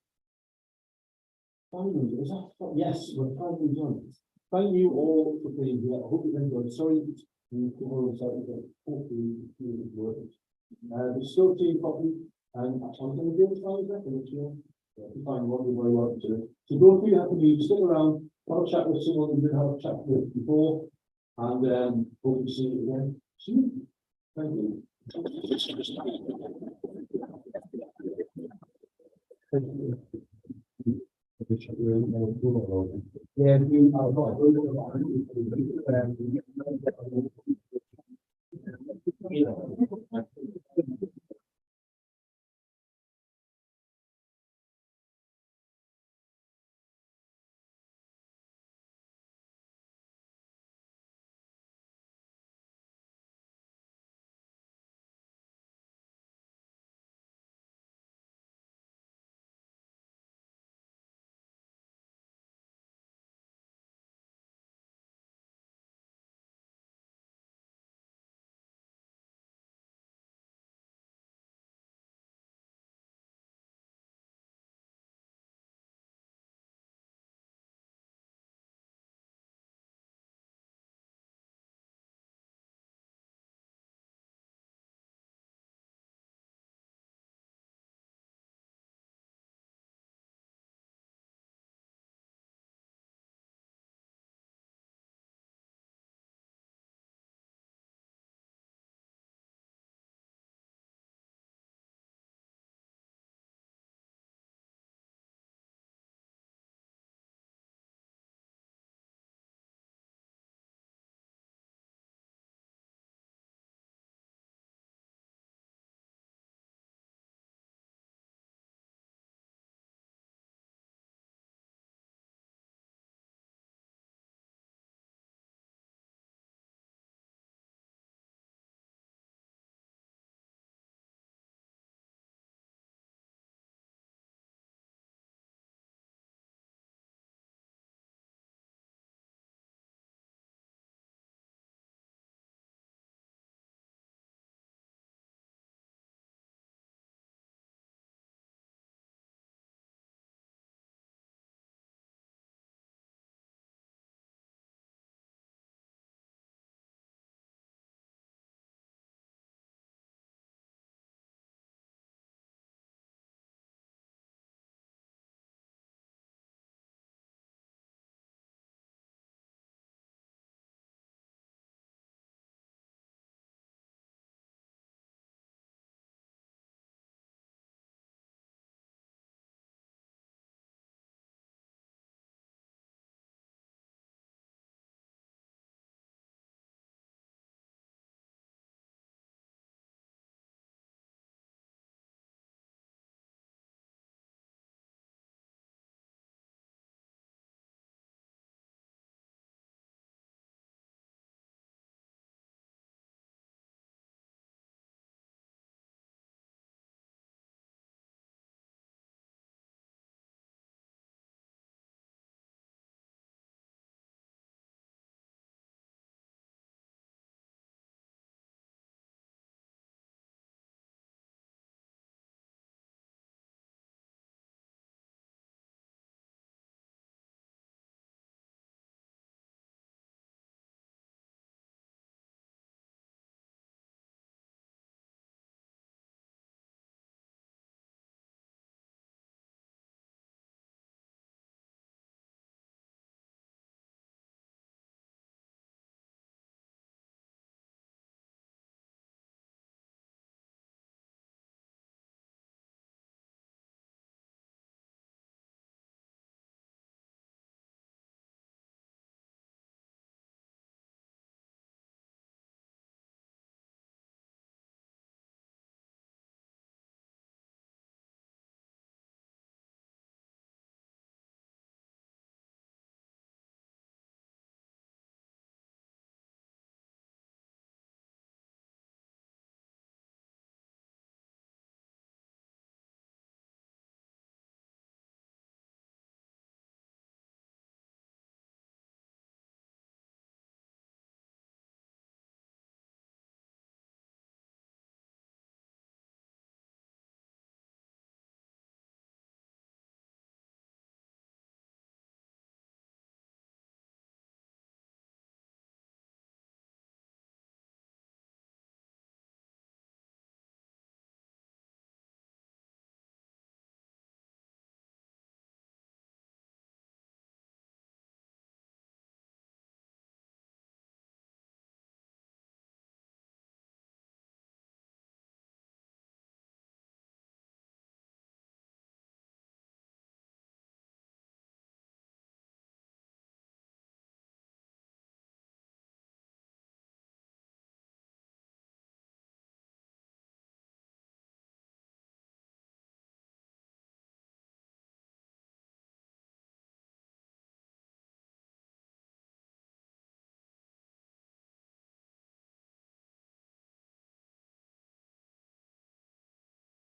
Finally, is that, yes, we're finally done. Thank you all for being here. I hope you enjoyed. Sorry, we come on site, but hopefully it works. There's still tea and coffee, and I'm going to be able to find that in the chair. If you find one, you're very welcome to it. So don't feel happy to stick around, have a chat with someone you didn't have a chat with before, and hope to see you again soon. Thank you. Thank you. Yeah, you are right.